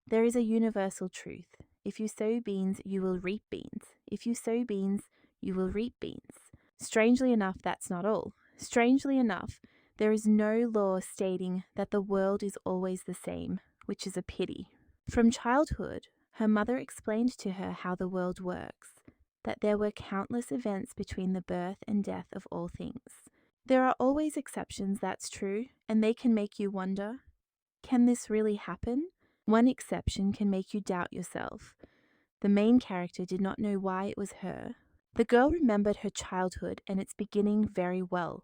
There is a universal truth. If you sow beans, you will reap beans. If you sow beans, you will reap beans. Strangely enough, that's not all. Strangely enough, there is no law stating that the world is always the same, which is a pity. From childhood, her mother explained to her how the world works, that there were countless events between the birth and death of all things. There are always exceptions, that's true, and they can make you wonder, can this really happen? One exception can make you doubt yourself. The main character did not know why it was her. The girl remembered her childhood and its beginning very well.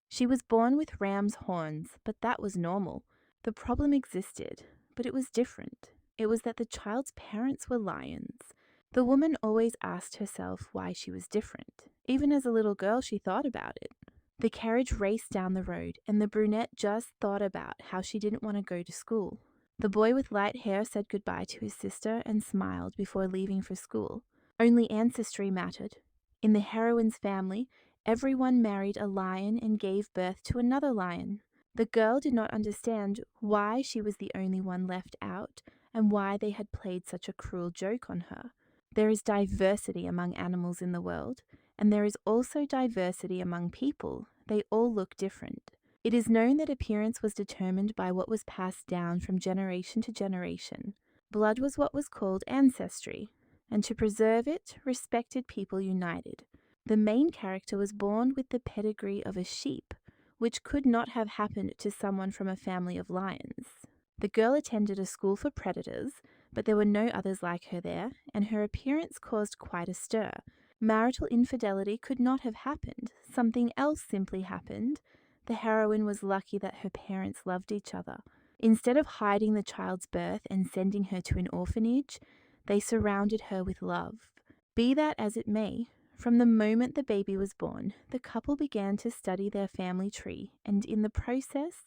She was born with ram's horns, but that was normal. The problem existed, but it was different. It was that the child's parents were lions. The woman always asked herself why she was different. Even as a little girl, she thought about it. The carriage raced down the road, and the brunette just thought about how she didn't want to go to school. The boy with light hair said goodbye to his sister and smiled before leaving for school. Only ancestry mattered. In the heroine's family, everyone married a lion and gave birth to another lion. The girl did not understand why she was the only one left out and why they had played such a cruel joke on her. There is diversity among animals in the world, and there is also diversity among people. They all look different. It is known that appearance was determined by what was passed down from generation to generation. Blood was what was called ancestry, and to preserve it, respected people united. The main character was born with the pedigree of a sheep, which could not have happened to someone from a family of lions. The girl attended a school for predators, but there were no others like her there, and her appearance caused quite a stir. Marital infidelity could not have happened. Something else simply happened. The heroine was lucky that her parents loved each other. Instead of hiding the child's birth and sending her to an orphanage, they surrounded her with love. Be that as it may, from the moment the baby was born, the couple began to study their family tree, and in the process,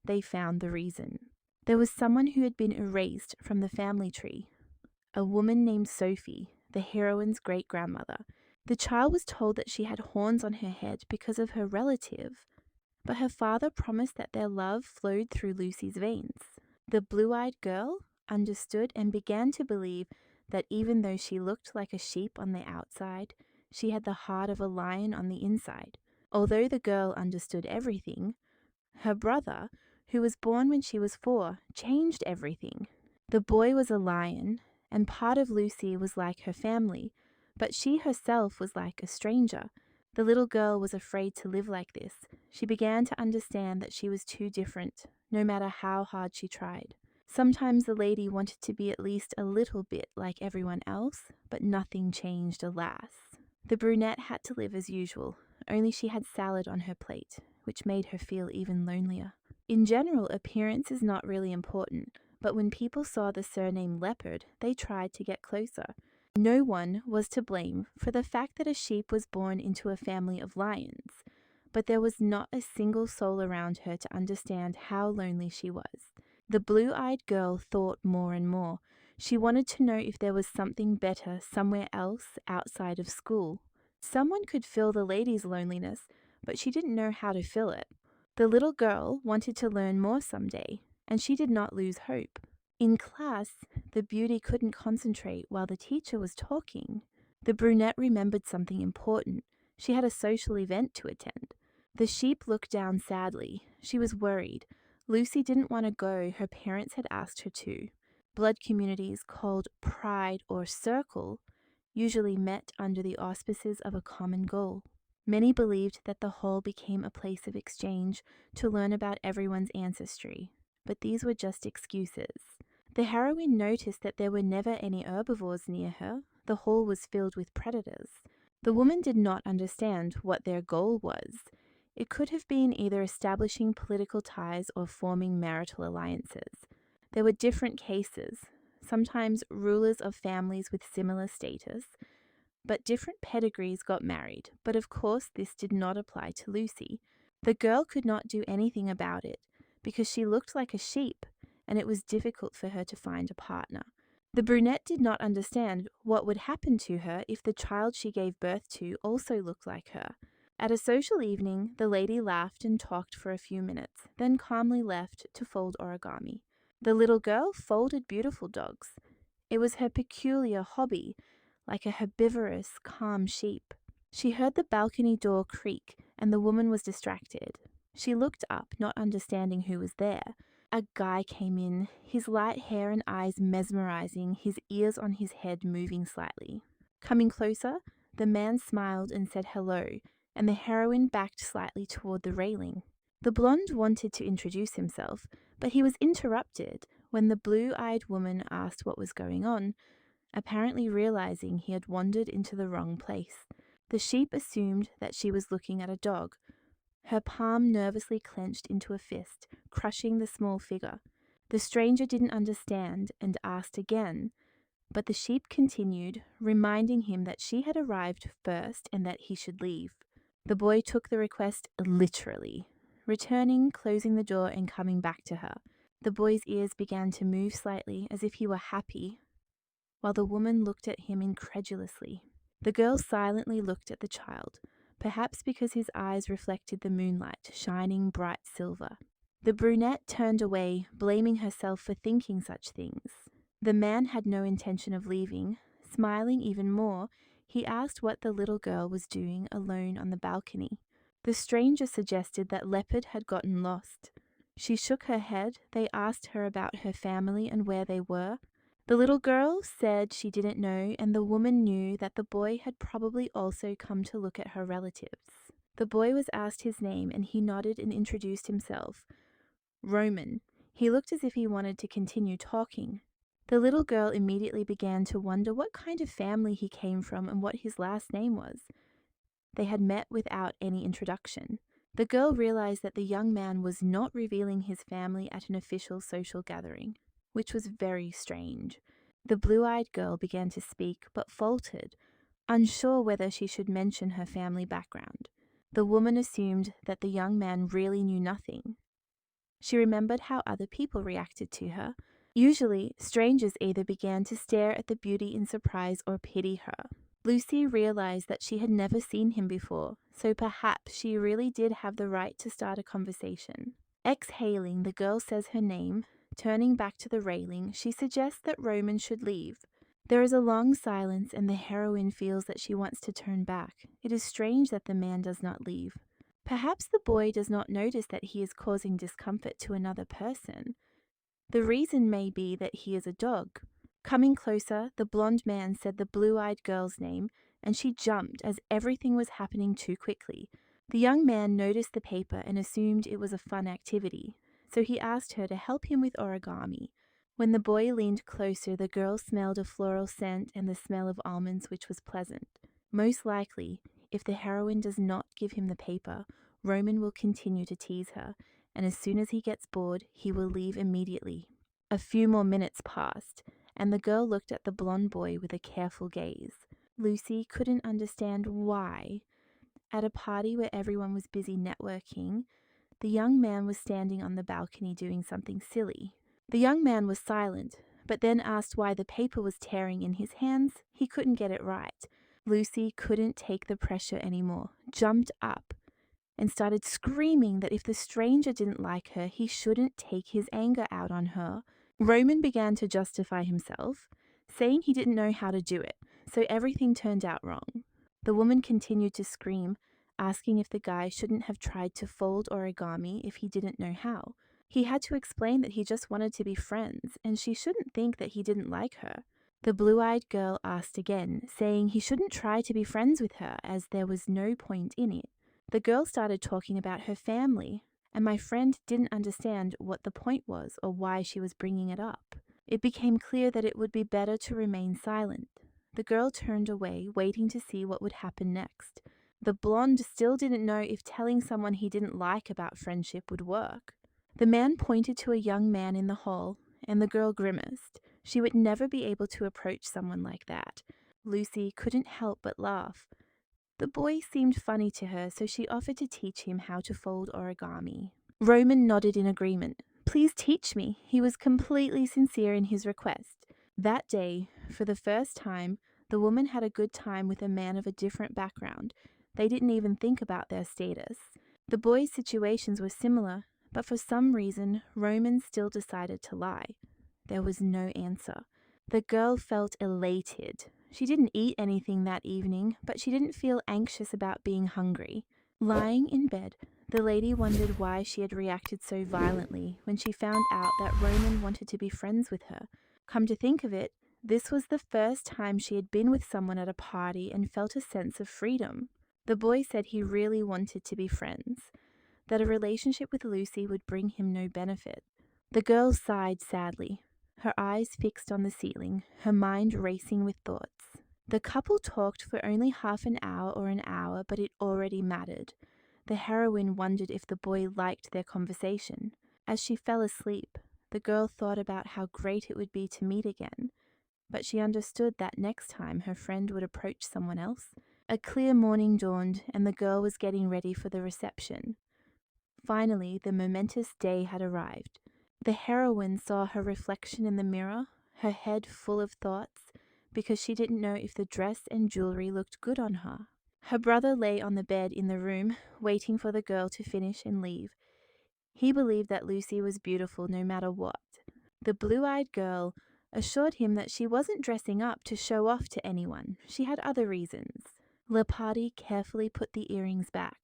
they found the reason. There was someone who had been erased from the family tree. A woman named Sophie, the heroine's great-grandmother. The child was told that she had horns on her head because of her relative, but her father promised that their love flowed through Lucy's veins. The blue-eyed girl understood and began to believe that even though she looked like a sheep on the outside, she had the heart of a lion on the inside. Although the girl understood everything, her brother, who was born when she was 4, changed everything. The boy was a lion, and part of Lucy was like her family, but she herself was like a stranger. The little girl was afraid to live like this. She began to understand that she was too different, no matter how hard she tried. Sometimes the lady wanted to be at least a little bit like everyone else, but nothing changed, alas. The brunette had to live as usual, only she had salad on her plate, which made her feel even lonelier. In general, appearance is not really important, but when people saw the surname Leopard, they tried to get closer. No one was to blame for the fact that a sheep was born into a family of lions, but there was not a single soul around her to understand how lonely she was. The blue-eyed girl thought more and more. She wanted to know if there was something better somewhere else outside of school. Someone could fill the lady's loneliness, but she didn't know how to fill it. The little girl wanted to learn more someday, and she did not lose hope. In class, the beauty couldn't concentrate while the teacher was talking. The brunette remembered something important. She had a social event to attend. The sheep looked down sadly. She was worried. Lucy didn't want to go. Her parents had asked her to. Blood communities called Pride or Circle usually met under the auspices of a common goal. Many believed that the hall became a place of exchange to learn about everyone's ancestry, but these were just excuses. The heroine noticed that there were never any herbivores near her. The hall was filled with predators. The woman did not understand what their goal was. It could have been either establishing political ties or forming marital alliances. There were different cases, sometimes rulers of families with similar status, but different pedigrees got married. But of course this did not apply to Lucy. The girl could not do anything about it because she looked like a sheep, and it was difficult for her to find a partner. The brunette did not understand what would happen to her if the child she gave birth to also looked like her. At a social evening, the lady laughed and talked for a few minutes, then calmly left to fold origami. The little girl folded beautiful dogs. It was her peculiar hobby, like a herbivorous, calm sheep. She heard the balcony door creak, and the woman was distracted. She looked up, not understanding who was there. A guy came in, his light hair and eyes mesmerizing, his ears on his head moving slightly. Coming closer, the man smiled and said hello, and the heroine backed slightly toward the railing. The blonde wanted to introduce himself, but he was interrupted when the blue-eyed woman asked what was going on, apparently realizing he had wandered into the wrong place. The sheep assumed that she was looking at a dog. Her palm nervously clenched into a fist, crushing the small figure. The stranger didn't understand and asked again, but the sheep continued, reminding him that she had arrived first and that he should leave. The boy took the request literally, returning, closing the door and coming back to her. The boy's ears began to move slightly as if he were happy, while the woman looked at him incredulously. The girl silently looked at the child, perhaps because his eyes reflected the moonlight, shining bright silver. The brunette turned away, blaming herself for thinking such things. The man had no intention of leaving. Smiling even more, he asked what the little girl was doing alone on the balcony. The stranger suggested that Leopard had gotten lost. She shook her head. They asked her about her family and where they were. The little girl said she didn't know, and the woman knew that the boy had probably also come to look at her relatives. The boy was asked his name, and he nodded and introduced himself. Roman. He looked as if he wanted to continue talking. The little girl immediately began to wonder what kind of family he came from and what his last name was. They had met without any introduction. The girl realized that the young man was not revealing his family at an official social gathering, which was very strange. The blue-eyed girl began to speak, but faltered, unsure whether she should mention her family background. The woman assumed that the young man really knew nothing. She remembered how other people reacted to her. Usually, strangers either began to stare at the beauty in surprise or pity her. Lucy realized that she had never seen him before, so perhaps she really did have the right to start a conversation. Exhaling, the girl says her name. Turning back to the railing, she suggests that Roman should leave. There is a long silence, and the heroine feels that she wants to turn back. It is strange that the man does not leave. Perhaps the boy does not notice that he is causing discomfort to another person. The reason may be that he is a dog. Coming closer, the blonde man said the blue-eyed girl's name, and she jumped as everything was happening too quickly. The young man noticed the paper and assumed it was a fun activity, so he asked her to help him with origami. When the boy leaned closer, the girl smelled a floral scent and the smell of almonds, which was pleasant. Most likely, if the heroine does not give him the paper, Roman will continue to tease her, and as soon as he gets bored, he will leave immediately. A few more minutes passed, and the girl looked at the blonde boy with a careful gaze. Lucy couldn't understand why. At a party where everyone was busy networking, the young man was standing on the balcony doing something silly. The young man was silent, but then asked why the paper was tearing in his hands. He couldn't get it right. Lucy couldn't take the pressure anymore, jumped up, and started screaming that if the stranger didn't like her, he shouldn't take his anger out on her. Roman began to justify himself, saying he didn't know how to do it, so everything turned out wrong. The woman continued to scream, asking if the guy shouldn't have tried to fold origami if he didn't know how. He had to explain that he just wanted to be friends, and she shouldn't think that he didn't like her. The blue-eyed girl asked again, saying he shouldn't try to be friends with her as there was no point in it. The girl started talking about her family, and my friend didn't understand what the point was or why she was bringing it up. It became clear that it would be better to remain silent. The girl turned away, waiting to see what would happen next. The blonde still didn't know if telling someone he didn't like about friendship would work. The man pointed to a young man in the hall, and the girl grimaced. She would never be able to approach someone like that. Lucy couldn't help but laugh. The boy seemed funny to her, so she offered to teach him how to fold origami. Roman nodded in agreement. Please teach me. He was completely sincere in his request. That day, for the first time, the woman had a good time with a man of a different background. They didn't even think about their status. The boys' situations were similar. but for some reason, Roman still decided to lie. There was no answer. The girl felt elated. She didn't eat anything that evening, but she didn't feel anxious about being hungry. Lying in bed, the lady wondered why she had reacted so violently when she found out that Roman wanted to be friends with her. Come to think of it, this was the first time she had been with someone at a party and felt a sense of freedom. The boy said he really wanted to be friends, that a relationship with Lucy would bring him no benefit. The girl sighed sadly, her eyes fixed on the ceiling, her mind racing with thoughts. The couple talked for only half an hour or an hour, but it already mattered. The heroine wondered if the boy liked their conversation. As she fell asleep, the girl thought about how great it would be to meet again, but she understood that next time her friend would approach someone else. A clear morning dawned, and the girl was getting ready for the reception. Finally, the momentous day had arrived. The heroine saw her reflection in the mirror, her head full of thoughts, because she didn't know if the dress and jewelry looked good on her. Her brother lay on the bed in the room, waiting for the girl to finish and leave. He believed that Lucy was beautiful no matter what. The blue-eyed girl assured him that she wasn't dressing up to show off to anyone. She had other reasons. Leopardi carefully put the earrings back,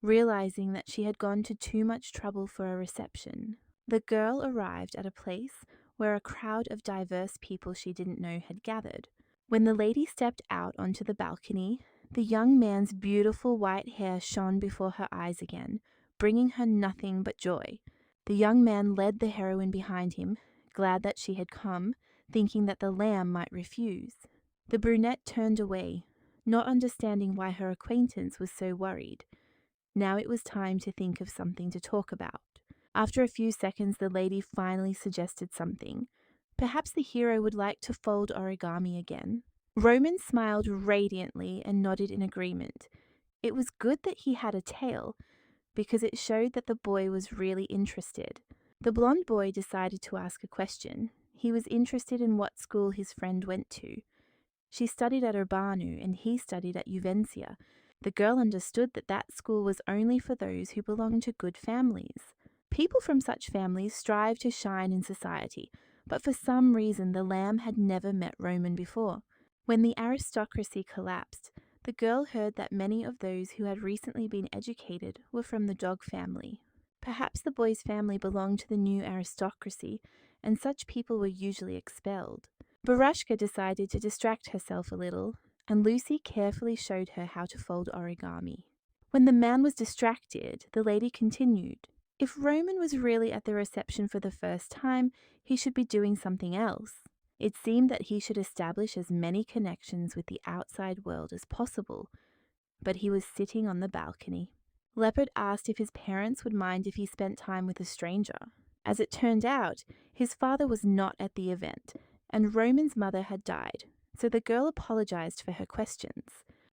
realizing that she had gone to too much trouble for a reception. The girl arrived at a place where a crowd of diverse people she didn't know had gathered. When the lady stepped out onto the balcony, the young man's beautiful white hair shone before her eyes again, bringing her nothing but joy. The young man led the heroine behind him, glad that she had come, thinking that the lamb might refuse. The brunette turned away, not understanding why her acquaintance was so worried. Now it was time to think of something to talk about. After a few seconds, the lady finally suggested something. Perhaps the hero would like to fold origami again. Roman smiled radiantly and nodded in agreement. It was good that he had a tail, because it showed that the boy was really interested. The blonde boy decided to ask a question. He was interested in what school his friend went to. She studied at Urbanu and he studied at Juvencia. The girl understood that that school was only for those who belonged to good families. People from such families strive to shine in society, but for some reason the lamb had never met Roman before. When the aristocracy collapsed, the girl heard that many of those who had recently been educated were from the dog family. Perhaps the boy's family belonged to the new aristocracy, and such people were usually expelled. Barushka decided to distract herself a little, and Lucy carefully showed her how to fold origami. When the man was distracted, the lady continued. If Roman was really at the reception for the first time, he should be doing something else. It seemed that he should establish as many connections with the outside world as possible, but he was sitting on the balcony. Leopard asked if his parents would mind if he spent time with a stranger. As it turned out, his father was not at the event, and Roman's mother had died, so the girl apologized for her questions.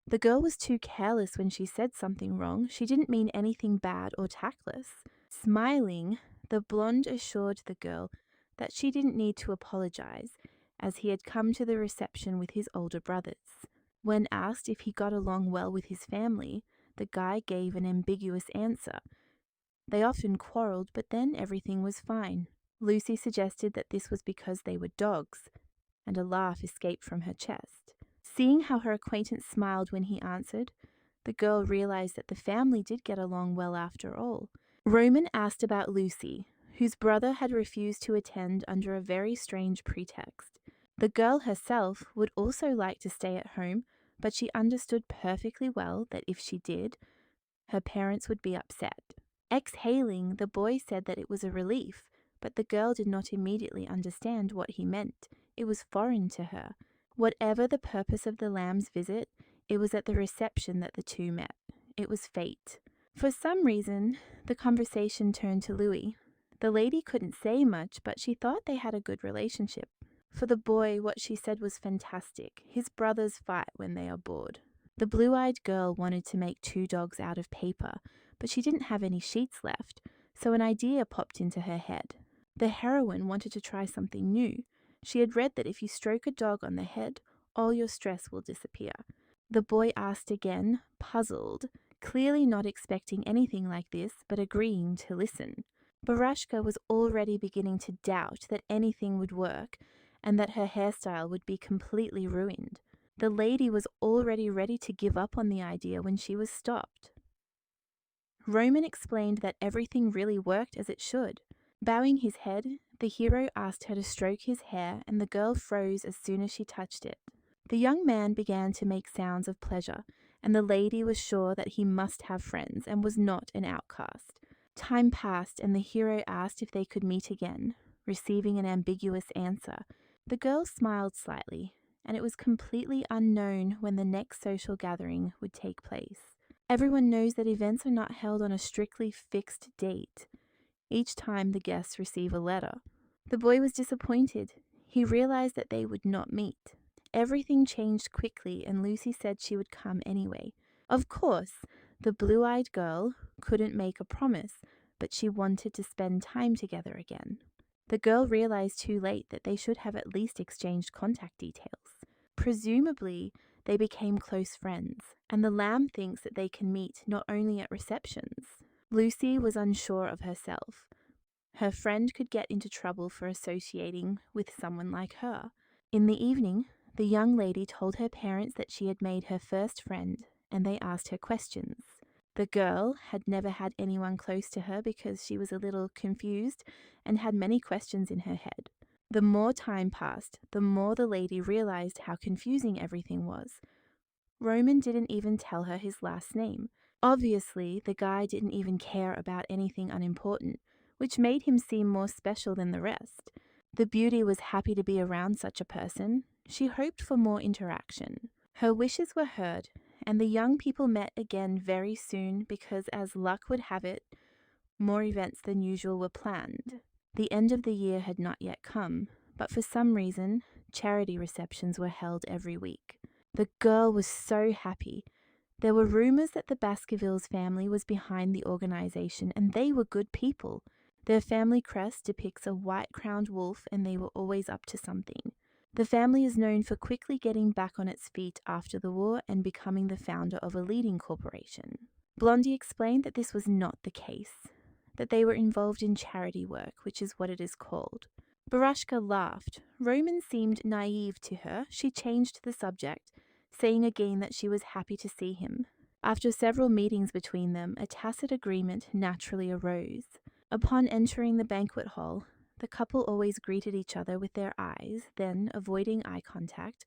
The girl was too careless when she said something wrong. She didn't mean anything bad or tactless. Smiling, the blonde assured the girl that she didn't need to apologize, as he had come to the reception with his older brothers. When asked if he got along well with his family, the guy gave an ambiguous answer. They often quarreled, but then everything was fine. Lucy suggested that this was because they were dogs, and a laugh escaped from her chest. Seeing how her acquaintance smiled when he answered, the girl realized that the family did get along well after all. Roman asked about Lucy, whose brother had refused to attend under a very strange pretext. The girl herself would also like to stay at home, but she understood perfectly well that if she did, her parents would be upset. Exhaling, the boy said that it was a relief, but the girl did not immediately understand what he meant. It was foreign to her. Whatever the purpose of the lamb's visit, it was at the reception that the two met. It was fate. For some reason, the conversation turned to Louis. The lady couldn't say much, but she thought they had a good relationship. For the boy, what she said was fantastic. His brothers fight when they are bored. The blue-eyed girl wanted to make 2 dogs out of paper, but she didn't have any sheets left, so an idea popped into her head. The heroine wanted to try something new. She had read that if you stroke a dog on the head, all your stress will disappear. The boy asked again, puzzled, clearly not expecting anything like this, but agreeing to listen. Barashka was already beginning to doubt that anything would work and that her hairstyle would be completely ruined. The lady was already ready to give up on the idea when she was stopped. Roman explained that everything really worked as it should. Bowing his head, the hero asked her to stroke his hair, and the girl froze as soon as she touched it. The young man began to make sounds of pleasure, and the lady was sure that he must have friends and was not an outcast. Time passed, and the hero asked if they could meet again, receiving an ambiguous answer. The girl smiled slightly, and it was completely unknown when the next social gathering would take place. Everyone knows that events are not held on a strictly fixed date. Each time the guests receive a letter. The boy was disappointed. He realized that they would not meet. Everything changed quickly, and Lucy said she would come anyway. Of course, the blue-eyed girl couldn't make a promise, but she wanted to spend time together again. The girl realized too late that they should have at least exchanged contact details. Presumably, they became close friends, and the lamb thinks that they can meet not only at receptions. Lucy was unsure of herself. Her friend could get into trouble for associating with someone like her. In the evening, the young lady told her parents that she had made her first friend, and they asked her questions. The girl had never had anyone close to her because she was a little confused and had many questions in her head. The more time passed, the more the lady realized how confusing everything was. Roman didn't even tell her his last name. Obviously, the guy didn't even care about anything unimportant, which made him seem more special than the rest. The beauty was happy to be around such a person. She hoped for more interaction. Her wishes were heard, and the young people met again very soon because, as luck would have it, more events than usual were planned. The end of the year had not yet come, but for some reason, charity receptions were held every week. The girl was so happy. There were rumors that the Baskervilles family was behind the organization, and they were good people. Their family crest depicts a white-crowned wolf, and they were always up to something. The family is known for quickly getting back on its feet after the war and becoming the founder of a leading corporation. Blondie explained that this was not the case, that they were involved in charity work, which is what it is called. Barashka laughed. Roman seemed naive to her. She changed the subject, saying again that she was happy to see him. After several meetings between them, a tacit agreement naturally arose. Upon entering the banquet hall, the couple always greeted each other with their eyes, then, avoiding eye contact,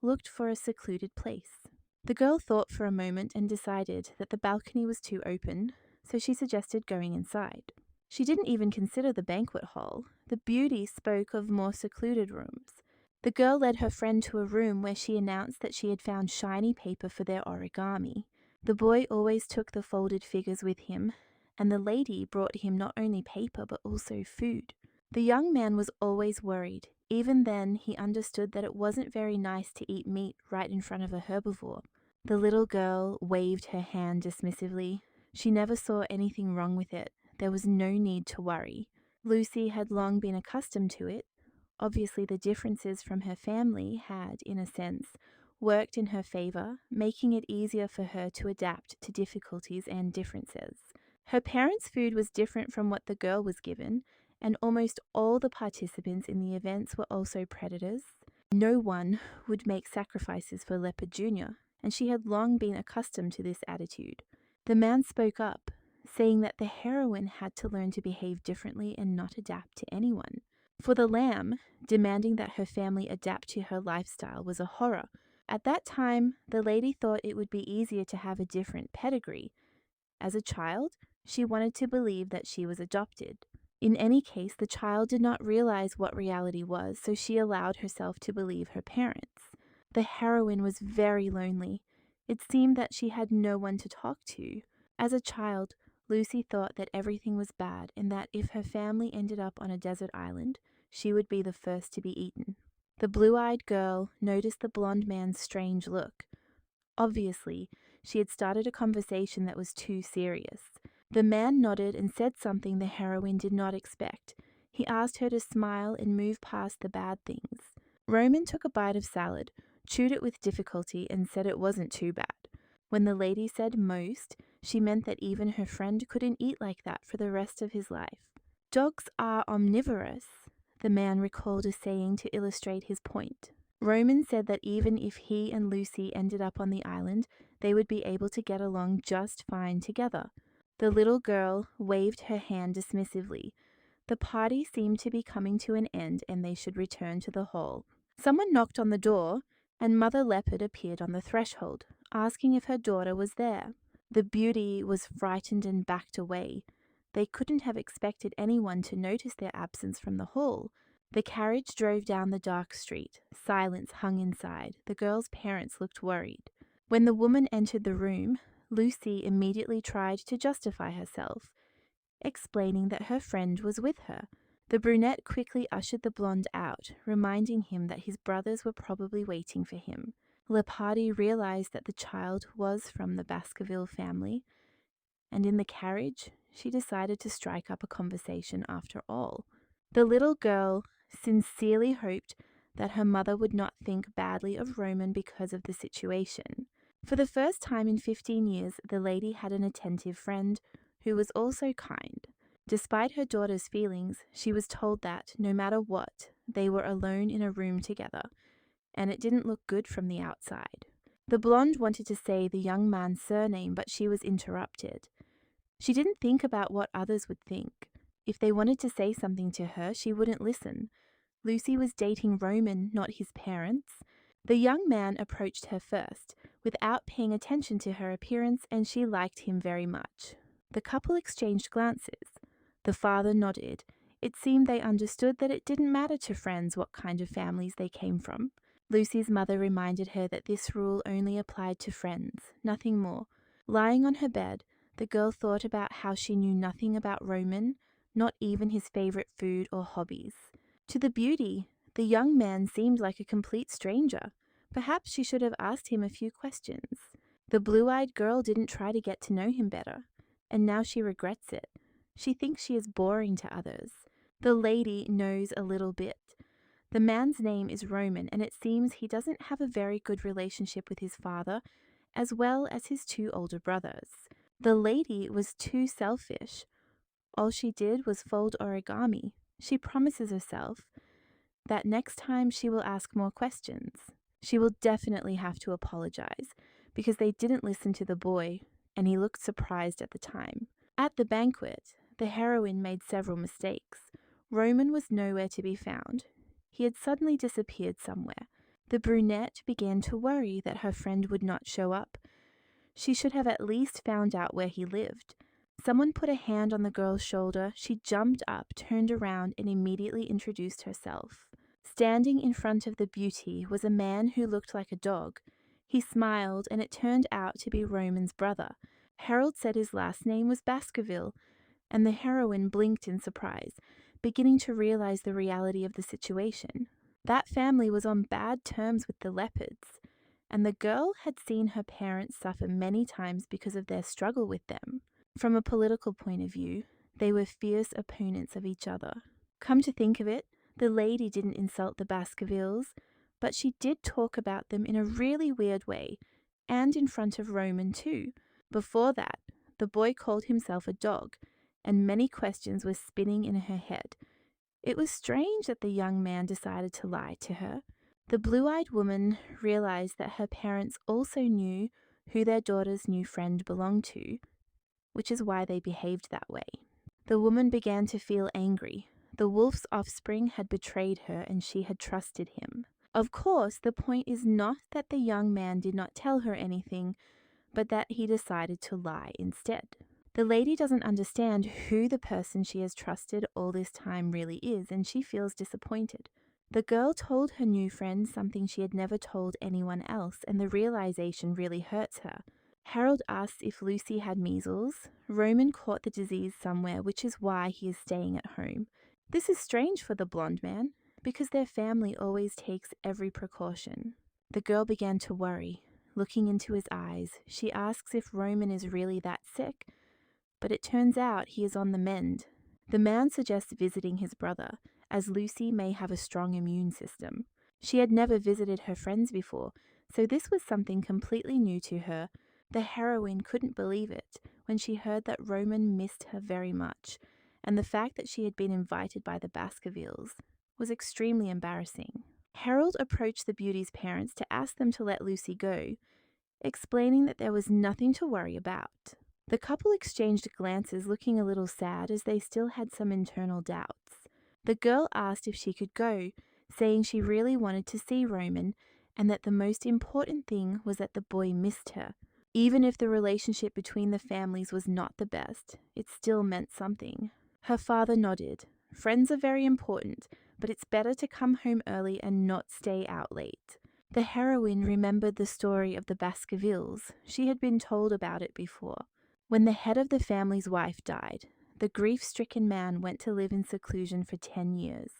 looked for a secluded place. The girl thought for a moment and decided that the balcony was too open, so she suggested going inside. She didn't even consider the banquet hall. The beauty spoke of more secluded rooms. The girl led her friend to a room where she announced that she had found shiny paper for their origami. The boy always took the folded figures with him, and the lady brought him not only paper but also food. The young man was always worried. Even then, he understood that it wasn't very nice to eat meat right in front of a herbivore. The little girl waved her hand dismissively. She never saw anything wrong with it. There was no need to worry. Lucy had long been accustomed to it. Obviously, the differences from her family had, in a sense, worked in her favor, making it easier for her to adapt to difficulties and differences. Her parents' food was different from what the girl was given, and almost all the participants in the events were also predators. No one would make sacrifices for Leopard Jr., and she had long been accustomed to this attitude. The man spoke up, saying that the heroine had to learn to behave differently and not adapt to anyone. For the lamb, demanding that her family adapt to her lifestyle was a horror. At that time, the lady thought it would be easier to have a different pedigree. As a child, she wanted to believe that she was adopted. In any case, the child did not realize what reality was, so she allowed herself to believe her parents. The heroine was very lonely. It seemed that she had no one to talk to. As a child, Lucy thought that everything was bad and that if her family ended up on a desert island, she would be the first to be eaten. The blue-eyed girl noticed the blonde man's strange look. Obviously, she had started a conversation that was too serious. The man nodded and said something the heroine did not expect. He asked her to smile and move past the bad things. Roman took a bite of salad, chewed it with difficulty, and said it wasn't too bad. When the lady said most, she meant that even her friend couldn't eat like that for the rest of his life. Dogs are omnivorous, the man recalled a saying to illustrate his point. Roman said that even if he and Lucy ended up on the island, they would be able to get along just fine together. The little girl waved her hand dismissively. The party seemed to be coming to an end and they should return to the hall. Someone knocked on the door, and Mother Leopard appeared on the threshold, asking if her daughter was there. The beauty was frightened and backed away. They couldn't have expected anyone to notice their absence from the hall. The carriage drove down the dark street. Silence hung inside. The girl's parents looked worried. When the woman entered the room, Lucy immediately tried to justify herself, explaining that her friend was with her. The brunette quickly ushered the blonde out, reminding him that his brothers were probably waiting for him. Leopardi realized that the child was from the Baskerville family, and in the carriage, she decided to strike up a conversation after all. The little girl sincerely hoped that her mother would not think badly of Roman because of the situation. For the first time in 15 years, the lady had an attentive friend who was also kind. Despite her daughter's feelings, she was told that, no matter what, they were alone in a room together, and it didn't look good from the outside. The blonde wanted to say the young man's surname, but she was interrupted. She didn't think about what others would think. If they wanted to say something to her, she wouldn't listen. Lucy was dating Roman, not his parents. The young man approached her first, without paying attention to her appearance, and she liked him very much. The couple exchanged glances. The father nodded. It seemed they understood that it didn't matter to friends what kind of families they came from. Lucy's mother reminded her that this rule only applied to friends, nothing more. Lying on her bed, the girl thought about how she knew nothing about Roman, not even his favorite food or hobbies. To the beauty, the young man seemed like a complete stranger. Perhaps she should have asked him a few questions. The blue-eyed girl didn't try to get to know him better, and now she regrets it. She thinks she is boring to others. The lady knows a little bit. The man's name is Roman, and it seems he doesn't have a very good relationship with his father, as well as his two older brothers. The lady was too selfish. All she did was fold origami. She promises herself that next time she will ask more questions. She will definitely have to apologize, because they didn't listen to the boy, and he looked surprised at the time. At the banquet, the heroine made several mistakes. Roman was nowhere to be found. He had suddenly disappeared somewhere. The brunette began to worry that her friend would not show up. She should have at least found out where he lived. Someone put a hand on the girl's shoulder. She jumped up, turned around, and immediately introduced herself. Standing in front of the beauty was a man who looked like a dog. He smiled, and it turned out to be Roman's brother. Harold said his last name was Baskerville, and the heroine blinked in surprise, beginning to realize the reality of the situation. That family was on bad terms with the Leopards, and the girl had seen her parents suffer many times because of their struggle with them. From a political point of view, they were fierce opponents of each other. Come to think of it, the lady didn't insult the Baskervilles, but she did talk about them in a really weird way, and in front of Roman too. Before that, the boy called himself a dog, and many questions were spinning in her head. It was strange that the young man decided to lie to her. The blue-eyed woman realized that her parents also knew who their daughter's new friend belonged to, which is why they behaved that way. The woman began to feel angry. The wolf's offspring had betrayed her, and she had trusted him. Of course, the point is not that the young man did not tell her anything, but that he decided to lie instead. The lady doesn't understand who the person she has trusted all this time really is, and she feels disappointed. The girl told her new friend something she had never told anyone else, and the realization really hurts her. Harold asks if Lucy had measles. Roman caught the disease somewhere, which is why he is staying at home. This is strange for the blonde man, because their family always takes every precaution. The girl began to worry. Looking into his eyes, she asks if Roman is really that sick, but it turns out he is on the mend. The man suggests visiting his brother, as Lucy may have a strong immune system. She had never visited her friends before, so this was something completely new to her, The heroine couldn't believe it when she heard that Roman missed her very much, and the fact that she had been invited by the Baskervilles was extremely embarrassing. Harold approached the beauty's parents to ask them to let Lucy go, explaining that there was nothing to worry about. The couple exchanged glances, looking a little sad as they still had some internal doubts. The girl asked if she could go, saying she really wanted to see Roman and that the most important thing was that the boy missed her. Even if the relationship between the families was not the best, it still meant something. Her father nodded. Friends are very important, but it's better to come home early and not stay out late. The heroine remembered the story of the Baskervilles. She had been told about it before. When the head of the family's wife died, the grief-stricken man went to live in seclusion for 10 years.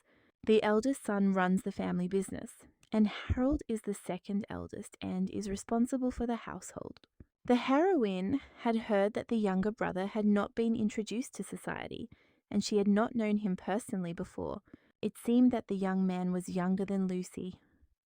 The eldest son runs the family business, and Harold is the second eldest and is responsible for the household. The heroine had heard that the younger brother had not been introduced to society, and she had not known him personally before. It seemed that the young man was younger than Lucy,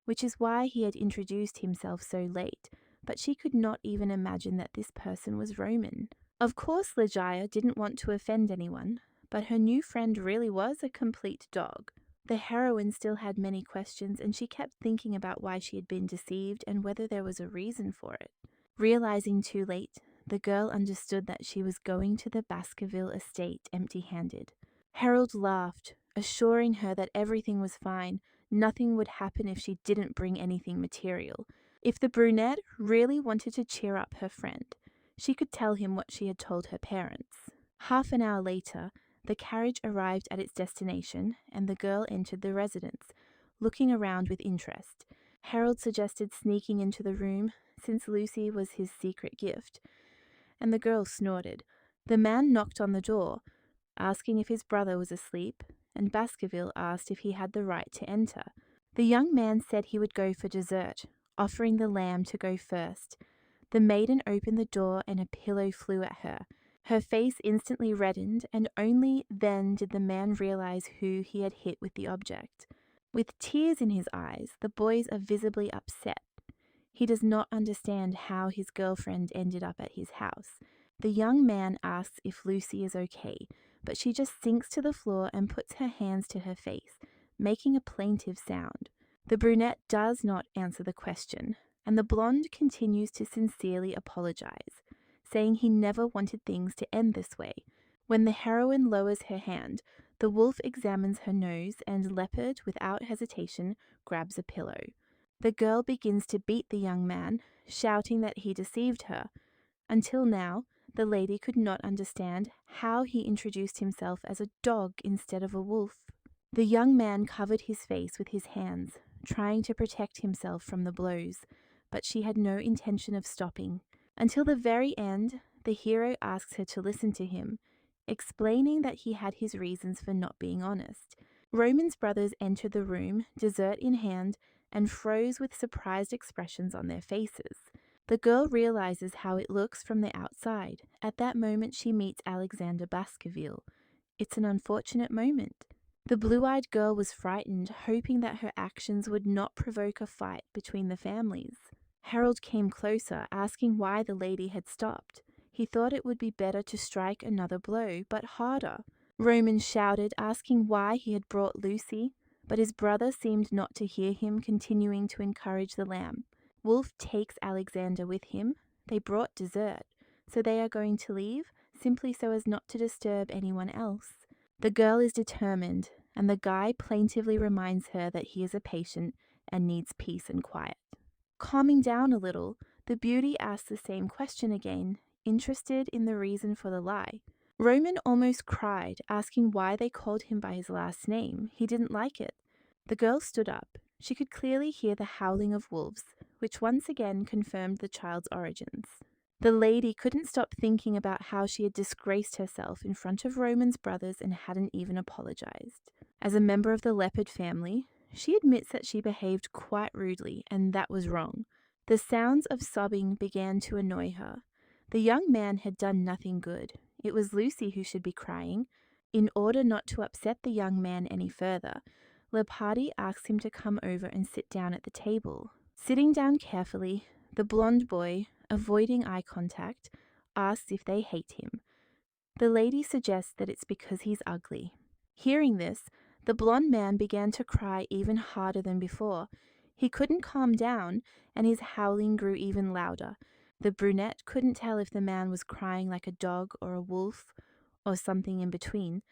which is why he had introduced himself so late, but she could not even imagine that this person was Roman. Of course, Ligeia didn't want to offend anyone, but her new friend really was a complete dog. The heroine still had many questions, and she kept thinking about why she had been deceived and whether there was a reason for it. Realizing too late, the girl understood that she was going to the Baskerville estate empty-handed. Harold laughed, assuring her that everything was fine. Nothing would happen if she didn't bring anything material. If the brunette really wanted to cheer up her friend, she could tell him what she had told her parents. Half an hour later, the carriage arrived at its destination, and the girl entered the residence, looking around with interest. Harold suggested sneaking into the room, since Lucy was his secret gift, and the girl snorted. The man knocked on the door, asking if his brother was asleep, and Baskerville asked if he had the right to enter. The young man said he would go for dessert, offering the lamb to go first. The maiden opened the door and a pillow flew at her. Her face instantly reddened, and only then did the man realize who he had hit with the object. With tears in his eyes, the boys are visibly upset. He does not understand how his girlfriend ended up at his house. The young man asks if Lucy is okay, but she just sinks to the floor and puts her hands to her face, making a plaintive sound. The brunette does not answer the question, and the blonde continues to sincerely apologize, saying he never wanted things to end this way. When the heroine lowers her hand, the wolf examines her nose, and Leopard, without hesitation, grabs a pillow. The girl begins to beat the young man, shouting that he deceived her. Until now, the lady could not understand how he introduced himself as a dog instead of a wolf. The young man covered his face with his hands, trying to protect himself from the blows, but she had no intention of stopping. Until the very end, the hero asks her to listen to him, explaining that he had his reasons for not being honest. Roman's brothers entered the room, dessert in hand, and froze with surprised expressions on their faces. The girl realizes how it looks from the outside. At that moment, she meets Alexander Baskerville. It's an unfortunate moment. The blue-eyed girl was frightened, hoping that her actions would not provoke a fight between the families. Harold came closer, asking why the lady had stopped. He thought it would be better to strike another blow, but harder. Roman shouted, asking why he had brought Lucy, but his brother seemed not to hear him, continuing to encourage the lamb. Wolf takes Alexander with him. They brought dessert, so they are going to leave, simply so as not to disturb anyone else. The girl is determined, and the guy plaintively reminds her that he is a patient and needs peace and quiet. Calming down a little, the beauty asks the same question again, interested in the reason for the lie. Roman almost cried, asking why they called him by his last name. He didn't like it. The girl stood up. She could clearly hear the howling of wolves, which once again confirmed the child's origins. The lady couldn't stop thinking about how she had disgraced herself in front of Roman's brothers and hadn't even apologized. As a member of the Leopard family, she admits that she behaved quite rudely, and that was wrong. The sounds of sobbing began to annoy her. The young man had done nothing good. It was Lucy who should be crying. In order not to upset the young man any further, Leopardi asks him to come over and sit down at the table. Sitting down carefully, the blonde boy, avoiding eye contact, asks if they hate him. The lady suggests that it's because he's ugly. Hearing this, the blonde man began to cry even harder than before. He couldn't calm down, and his howling grew even louder. The brunette couldn't tell if the man was crying like a dog or a wolf or something in between,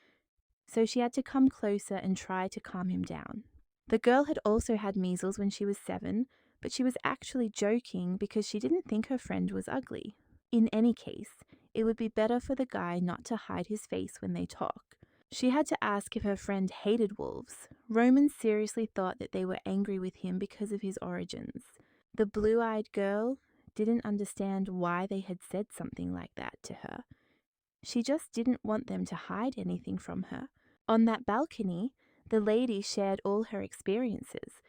so she had to come closer and try to calm him down. The girl had also had measles when she was 7, but she was actually joking because she didn't think her friend was ugly. In any case, it would be better for the guy not to hide his face when they talk. She had to ask if her friend hated wolves. Roman seriously thought that they were angry with him because of his origins. The blue-eyed girl didn't understand why they had said something like that to her. She just didn't want them to hide anything from her. On that balcony, the lady shared all her experiences.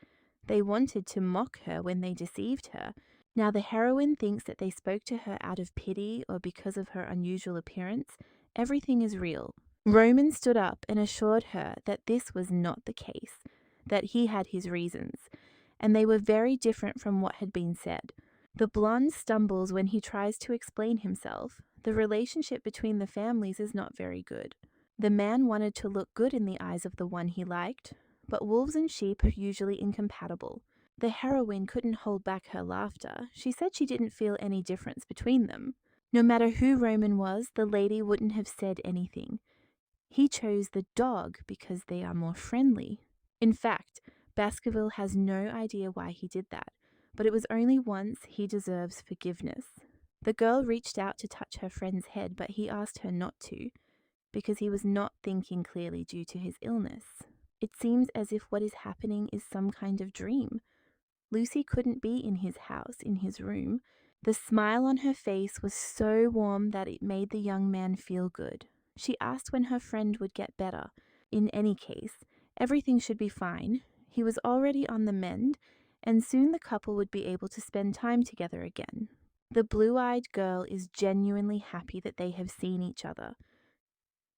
They wanted to mock her when they deceived her. Now the heroine thinks that they spoke to her out of pity or because of her unusual appearance. Everything is real. Roman stood up and assured her that this was not the case, that he had his reasons, and they were very different from what had been said. The blonde stumbles when he tries to explain himself. The relationship between the families is not very good. The man wanted to look good in the eyes of the one he liked, but wolves and sheep are usually incompatible. The heroine couldn't hold back her laughter. She said she didn't feel any difference between them. No matter who Roman was, the lady wouldn't have said anything. He chose the dog because they are more friendly. In fact, Baskerville has no idea why he did that, but it was only once. He deserves forgiveness. The girl reached out to touch her friend's head, but he asked her not to, because he was not thinking clearly due to his illness. It seems as if what is happening is some kind of dream. Lucy couldn't be in his house, in his room. The smile on her face was so warm that it made the young man feel good. She asked when her friend would get better. In any case, everything should be fine. He was already on the mend, and soon the couple would be able to spend time together again. The blue-eyed girl is genuinely happy that they have seen each other.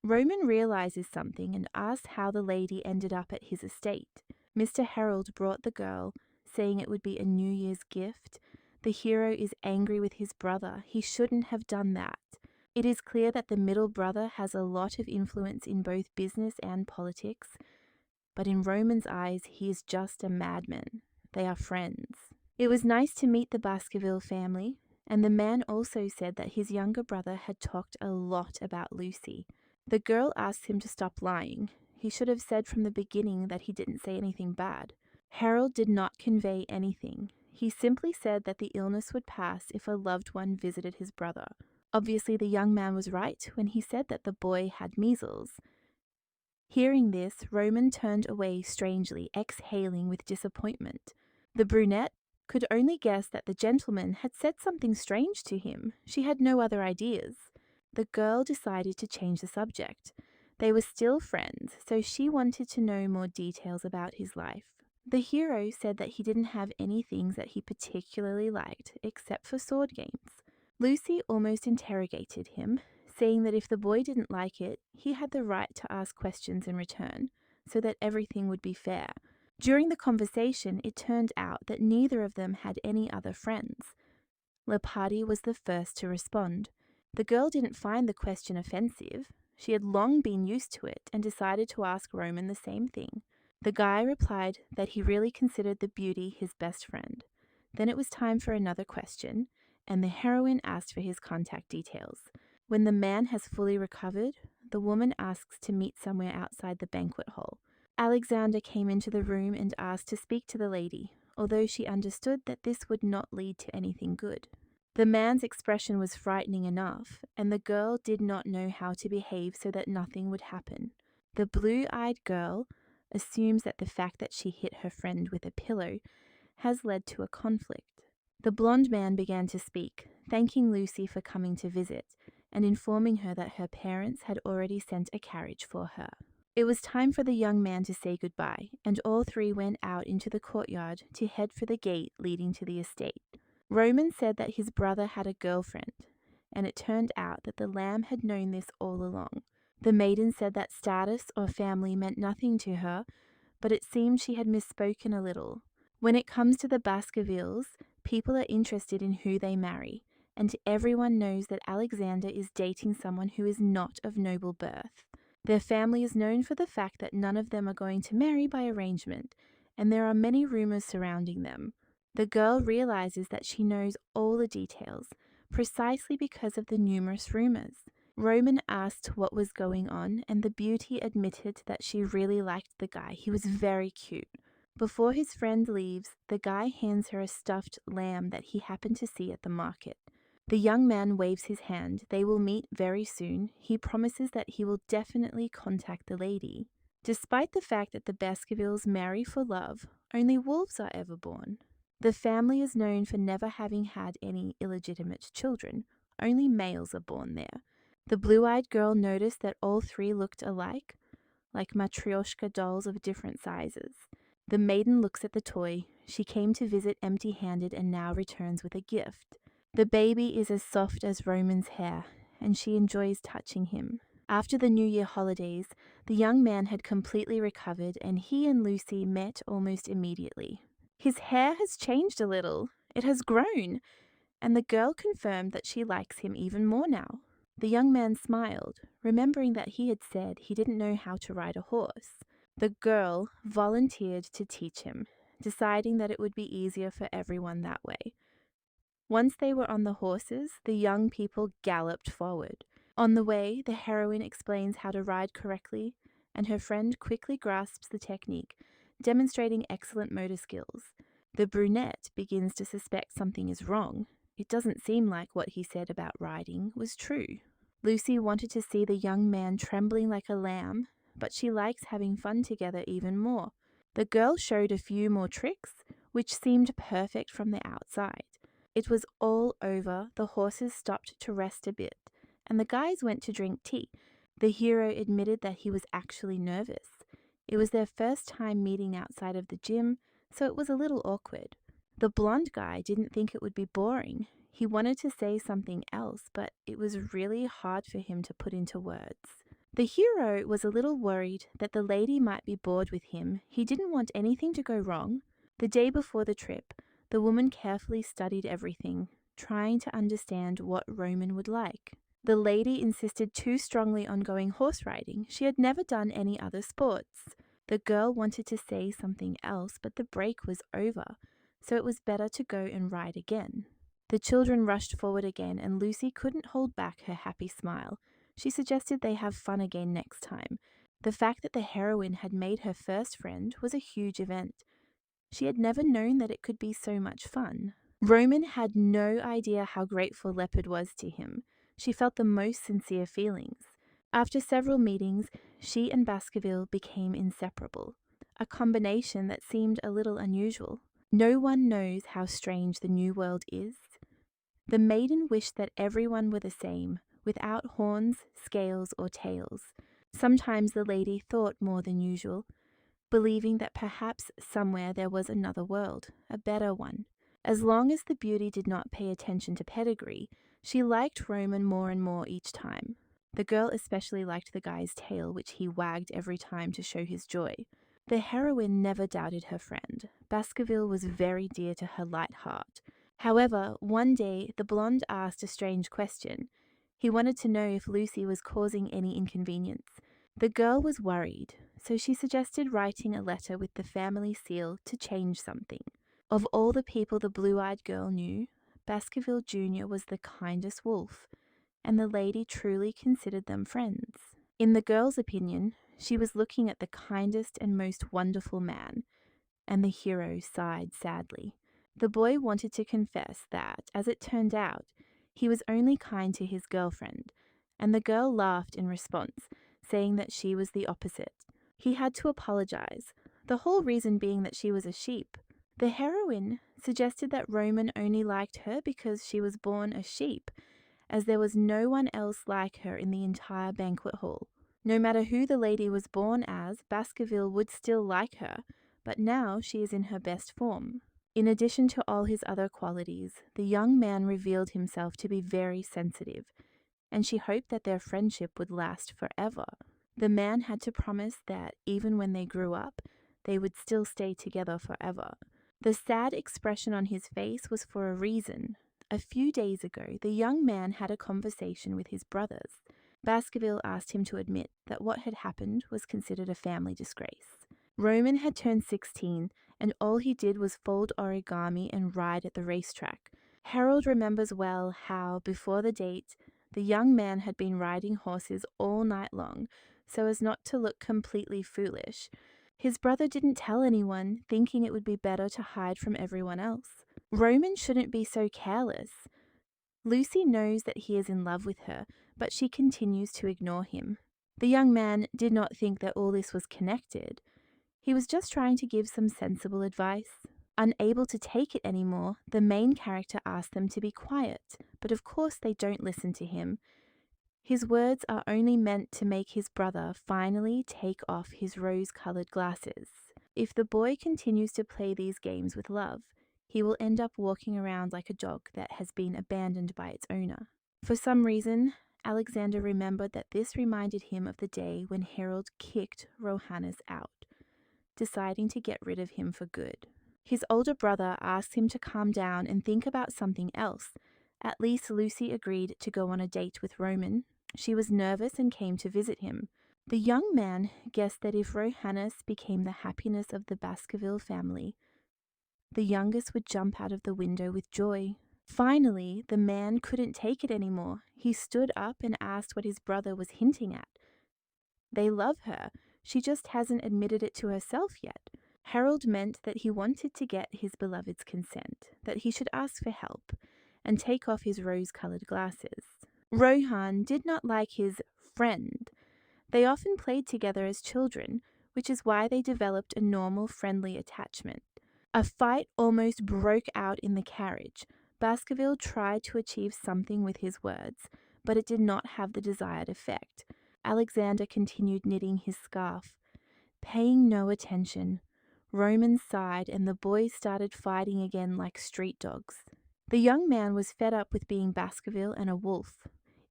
Roman realizes something and asks how the lady ended up at his estate. Mr. Harold brought the girl, saying it would be a New Year's gift. The hero is angry with his brother. He shouldn't have done that. It is clear that the middle brother has a lot of influence in both business and politics, but in Roman's eyes, he is just a madman. They are friends. It was nice to meet the Baskerville family, and the man also said that his younger brother had talked a lot about Lucy. The girl asked him to stop lying. He should have said from the beginning that he didn't say anything bad. Harold did not convey anything. He simply said that the illness would pass if a loved one visited his brother. Obviously, the young man was right when he said that the boy had measles. Hearing this, Roman turned away strangely, exhaling with disappointment. The brunette could only guess that the gentleman had said something strange to him. She had no other ideas. The girl decided to change the subject. They were still friends, so she wanted to know more details about his life. The hero said that he didn't have any things that he particularly liked, except for sword games. Lucy almost interrogated him, saying that if the boy didn't like it, he had the right to ask questions in return, so that everything would be fair. During the conversation, it turned out that neither of them had any other friends. Lepardi was the first to respond. The girl didn't find the question offensive. She had long been used to it and decided to ask Roman the same thing. The guy replied that he really considered the beauty his best friend. Then it was time for another question, and the heroine asked for his contact details. When the man has fully recovered, the woman asks to meet somewhere outside the banquet hall. Alexander came into the room and asked to speak to the lady, although she understood that this would not lead to anything good. The man's expression was frightening enough, and the girl did not know how to behave so that nothing would happen. The blue-eyed girl assumes that the fact that she hit her friend with a pillow has led to a conflict. The blonde man began to speak, thanking Lucy for coming to visit, and informing her that her parents had already sent a carriage for her. It was time for the young man to say goodbye, and all three went out into the courtyard to head for the gate leading to the estate. Roman said that his brother had a girlfriend, and it turned out that the lamb had known this all along. The maiden said that status or family meant nothing to her, but it seemed she had misspoken a little. When it comes to the Baskervilles, people are interested in who they marry, and everyone knows that Alexander is dating someone who is not of noble birth. Their family is known for the fact that none of them are going to marry by arrangement, and there are many rumors surrounding them. The girl realizes that she knows all the details, precisely because of the numerous rumors. Roman asked what was going on, and the beauty admitted that she really liked the guy. He was very cute. Before his friend leaves, the guy hands her a stuffed lamb that he happened to see at the market. The young man waves his hand. They will meet very soon. He promises that he will definitely contact the lady. Despite the fact that the Baskervilles marry for love, only wolves are ever born. The family is known for never having had any illegitimate children. Only males are born there. The blue-eyed girl noticed that all three looked alike, like matryoshka dolls of different sizes. The maiden looks at the toy. She came to visit empty-handed and now returns with a gift. The baby is as soft as Roman's hair, and she enjoys touching him. After the New Year holidays, the young man had completely recovered, and he and Lucy met almost immediately. His hair has changed a little. It has grown, and the girl confirmed that she likes him even more now. The young man smiled, remembering that he had said he didn't know how to ride a horse. The girl volunteered to teach him, deciding that it would be easier for everyone that way. Once they were on the horses, the young people galloped forward. On the way, the heroine explains how to ride correctly, and her friend quickly grasps the technique, demonstrating excellent motor skills. The brunette begins to suspect something is wrong. It doesn't seem like what he said about riding was true. Lucy wanted to see the young man trembling like a lamb, but she likes having fun together even more. The girl showed a few more tricks, which seemed perfect from the outside. It was all over. The horses stopped to rest a bit, and the guys went to drink tea. The hero admitted that he was actually nervous. It was their first time meeting outside of the gym, so it was a little awkward. The blonde guy didn't think it would be boring. He wanted to say something else, but it was really hard for him to put into words. The hero was a little worried that the lady might be bored with him. He didn't want anything to go wrong. The day before the trip, the woman carefully studied everything, trying to understand what Roman would like. The lady insisted too strongly on going horse riding. She had never done any other sports. The girl wanted to say something else, but the break was over, so it was better to go and ride again. The children rushed forward again, and Lucy couldn't hold back her happy smile. She suggested they have fun again next time. The fact that the heroine had made her first friend was a huge event. She had never known that it could be so much fun. Roman had no idea how grateful Leopard was to him. She felt the most sincere feelings. After several meetings, she and Baskerville became inseparable, a combination that seemed a little unusual. No one knows how strange the new world is. The maiden wished that everyone were the same, without horns, scales, or tails. Sometimes the lady thought more than usual, believing that perhaps somewhere there was another world, a better one. As long as the beauty did not pay attention to pedigree, she liked Roman more and more each time. The girl especially liked the guy's tail, which he wagged every time to show his joy. The heroine never doubted her friend. Baskerville was very dear to her light heart. However, one day the blonde asked a strange question. He wanted to know if Lucy was causing any inconvenience. The girl was worried, so she suggested writing a letter with the family seal to change something. Of all the people the blue-eyed girl knew, Baskerville Jr. was the kindest wolf, and the lady truly considered them friends. In the girl's opinion, she was looking at the kindest and most wonderful man, and the hero sighed sadly. The boy wanted to confess that, as it turned out, he was only kind to his girlfriend, and the girl laughed in response, saying that she was the opposite. He had to apologize, the whole reason being that she was a sheep. The heroine suggested that Roman only liked her because she was born a sheep, as there was no one else like her in the entire banquet hall. No matter who the lady was born as, Baskerville would still like her, but now she is in her best form. In addition to all his other qualities, the young man revealed himself to be very sensitive, and she hoped that their friendship would last forever. The man had to promise that even when they grew up, they would still stay together forever. The sad expression on his face was for a reason. A few days ago, the young man had a conversation with his brothers. Baskerville asked him to admit that what had happened was considered a family disgrace. Roman had turned 16, and all he did was fold origami and ride at the racetrack. Harold remembers well how, before the date, the young man had been riding horses all night long so as not to look completely foolish. His brother didn't tell anyone, thinking it would be better to hide from everyone else. Roman shouldn't be so careless. Lucy knows that he is in love with her, but she continues to ignore him. The young man did not think that all this was connected. He was just trying to give some sensible advice. Unable to take it anymore, the main character asks them to be quiet, but of course they don't listen to him. His words are only meant to make his brother finally take off his rose-colored glasses. If the boy continues to play these games with love, he will end up walking around like a dog that has been abandoned by its owner. For some reason, Alexander remembered that this reminded him of the day when Harold kicked Rohannes out, deciding to get rid of him for good. His older brother asked him to calm down and think about something else. At least Lucy agreed to go on a date with Roman. She was nervous and came to visit him. The young man guessed that if Rohannes became the happiness of the Baskerville family, the youngest would jump out of the window with joy. Finally, the man couldn't take it anymore. He stood up and asked what his brother was hinting at. They love her. She just hasn't admitted it to herself yet. Harold meant that he wanted to get his beloved's consent, that he should ask for help, and take off his rose-colored glasses. Rohan did not like his friend. They often played together as children, which is why they developed a normal, friendly attachment. A fight almost broke out in the carriage. Baskerville tried to achieve something with his words, but it did not have the desired effect. Alexander continued knitting his scarf, paying no attention. Roman sighed, and the boys started fighting again like street dogs. The young man was fed up with being Baskerville and a wolf.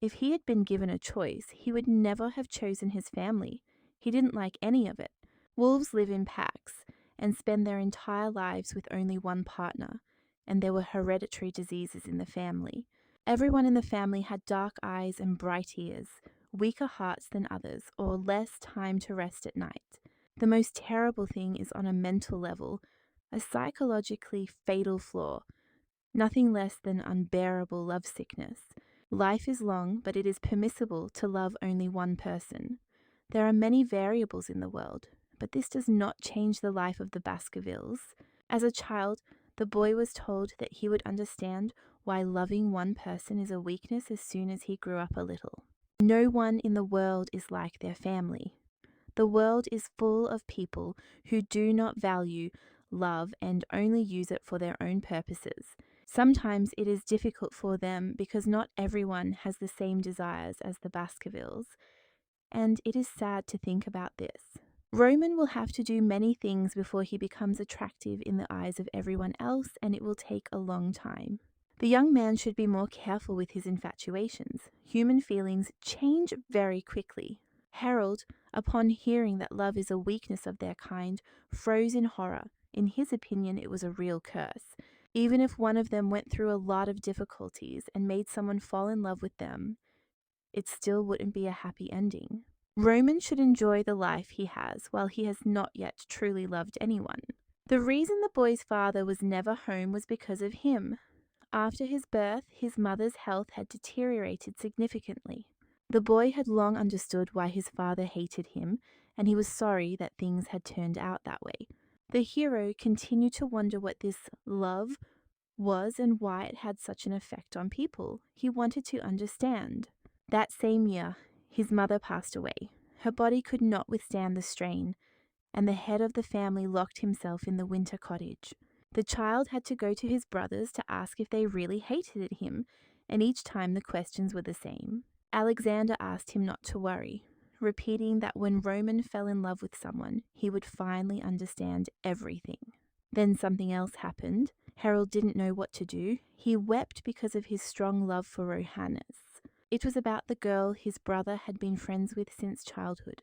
If he had been given a choice, he would never have chosen his family. He didn't like any of it. Wolves live in packs and spend their entire lives with only one partner, and there were hereditary diseases in the family. Everyone in the family had dark eyes and bright ears, weaker hearts than others, or less time to rest at night. The most terrible thing is on a mental level, a psychologically fatal flaw, nothing less than unbearable lovesickness. Life is long, but it is permissible to love only one person. There are many variables in the world, but this does not change the life of the Baskervilles. As a child, the boy was told that he would understand why loving one person is a weakness as soon as he grew up a little. No one in the world is like their family. The world is full of people who do not value love and only use it for their own purposes. Sometimes it is difficult for them because not everyone has the same desires as the Baskervilles, and it is sad to think about this. Roman will have to do many things before he becomes attractive in the eyes of everyone else, and it will take a long time. The young man should be more careful with his infatuations. Human feelings change very quickly. Harold, upon hearing that love is a weakness of their kind, froze in horror. In his opinion, it was a real curse. Even if one of them went through a lot of difficulties and made someone fall in love with them, it still wouldn't be a happy ending. Roman should enjoy the life he has while he has not yet truly loved anyone. The reason the boy's father was never home was because of him. After his birth, his mother's health had deteriorated significantly. The boy had long understood why his father hated him, and he was sorry that things had turned out that way. The hero continued to wonder what this love was and why it had such an effect on people. He wanted to understand. That same year, his mother passed away. Her body could not withstand the strain, and the head of the family locked himself in the winter cottage. The child had to go to his brothers to ask if they really hated him, and each time the questions were the same. Alexander asked him not to worry, repeating that when Roman fell in love with someone, he would finally understand everything. Then something else happened. Harold didn't know what to do. He wept because of his strong love for Rohannes. It was about the girl his brother had been friends with since childhood.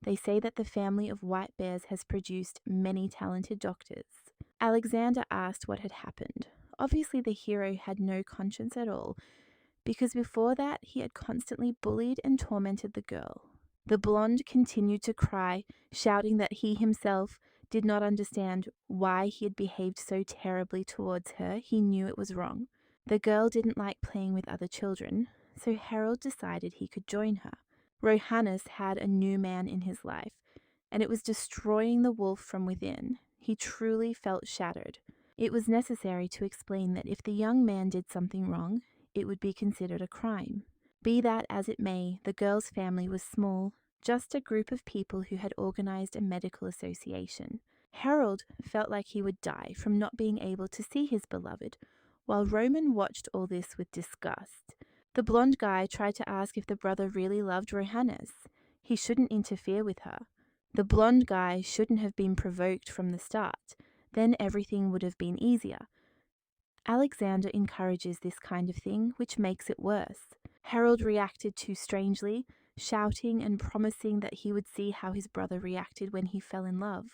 They say that the family of White Bears has produced many talented doctors. Alexander asked what had happened. Obviously, the hero had no conscience at all, because before that, he had constantly bullied and tormented the girl. The blonde continued to cry, shouting that he himself did not understand why he had behaved so terribly towards her. He knew it was wrong. The girl didn't like playing with other children, so Harold decided he could join her. Rohannes had a new man in his life, and it was destroying the wolf from within. He truly felt shattered. It was necessary to explain that if the young man did something wrong, it would be considered a crime. Be that as it may, the girl's family was small, just a group of people who had organized a medical association. Harold felt like he would die from not being able to see his beloved, while Roman watched all this with disgust. The blonde guy tried to ask if the brother really loved Rohannes. He shouldn't interfere with her. The blonde guy shouldn't have been provoked from the start. Then everything would have been easier. Alexander encourages this kind of thing, which makes it worse. Harold reacted too strangely, shouting and promising that he would see how his brother reacted when he fell in love.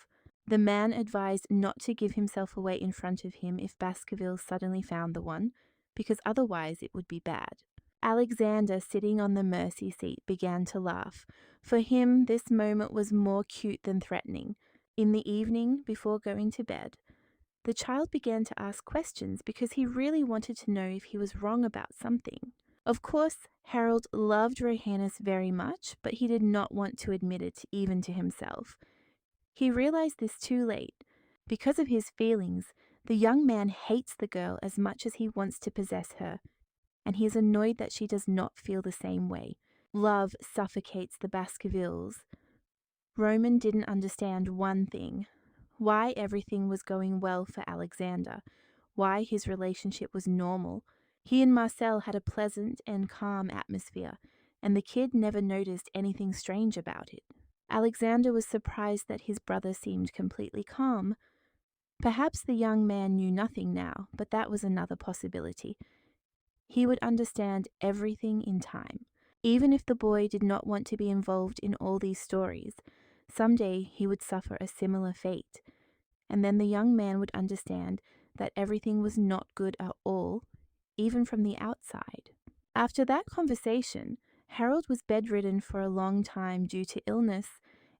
The man advised not to give himself away in front of him if Baskerville suddenly found the one, because otherwise it would be bad. Alexander, sitting on the mercy seat, began to laugh. For him, this moment was more cute than threatening. In the evening, before going to bed, the child began to ask questions because he really wanted to know if he was wrong about something. Of course, Harold loved Rohannes very much, but he did not want to admit it even to himself. He realized this too late. Because of his feelings, the young man hates the girl as much as he wants to possess her, and he is annoyed that she does not feel the same way. Love suffocates the Baskervilles. Roman didn't understand one thing: why everything was going well for Alexander, why his relationship was normal. He and Marcel had a pleasant and calm atmosphere, and the kid never noticed anything strange about it. Alexander was surprised that his brother seemed completely calm. Perhaps the young man knew nothing now, but that was another possibility. He would understand everything in time. Even if the boy did not want to be involved in all these stories, someday he would suffer a similar fate, and then the young man would understand that everything was not good at all, even from the outside. After that conversation, Harold was bedridden for a long time due to illness.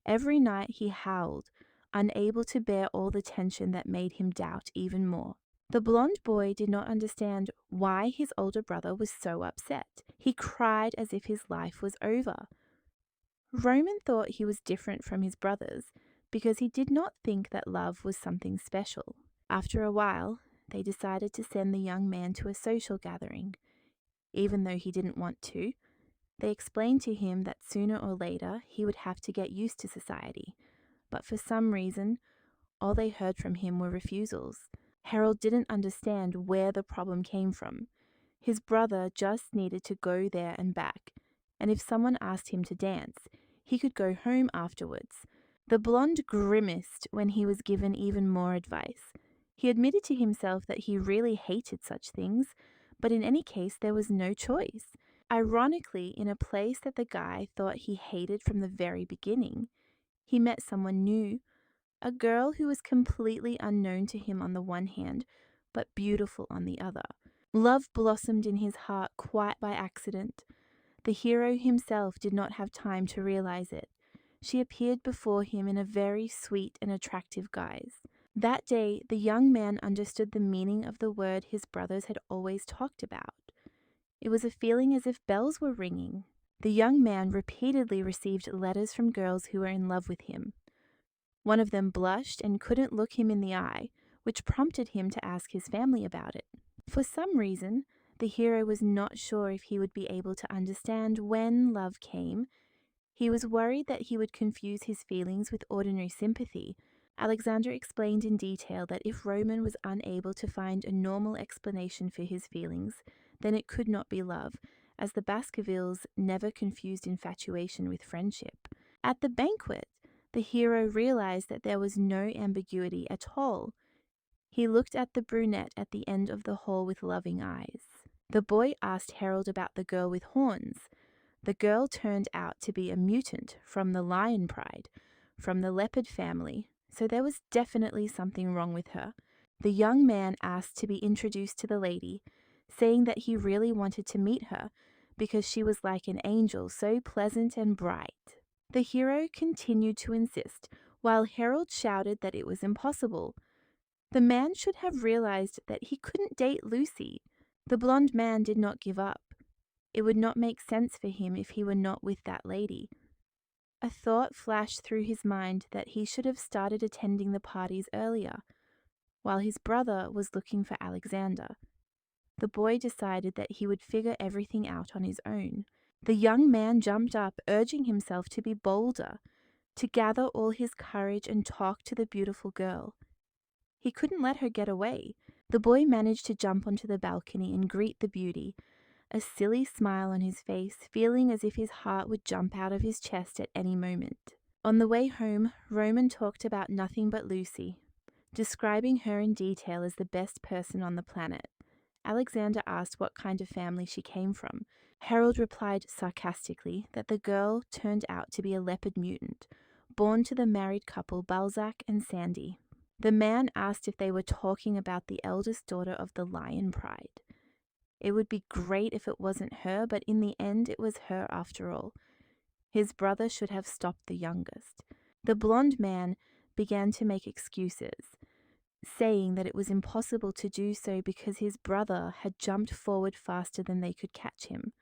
Every night he howled, unable to bear all the tension that made him doubt even more. The blonde boy did not understand why his older brother was so upset. He cried as if his life was over. Roman thought he was different from his brothers because he did not think that love was something special. After a while, they decided to send the young man to a social gathering. Even though he didn't want to, they explained to him that sooner or later he would have to get used to society. But for some reason, all they heard from him were refusals. Harold didn't understand where the problem came from. His brother just needed to go there and back, and if someone asked him to dance, he could go home afterwards. The blonde grimaced when he was given even more advice. He admitted to himself that he really hated such things, but in any case there was no choice. Ironically, in a place that the guy thought he hated from the very beginning, he met someone new. A girl who was completely unknown to him on the one hand, but beautiful on the other. Love blossomed in his heart quite by accident. The hero himself did not have time to realize it. She appeared before him in a very sweet and attractive guise. That day, the young man understood the meaning of the word his brothers had always talked about. It was a feeling as if bells were ringing. The young man repeatedly received letters from girls who were in love with him. One of them blushed and couldn't look him in the eye, which prompted him to ask his family about it. For some reason, the hero was not sure if he would be able to understand when love came. He was worried that he would confuse his feelings with ordinary sympathy. Alexander explained in detail that if Roman was unable to find a normal explanation for his feelings, then it could not be love, as the Baskervilles never confused infatuation with friendship. At the banquet, the hero realized that there was no ambiguity at all. He looked at the brunette at the end of the hall with loving eyes. The boy asked Harold about the girl with horns. The girl turned out to be a mutant from the lion pride, from the leopard family, so there was definitely something wrong with her. The young man asked to be introduced to the lady, saying that he really wanted to meet her because she was like an angel, so pleasant and bright. The hero continued to insist, while Harold shouted that it was impossible. The man should have realized that he couldn't date Lucy. The blonde man did not give up. It would not make sense for him if he were not with that lady. A thought flashed through his mind that he should have started attending the parties earlier, while his brother was looking for Alexander. The boy decided that he would figure everything out on his own. The young man jumped up, urging himself to be bolder, to gather all his courage and talk to the beautiful girl. He couldn't let her get away. The boy managed to jump onto the balcony and greet the beauty, a silly smile on his face, feeling as if his heart would jump out of his chest at any moment. On the way home, Roman talked about nothing but Lucy, describing her in detail as the best person on the planet. Alexander asked what kind of family she came from. Harold replied sarcastically that the girl turned out to be a leopard mutant, born to the married couple Balzac and Sandy. The man asked if they were talking about the eldest daughter of the Lion Pride. It would be great if it wasn't her, but in the end it was her after all. His brother should have stopped the youngest. The blonde man began to make excuses, saying that it was impossible to do so because his brother had jumped forward faster than they could catch him.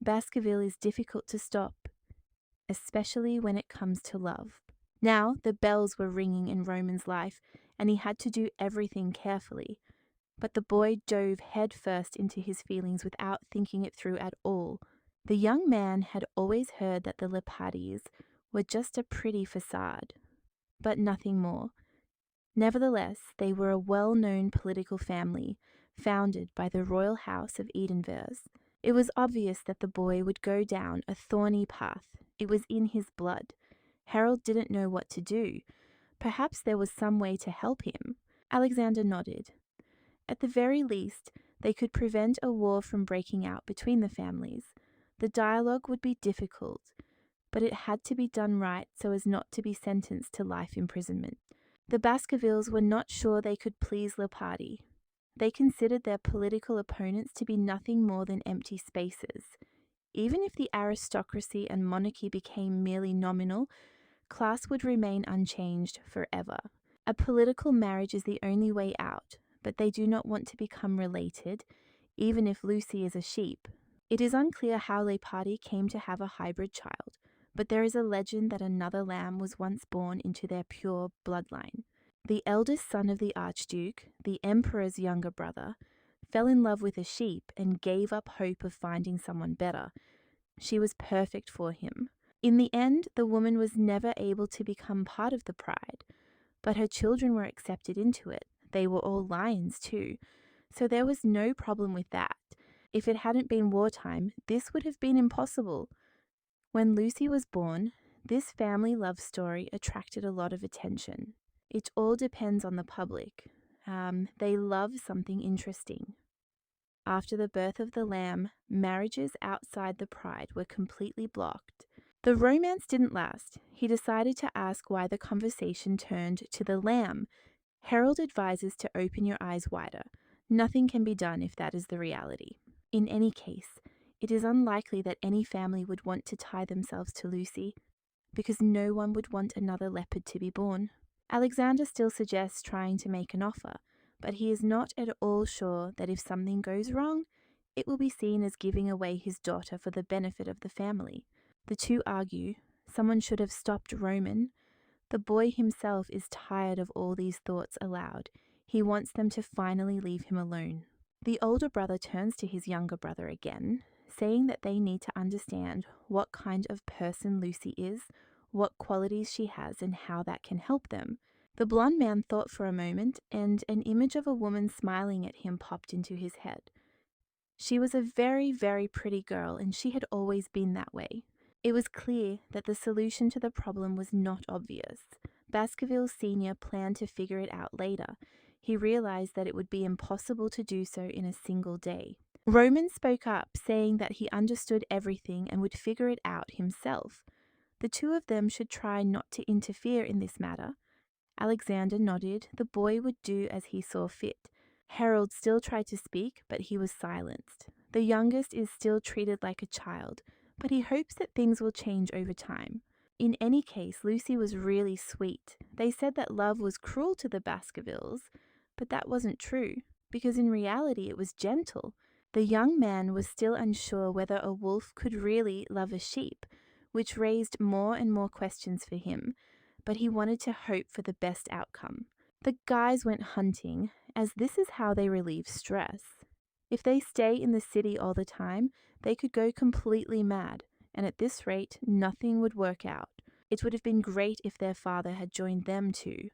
Baskerville is difficult to stop, especially when it comes to love. Now the bells were ringing in Roman's life, and he had to do everything carefully. But the boy dove headfirst into his feelings without thinking it through at all. The young man had always heard that the Lepardis were just a pretty facade, but nothing more. Nevertheless, they were a well-known political family, founded by the royal house of Edenvers. It was obvious that the boy would go down a thorny path. It was in his blood. Harold didn't know what to do. Perhaps there was some way to help him. Alexander nodded. At the very least, they could prevent a war from breaking out between the families. The dialogue would be difficult, but it had to be done right so as not to be sentenced to life imprisonment. The Baskervilles were not sure they could please Leopardi. They considered their political opponents to be nothing more than empty spaces. Even if the aristocracy and monarchy became merely nominal, class would remain unchanged forever. A political marriage is the only way out, but they do not want to become related, even if Lucy is a sheep. It is unclear how Leopardi came to have a hybrid child, but there is a legend that another lamb was once born into their pure bloodline. The eldest son of the Archduke, the Emperor's younger brother, fell in love with a sheep and gave up hope of finding someone better. She was perfect for him. In the end, the woman was never able to become part of the pride, but her children were accepted into it. They were all lions too, so there was no problem with that. If it hadn't been wartime, this would have been impossible. When Lucy was born, this family love story attracted a lot of attention. It all depends on the public. They love something interesting. After the birth of the lamb, marriages outside the pride were completely blocked. The romance didn't last. He decided to ask why the conversation turned to the lamb. Harold advises to open your eyes wider. Nothing can be done if that is the reality. In any case, it is unlikely that any family would want to tie themselves to Lucy, because no one would want another leopard to be born. Alexander still suggests trying to make an offer, but he is not at all sure that if something goes wrong, it will be seen as giving away his daughter for the benefit of the family. The two argue. Someone should have stopped Roman. The boy himself is tired of all these thoughts aloud. He wants them to finally leave him alone. The older brother turns to his younger brother again, saying that they need to understand what kind of person Lucy is, what qualities she has, and how that can help them. The blonde man thought for a moment, and an image of a woman smiling at him popped into his head. She was a very, very pretty girl, and she had always been that way. It was clear that the solution to the problem was not obvious. Baskerville Sr. planned to figure it out later. He realized that it would be impossible to do so in a single day. Roman spoke up, saying that he understood everything and would figure it out himself. The two of them should try not to interfere in this matter. Alexander nodded. The boy would do as he saw fit. Harold still tried to speak, but he was silenced. The youngest is still treated like a child, but he hopes that things will change over time. In any case, Lucy was really sweet. They said that love was cruel to the Baskervilles, but that wasn't true, because in reality it was gentle. The young man was still unsure whether a wolf could really love a sheep, which raised more and more questions for him, but he wanted to hope for the best outcome. The guys went hunting, as this is how they relieve stress. If they stay in the city all the time, they could go completely mad, and at this rate, nothing would work out. It would have been great if their father had joined them too.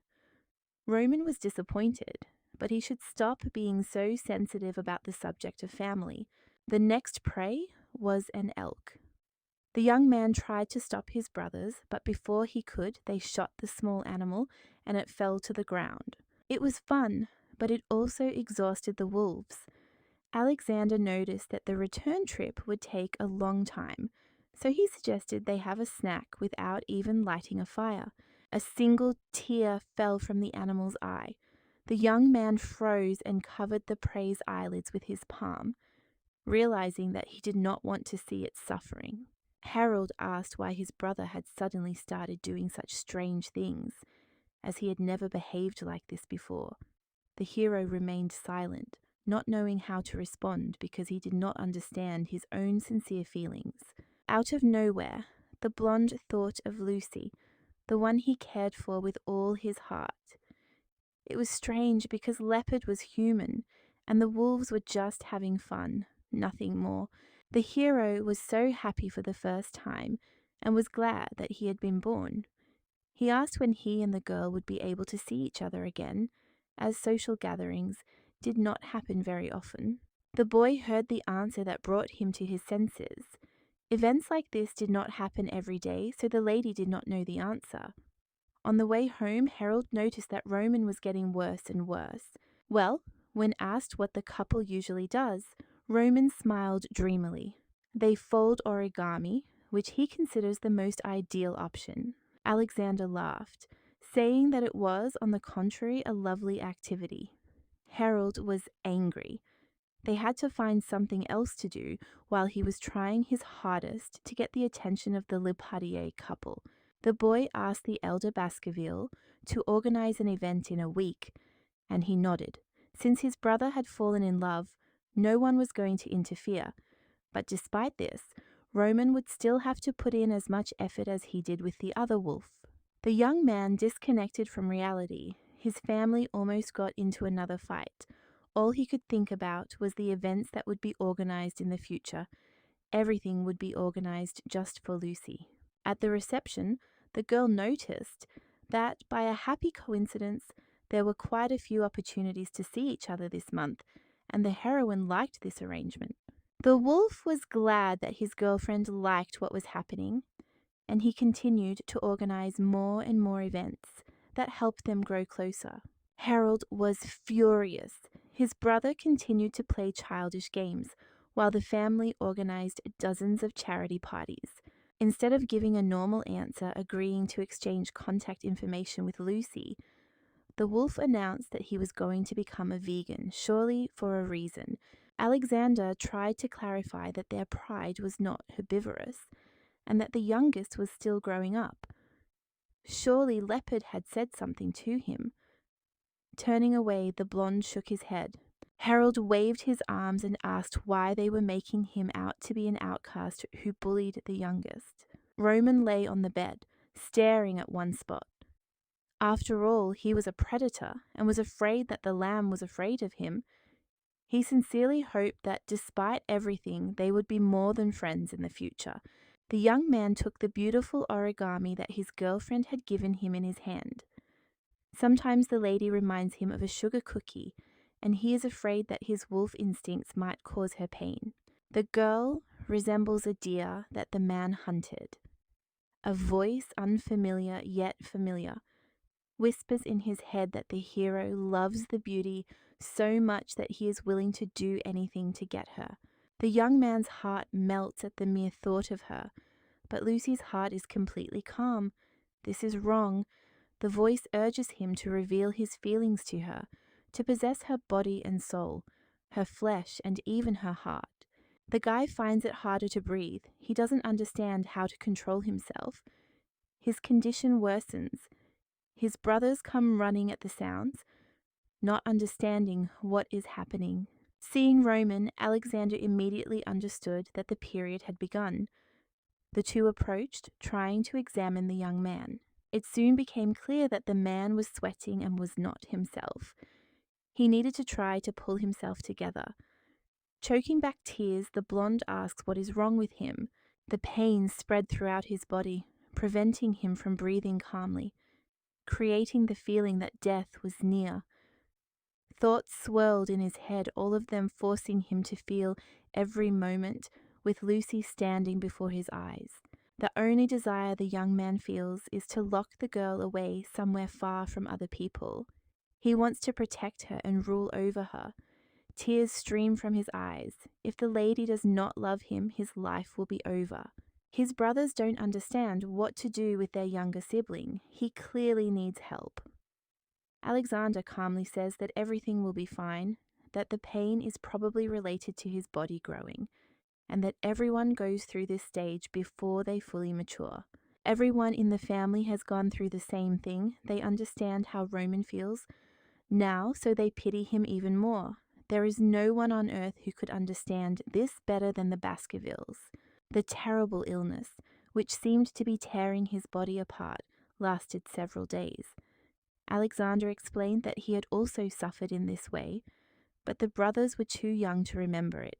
Roman was disappointed, but he should stop being so sensitive about the subject of family. The next prey was an elk. The young man tried to stop his brothers, but before he could, they shot the small animal and it fell to the ground. It was fun, but it also exhausted the wolves. Alexander noticed that the return trip would take a long time, so he suggested they have a snack without even lighting a fire. A single tear fell from the animal's eye. The young man froze and covered the prey's eyelids with his palm, realizing that he did not want to see it suffering. Harold asked why his brother had suddenly started doing such strange things, as he had never behaved like this before. The hero remained silent, not knowing how to respond because he did not understand his own sincere feelings. Out of nowhere, the blonde thought of Lucy, the one he cared for with all his heart. It was strange because Leopard was human, and the wolves were just having fun, nothing more. The hero was so happy for the first time, and was glad that he had been born. He asked when he and the girl would be able to see each other again, as social gatherings did not happen very often. The boy heard the answer that brought him to his senses. Events like this did not happen every day, so the lady did not know the answer. On the way home, Harold noticed that Roman was getting worse and worse. Well, when asked what the couple usually does, Roman smiled dreamily. They fold origami, which he considers the most ideal option. Alexander laughed, saying that it was, on the contrary, a lovely activity. Harold was angry. They had to find something else to do while he was trying his hardest to get the attention of the Leparier couple. The boy asked the elder Baskerville to organize an event in a week, and he nodded. Since his brother had fallen in love, no one was going to interfere. But despite this, Roman would still have to put in as much effort as he did with the other wolf. The young man disconnected from reality. His family almost got into another fight. All he could think about was the events that would be organized in the future. Everything would be organized just for Lucy. At the reception, the girl noticed that, by a happy coincidence, there were quite a few opportunities to see each other this month, and the heroine liked this arrangement. The wolf was glad that his girlfriend liked what was happening, and he continued to organize more and more events that helped them grow closer. Harold was furious. His brother continued to play childish games, while the family organized dozens of charity parties. Instead of giving a normal answer agreeing to exchange contact information with Lucy, the wolf announced that he was going to become a vegan, surely for a reason. Alexander tried to clarify that their pride was not herbivorous, and that the youngest was still growing up. Surely Leopard had said something to him. Turning away, the blonde shook his head. Harold waved his arms and asked why they were making him out to be an outcast who bullied the youngest. Roman lay on the bed, staring at one spot. After all, he was a predator and was afraid that the lamb was afraid of him. He sincerely hoped that despite everything, they would be more than friends in the future. The young man took the beautiful origami that his girlfriend had given him in his hand. Sometimes the lady reminds him of a sugar cookie, and he is afraid that his wolf instincts might cause her pain. The girl resembles a deer that the man hunted. A voice, unfamiliar yet familiar, whispers in his head that the hero loves the beauty so much that he is willing to do anything to get her. The young man's heart melts at the mere thought of her, but Lucy's heart is completely calm. This is wrong, The voice urges him to reveal his feelings to her, to possess her body and soul, her flesh and even her heart. The guy finds it harder to breathe. He doesn't understand how to control himself. His condition worsens. His brothers come running at the sounds, not understanding what is happening. Seeing Roman, Alexander immediately understood that the period had begun. The two approached, trying to examine the young man. It soon became clear that the man was sweating and was not himself. He needed to try to pull himself together. Choking back tears, the blonde asks what is wrong with him. The pain spread throughout his body, preventing him from breathing calmly, creating the feeling that death was near. Thoughts swirled in his head, all of them forcing him to feel every moment, with Lucy standing before his eyes. The only desire the young man feels is to lock the girl away somewhere far from other people. He wants to protect her and rule over her. Tears stream from his eyes. If the lady does not love him, his life will be over. His brothers don't understand what to do with their younger sibling. He clearly needs help. Alexander calmly says that everything will be fine, that the pain is probably related to his body growing, and that everyone goes through this stage before they fully mature. Everyone in the family has gone through the same thing. They understand how Roman feels now, so they pity him even more. There is no one on earth who could understand this better than the Baskervilles. The terrible illness, which seemed to be tearing his body apart, lasted several days. Alexander explained that he had also suffered in this way, but the brothers were too young to remember it.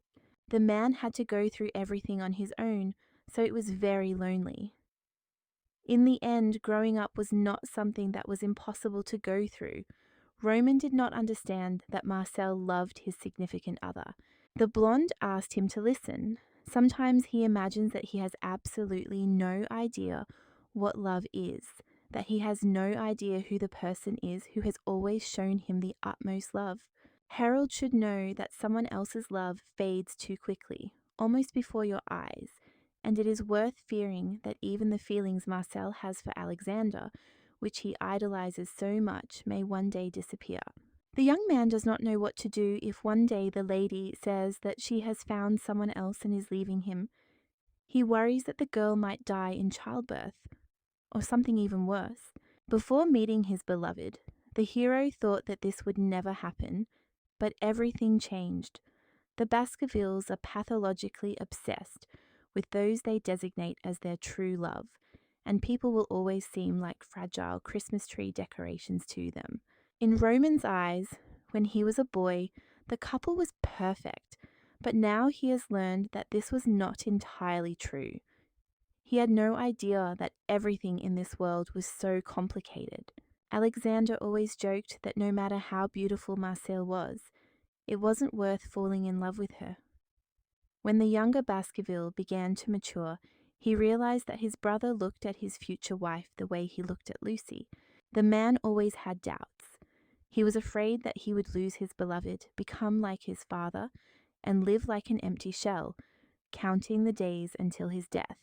The man had to go through everything on his own, so it was very lonely. In the end, growing up was not something that was impossible to go through. Roman did not understand that Marcel loved his significant other. The blonde asked him to listen. Sometimes he imagines that he has absolutely no idea what love is, that he has no idea who the person is who has always shown him the utmost love. Harold should know that someone else's love fades too quickly, almost before your eyes, and it is worth fearing that even the feelings Marcel has for Alexander, which he idolizes so much, may one day disappear. The young man does not know what to do if one day the lady says that she has found someone else and is leaving him. He worries that the girl might die in childbirth, or something even worse. Before meeting his beloved, the hero thought that this would never happen, but everything changed. The Baskervilles are pathologically obsessed with those they designate as their true love, and people will always seem like fragile Christmas tree decorations to them. In Roman's eyes, when he was a boy, the couple was perfect, but now he has learned that this was not entirely true. He had no idea that everything in this world was so complicated. Alexander always joked that no matter how beautiful Marcel was, it wasn't worth falling in love with her. When the younger Baskerville began to mature, he realized that his brother looked at his future wife the way he looked at Lucy. The man always had doubts. He was afraid that he would lose his beloved, become like his father, and live like an empty shell, counting the days until his death.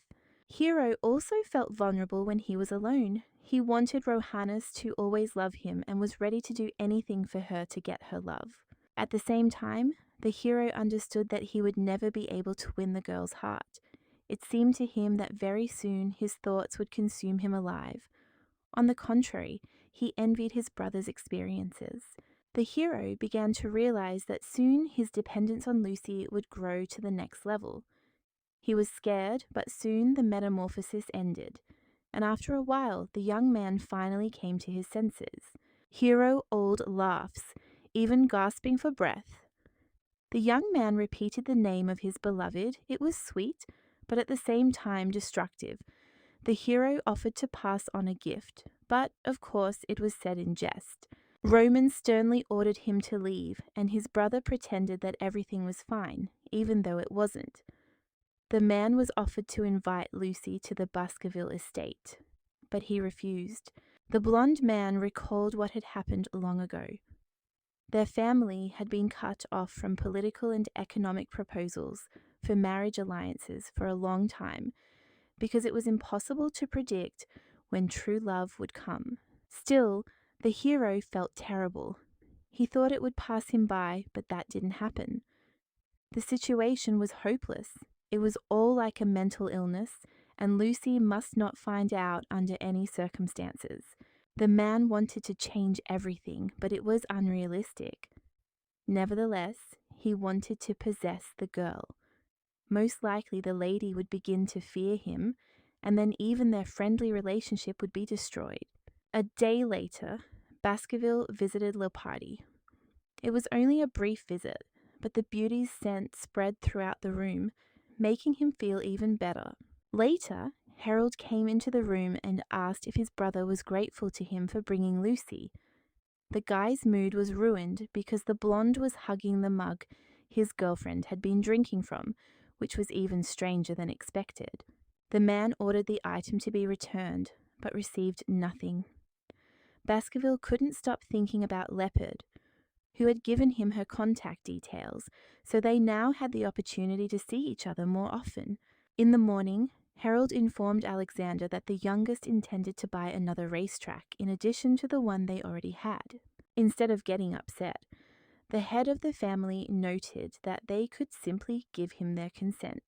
Hero also felt vulnerable when he was alone. He wanted Rohannes to always love him and was ready to do anything for her to get her love. At the same time, the hero understood that he would never be able to win the girl's heart. It seemed to him that very soon his thoughts would consume him alive. On the contrary, he envied his brother's experiences. The hero began to realize that soon his dependence on Lucy would grow to the next level. He was scared, but soon the metamorphosis ended, and after a while the young man finally came to his senses. Hero Old laughs, even gasping for breath. The young man repeated the name of his beloved. It was sweet, but at the same time destructive. The hero offered to pass on a gift, but of course it was said in jest. Roman sternly ordered him to leave, and his brother pretended that everything was fine, even though it wasn't. The man was offered to invite Lucy to the Baskerville estate, but he refused. The blonde man recalled what had happened long ago. Their family had been cut off from political and economic proposals for marriage alliances for a long time because it was impossible to predict when true love would come. Still, the hero felt terrible. He thought it would pass him by, but that didn't happen. The situation was hopeless. It was all like a mental illness, and Lucy must not find out under any circumstances. The man wanted to change everything, but it was unrealistic. Nevertheless, he wanted to possess the girl. Most likely the lady would begin to fear him, and then even their friendly relationship would be destroyed. A day later, Baskerville visited Leopardi. It was only a brief visit, but the beauty's scent spread throughout the room, making him feel even better. Later, Harold came into the room and asked if his brother was grateful to him for bringing Lucy. The guy's mood was ruined because the blonde was hugging the mug his girlfriend had been drinking from, which was even stranger than expected. The man ordered the item to be returned, but received nothing. Baskerville couldn't stop thinking about Leopard, who had given him her contact details, so they now had the opportunity to see each other more often. In the morning, Harold informed Alexander that the youngest intended to buy another racetrack in addition to the one they already had. Instead of getting upset, the head of the family noted that they could simply give him their consent.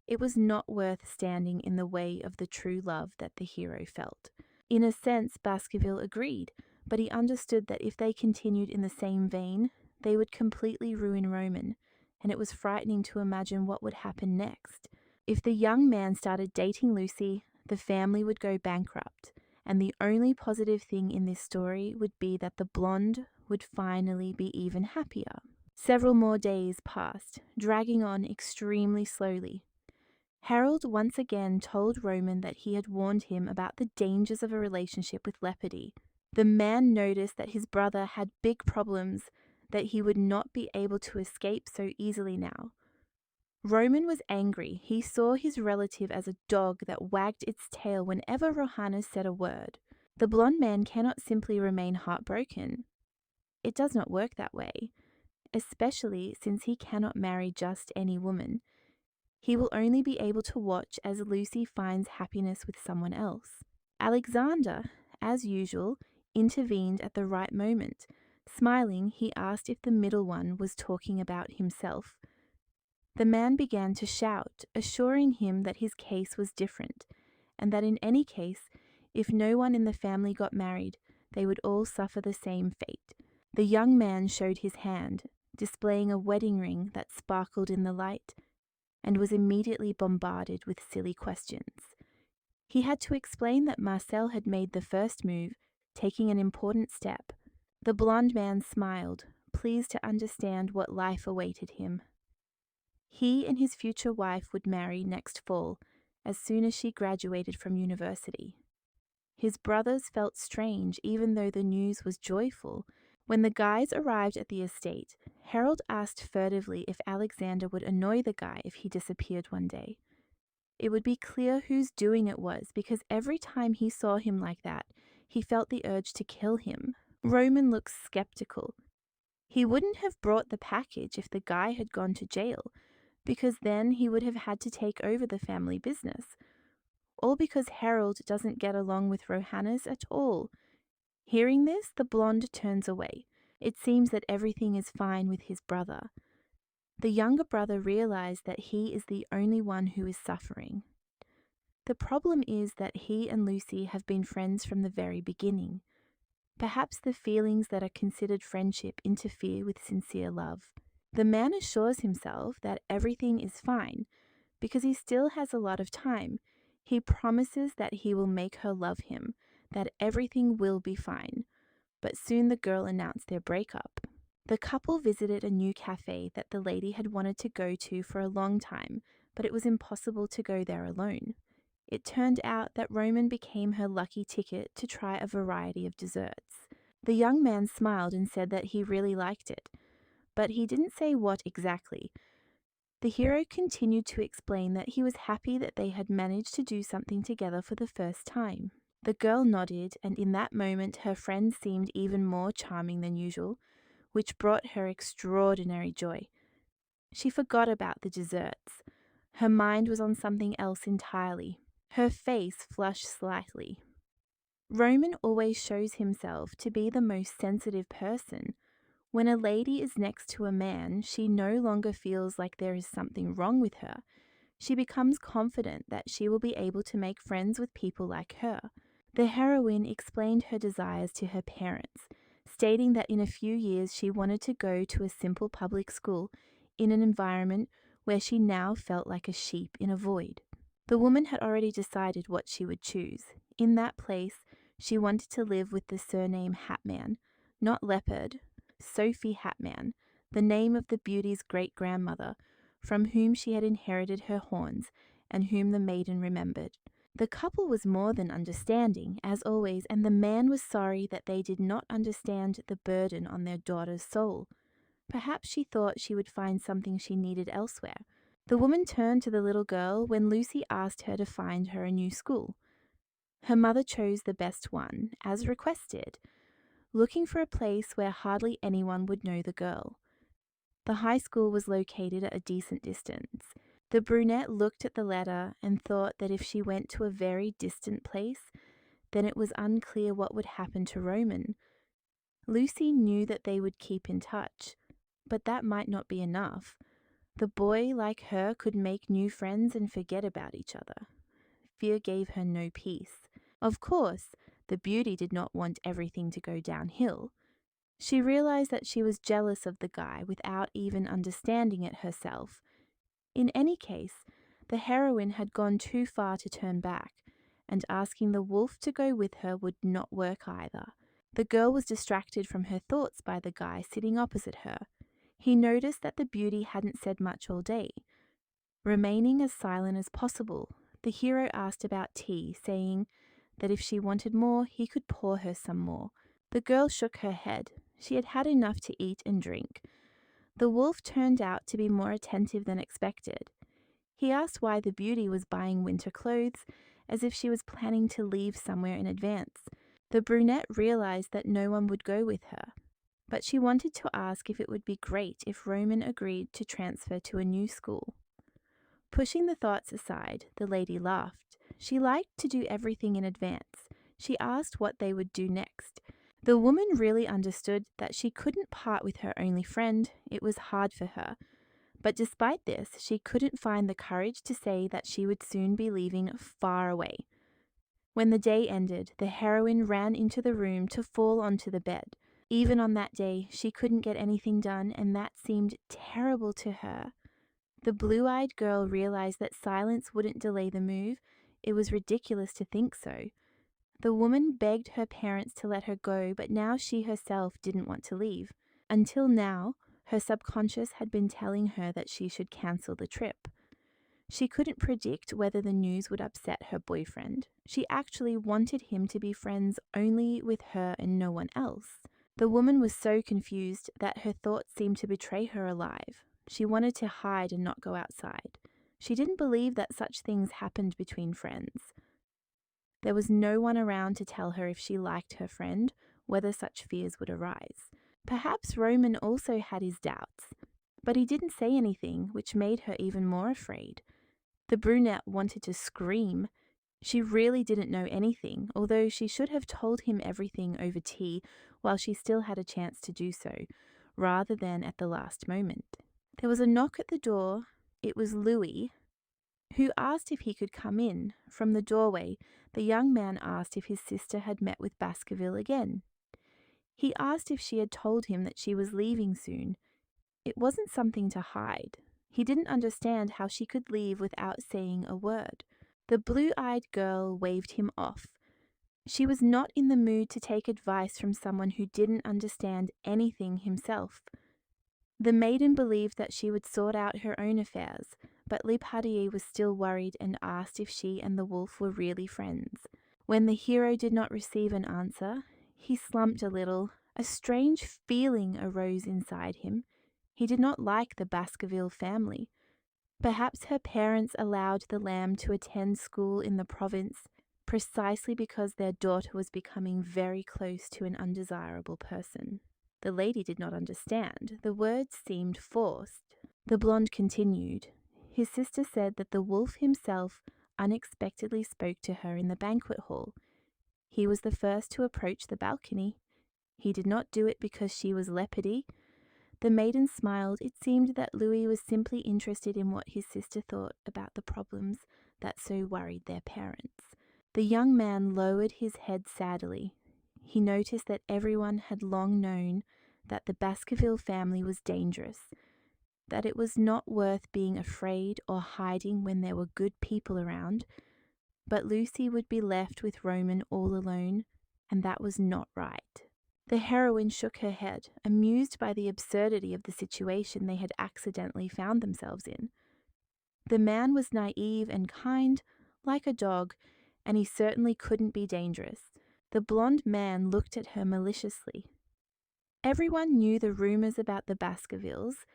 It was not worth standing in the way of the true love that the hero felt. In a sense, Baskerville agreed, but he understood that if they continued in the same vein, they would completely ruin Roman, and it was frightening to imagine what would happen next. If the young man started dating Lucy, the family would go bankrupt, and the only positive thing in this story would be that the blonde would finally be even happier. Several more days passed, dragging on extremely slowly. Harold once again told Roman that he had warned him about the dangers of a relationship with Leopardi. The man noticed that his brother had big problems, that he would not be able to escape so easily now. Roman was angry. He saw his relative as a dog that wagged its tail whenever Rohanna said a word. The blonde man cannot simply remain heartbroken. It does not work that way, especially since he cannot marry just any woman. He will only be able to watch as Lucy finds happiness with someone else. Alexander, as usual, intervened at the right moment. Smiling, he asked if the middle one was talking about himself. The man began to shout, assuring him that his case was different, and that in any case, if no one in the family got married, they would all suffer the same fate. The young man showed his hand, displaying a wedding ring that sparkled in the light, and was immediately bombarded with silly questions. He had to explain that Marcel had made the first move, taking an important step. The blonde man smiled, pleased to understand what life awaited him. He and his future wife would marry next fall, as soon as she graduated from university. His brothers felt strange, even though the news was joyful. When the guys arrived at the estate, Harold asked furtively if Alexander would annoy the guy if he disappeared one day. It would be clear whose doing it was, because every time he saw him like that, he felt the urge to kill him. Roman looked skeptical. He wouldn't have brought the package if the guy had gone to jail, because then he would have had to take over the family business. All because Harold doesn't get along with Rohannes at all. Hearing this, the blonde turns away. It seems that everything is fine with his brother. The younger brother realized that he is the only one who is suffering. The problem is that he and Lucy have been friends from the very beginning. Perhaps the feelings that are considered friendship interfere with sincere love. The man assures himself that everything is fine because he still has a lot of time. He promises that he will make her love him, that everything will be fine. But soon the girl announced their breakup. The couple visited a new cafe that the lady had wanted to go to for a long time, but it was impossible to go there alone. It turned out that Roman became her lucky ticket to try a variety of desserts. The young man smiled and said that he really liked it, but he didn't say what exactly. The hero continued to explain that he was happy that they had managed to do something together for the first time. The girl nodded, and in that moment her friend seemed even more charming than usual, which brought her extraordinary joy. She forgot about the desserts. Her mind was on something else entirely. Her face flushed slightly. Roman always shows himself to be the most sensitive person. When a lady is next to a man, she no longer feels like there is something wrong with her. She becomes confident that she will be able to make friends with people like her. The heroine explained her desires to her parents, stating that in a few years she wanted to go to a simple public school in an environment where she now felt like a sheep in a void. The woman had already decided what she would choose. In that place, she wanted to live with the surname Hatman, not Leopard, Sophie Hatman, the name of the beauty's great-grandmother, from whom she had inherited her horns and whom the maiden remembered. The couple was more than understanding, as always, and the man was sorry that they did not understand the burden on their daughter's soul. Perhaps she thought she would find something she needed elsewhere. The woman turned to the little girl when Lucy asked her to find her a new school. Her mother chose the best one, as requested, looking for a place where hardly anyone would know the girl. The high school was located at a decent distance. The brunette looked at the letter and thought that if she went to a very distant place, then it was unclear what would happen to Roman. Lucy knew that they would keep in touch, but that might not be enough. The boy, like her, could make new friends and forget about each other. Fear gave her no peace. Of course, the beauty did not want everything to go downhill. She realized that she was jealous of the guy without even understanding it herself. In any case, the heroine had gone too far to turn back, and asking the wolf to go with her would not work either. The girl was distracted from her thoughts by the guy sitting opposite her. He noticed that the beauty hadn't said much all day. Remaining as silent as possible, the hero asked about tea, saying that if she wanted more, he could pour her some more. The girl shook her head. She had had enough to eat and drink. The wolf turned out to be more attentive than expected. He asked why the beauty was buying winter clothes, as if she was planning to leave somewhere in advance. The brunette realized that no one would go with her, but she wanted to ask if it would be great if Roman agreed to transfer to a new school. Pushing the thoughts aside, the lady laughed. She liked to do everything in advance. She asked what they would do next. The woman really understood that she couldn't part with her only friend. It was hard for her. But despite this, she couldn't find the courage to say that she would soon be leaving far away. When the day ended, the heroine ran into the room to fall onto the bed. Even on that day, she couldn't get anything done, and that seemed terrible to her. The blue-eyed girl realized that silence wouldn't delay the move. It was ridiculous to think so. The woman begged her parents to let her go, but now she herself didn't want to leave. Until now, her subconscious had been telling her that she should cancel the trip. She couldn't predict whether the news would upset her boyfriend. She actually wanted him to be friends only with her and no one else. The woman was so confused that her thoughts seemed to betray her alive. She wanted to hide and not go outside. She didn't believe that such things happened between friends. There was no one around to tell her if she liked her friend, whether such fears would arise. Perhaps Roman also had his doubts, but he didn't say anything, which made her even more afraid. The brunette wanted to scream. She really didn't know anything, although she should have told him everything over tea while she still had a chance to do so, rather than at the last moment. There was a knock at the door. It was Louis, who asked if he could come in. From the doorway, the young man asked if his sister had met with Baskerville again. He asked if she had told him that she was leaving soon. It wasn't something to hide. He didn't understand how she could leave without saying a word. The blue-eyed girl waved him off. She was not in the mood to take advice from someone who didn't understand anything himself. The maiden believed that she would sort out her own affairs, but Lepardier was still worried and asked if she and the wolf were really friends. When the hero did not receive an answer, he slumped a little. A strange feeling arose inside him. He did not like the Baskerville family. Perhaps her parents allowed the lamb to attend school in the province precisely because their daughter was becoming very close to an undesirable person. The lady did not understand. The words seemed forced. The blonde continued. His sister said that the wolf himself unexpectedly spoke to her in the banquet hall. He was the first to approach the balcony. He did not do it because she was leopardy. The maiden smiled. It seemed that Louis was simply interested in what his sister thought about the problems that so worried their parents. The young man lowered his head sadly. He noticed that everyone had long known that the Baskerville family was dangerous, that it was not worth being afraid or hiding when there were good people around. But Lucy would be left with Roman all alone, and that was not right. The heroine shook her head, amused by the absurdity of the situation they had accidentally found themselves in. The man was naive and kind, like a dog, and he certainly couldn't be dangerous. The blonde man looked at her maliciously. Everyone knew the rumors about the Baskervilles,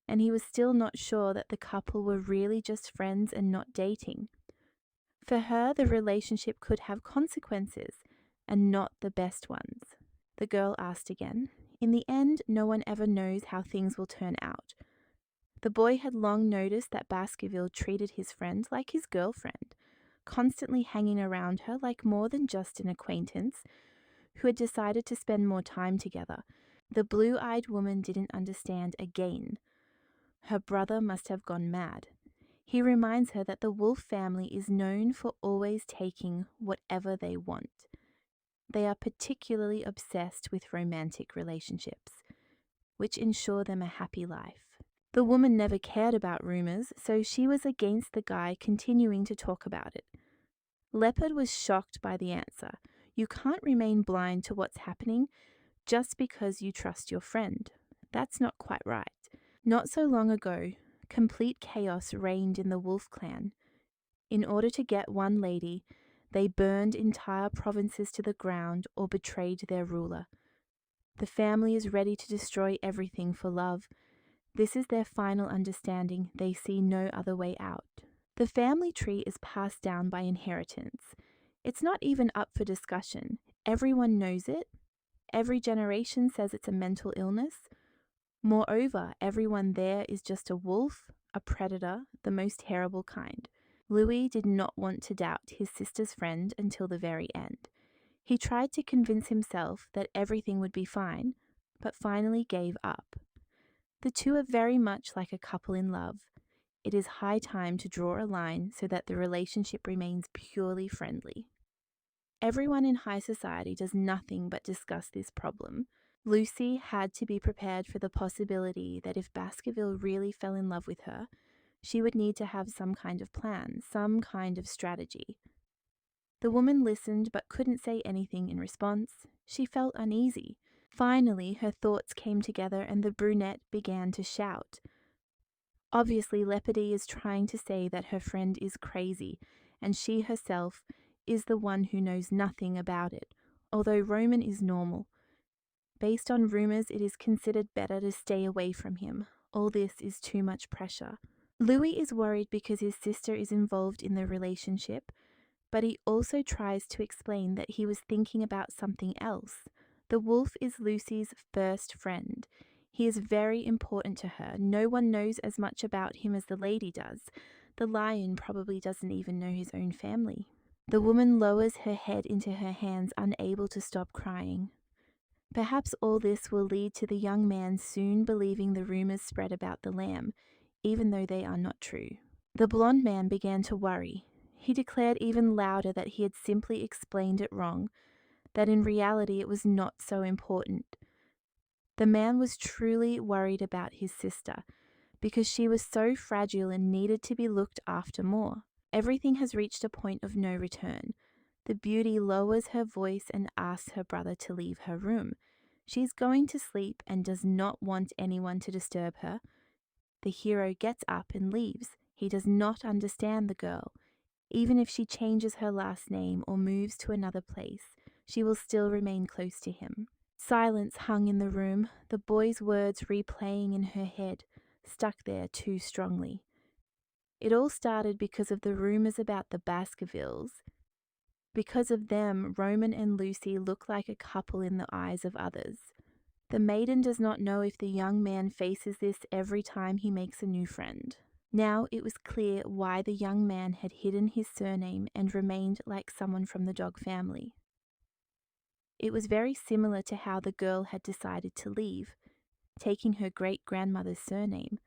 and he was still not sure that the couple were really just friends and not dating. For her, the relationship could have consequences, and not the best ones. The girl asked again. In the end, no one ever knows how things will turn out. The boy had long noticed that Baskerville treated his friend like his girlfriend, constantly hanging around her like more than just an acquaintance who had decided to spend more time together. The blue-eyed woman didn't understand again. Her brother must have gone mad. He reminds her that the Wolf family is known for always taking whatever they want. They are particularly obsessed with romantic relationships, which ensure them a happy life. The woman never cared about rumors, so she was against the guy continuing to talk about it. Leopard was shocked by the answer. You can't remain blind to what's happening just because you trust your friend. That's not quite right. Not so long ago, complete chaos reigned in the Wolf clan. In order to get one lady, they burned entire provinces to the ground or betrayed their ruler. The family is ready to destroy everything for love. This is their final understanding. They see no other way out. The family tree is passed down by inheritance. It's not even up for discussion. Everyone knows it. Every generation says it's a mental illness. Moreover, everyone there is just a wolf, a predator, the most terrible kind. Louis did not want to doubt his sister's friend until the very end. He tried to convince himself that everything would be fine, but finally gave up. The two are very much like a couple in love. It is high time to draw a line so that the relationship remains purely friendly. Everyone in high society does nothing but discuss this problem. Lucy had to be prepared for the possibility that if Baskerville really fell in love with her, she would need to have some kind of plan, some kind of strategy. The woman listened but couldn't say anything in response. She felt uneasy. Finally, her thoughts came together and the brunette began to shout. Obviously, Leopardy is trying to say that her friend is crazy, and she herself is the one who knows nothing about it, although Roman is normal. Based on rumors, it is considered better to stay away from him. All this is too much pressure. Louis is worried because his sister is involved in the relationship, but he also tries to explain that he was thinking about something else. The wolf is Lucy's first friend. He is very important to her. No one knows as much about him as the lady does. The lion probably doesn't even know his own family. The woman lowers her head into her hands, unable to stop crying. Perhaps all this will lead to the young man soon believing the rumors spread about the lamb, even though they are not true. The blonde man began to worry. He declared even louder that he had simply explained it wrong, that in reality it was not so important. The man was truly worried about his sister, because she was so fragile and needed to be looked after more. Everything has reached a point of no return. The beauty lowers her voice and asks her brother to leave her room. She is going to sleep and does not want anyone to disturb her. The hero gets up and leaves. He does not understand the girl. Even if she changes her last name or moves to another place, she will still remain close to him. Silence hung in the room, the boy's words replaying in her head, stuck there too strongly. It all started because of the rumors about the Baskervilles. Because of them, Roman and Lucy look like a couple in the eyes of others. The maiden does not know if the young man faces this every time he makes a new friend. Now it was clear why the young man had hidden his surname and remained like someone from the dog family. It was very similar to how the girl had decided to leave, taking her great-grandmother's surname.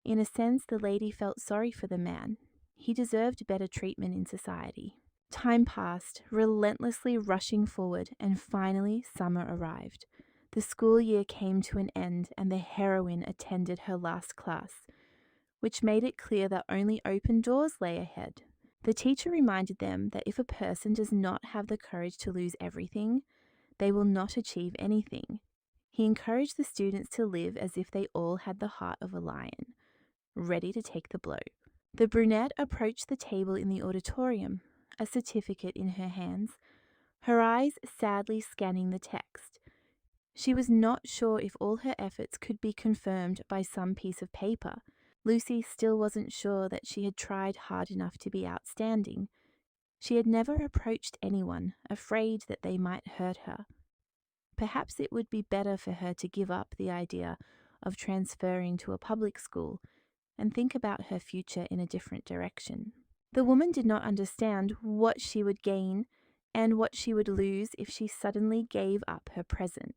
In a sense, the lady felt sorry for the man. He deserved better treatment in society. Time passed, relentlessly rushing forward, and finally summer arrived. The school year came to an end and the heroine attended her last class, which made it clear that only open doors lay ahead. The teacher reminded them that if a person does not have the courage to lose everything, they will not achieve anything. He encouraged the students to live as if they all had the heart of a lion, ready to take the blow. The brunette approached the table in the auditorium, a certificate in her hands, her eyes sadly scanning the text. She was not sure if all her efforts could be confirmed by some piece of paper. Lucy still wasn't sure that she had tried hard enough to be outstanding. She had never approached anyone, afraid that they might hurt her. Perhaps it would be better for her to give up the idea of transferring to a public school and think about her future in a different direction. The woman did not understand what she would gain and what she would lose if she suddenly gave up her present.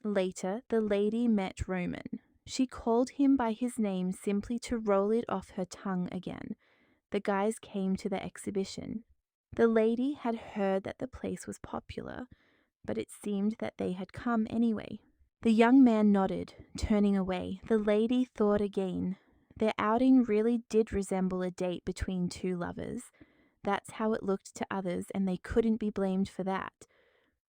Later, the lady met Roman. She called him by his name simply to roll it off her tongue again. The guys came to the exhibition. The lady had heard that the place was popular, but it seemed that they had come anyway. The young man nodded, turning away. The lady thought again. Their outing really did resemble a date between two lovers. That's how it looked to others, and they couldn't be blamed for that.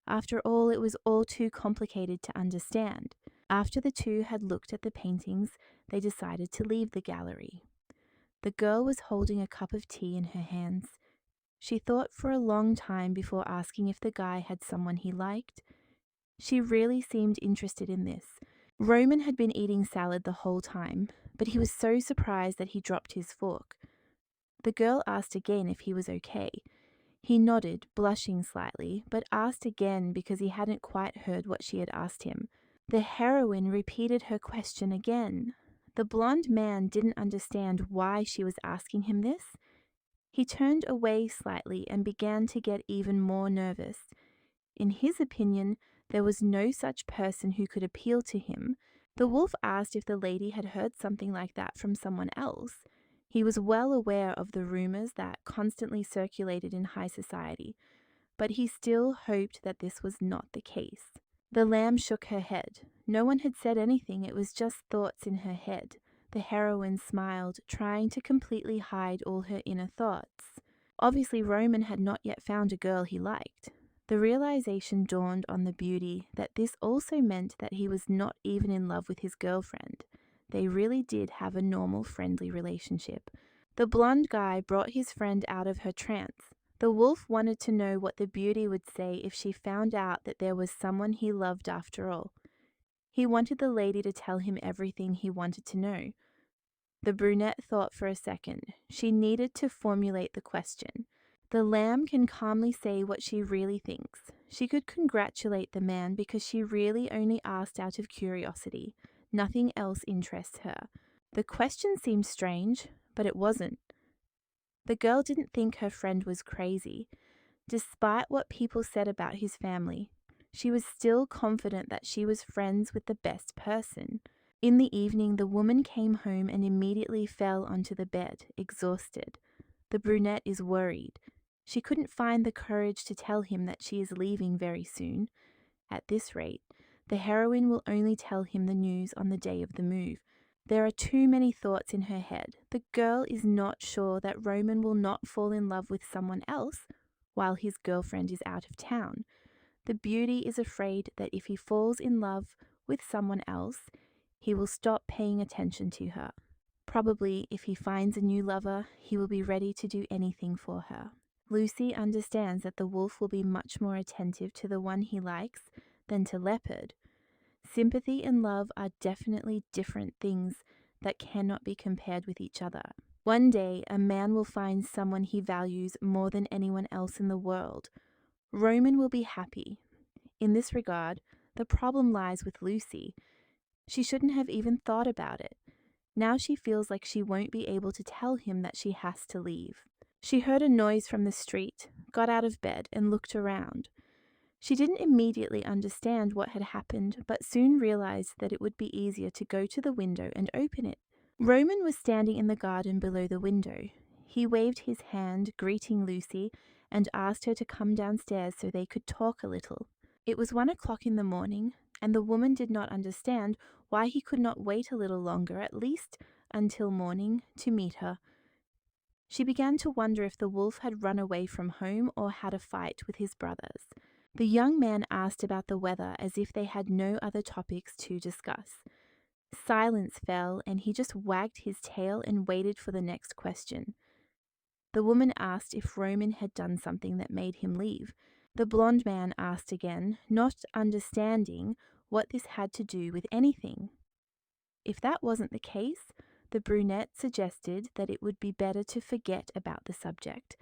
After all, it was all too complicated to understand. After the two had looked at the paintings, they decided to leave the gallery. The girl was holding a cup of tea in her hands. She thought for a long time before asking if the guy had someone he liked. She really seemed interested in this. Roman had been eating salad the whole time, but he was so surprised that he dropped his fork. The girl asked again if he was okay. He nodded, blushing slightly, but asked again because he hadn't quite heard what she had asked him. The heroine repeated her question again. The blonde man didn't understand why she was asking him this. He turned away slightly and began to get even more nervous. In his opinion, there was no such person who could appeal to him. The wolf asked if the lady had heard something like that from someone else. He was well aware of the rumors that constantly circulated in high society, but he still hoped that this was not the case. The lamb shook her head. No one had said anything, it was just thoughts in her head. The heroine smiled, trying to completely hide all her inner thoughts. Obviously, Roman had not yet found a girl he liked. The realization dawned on the beauty that this also meant that he was not even in love with his girlfriend. They really did have a normal, friendly relationship. The blonde guy brought his friend out of her trance. The wolf wanted to know what the beauty would say if she found out that there was someone he loved after all. He wanted the lady to tell him everything he wanted to know. The brunette thought for a second. She needed to formulate the question. The lamb can calmly say what she really thinks. She could congratulate the man because she really only asked out of curiosity. Nothing else interests her. The question seemed strange, but it wasn't. The girl didn't think her friend was crazy. Despite what people said about his family, she was still confident that she was friends with the best person. In the evening, the woman came home and immediately fell onto the bed, exhausted. The brunette is worried. She couldn't find the courage to tell him that she is leaving very soon. At this rate, the heroine will only tell him the news on the day of the move. There are too many thoughts in her head. The girl is not sure that Roman will not fall in love with someone else while his girlfriend is out of town. The beauty is afraid that if he falls in love with someone else, he will stop paying attention to her. Probably, if he finds a new lover, he will be ready to do anything for her. Lucy understands that the wolf will be much more attentive to the one he likes than to Leopard. Sympathy and love are definitely different things that cannot be compared with each other. One day, a man will find someone he values more than anyone else in the world. Roman will be happy. In this regard, the problem lies with Lucy. She shouldn't have even thought about it. Now she feels like she won't be able to tell him that she has to leave. She heard a noise from the street, got out of bed, and looked around. She didn't immediately understand what had happened, but soon realized that it would be easier to go to the window and open it. Roman was standing in the garden below the window. He waved his hand, greeting Lucy, and asked her to come downstairs so they could talk a little. It was 1 o'clock in the morning, and the woman did not understand why he could not wait a little longer, at least until morning, to meet her. She began to wonder if the wolf had run away from home or had a fight with his brothers. The young man asked about the weather as if they had no other topics to discuss. Silence fell, and he just wagged his tail and waited for the next question. The woman asked if Roman had done something that made him leave. The blonde man asked again, not understanding what this had to do with anything. If that wasn't the case, the brunette suggested that it would be better to forget about the subject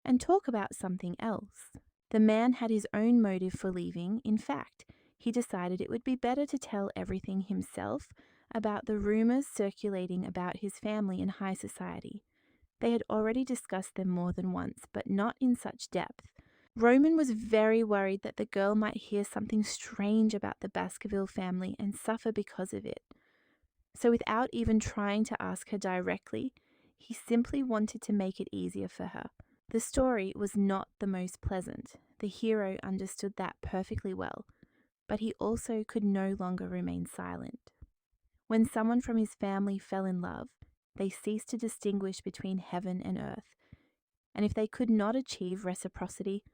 and talk about something else. The man had his own motive for leaving. In fact, he decided it would be better to tell everything himself about the rumors circulating about his family in high society. They had already discussed them more than once, but not in such depth. Roman was very worried that the girl might hear something strange about the Baskerville family and suffer because of it. So without even trying to ask her directly, he simply wanted to make it easier for her. The story was not the most pleasant. The hero understood that perfectly well, but he also could no longer remain silent. When someone from his family fell in love, they ceased to distinguish between heaven and earth, and if they could not achieve reciprocity,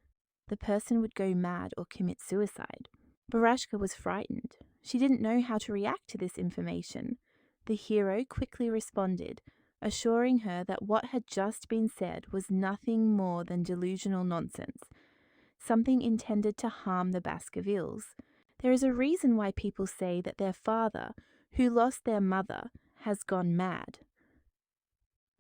the person would go mad or commit suicide. Barashka was frightened. She didn't know how to react to this information. The hero quickly responded, assuring her that what had just been said was nothing more than delusional nonsense, something intended to harm the Baskervilles. There is a reason why people say that their father, who lost their mother, has gone mad.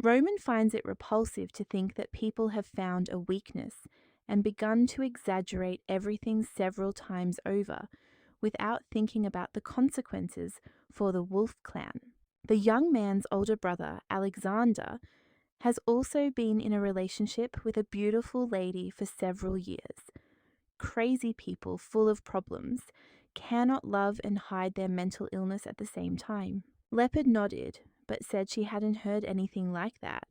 Roman finds it repulsive to think that people have found a weakness and begun to exaggerate everything several times over without thinking about the consequences for the Wolf clan. The young man's older brother, Alexander, has also been in a relationship with a beautiful lady for several years. Crazy people full of problems cannot love and hide their mental illness at the same time. Leopard nodded, but said she hadn't heard anything like that.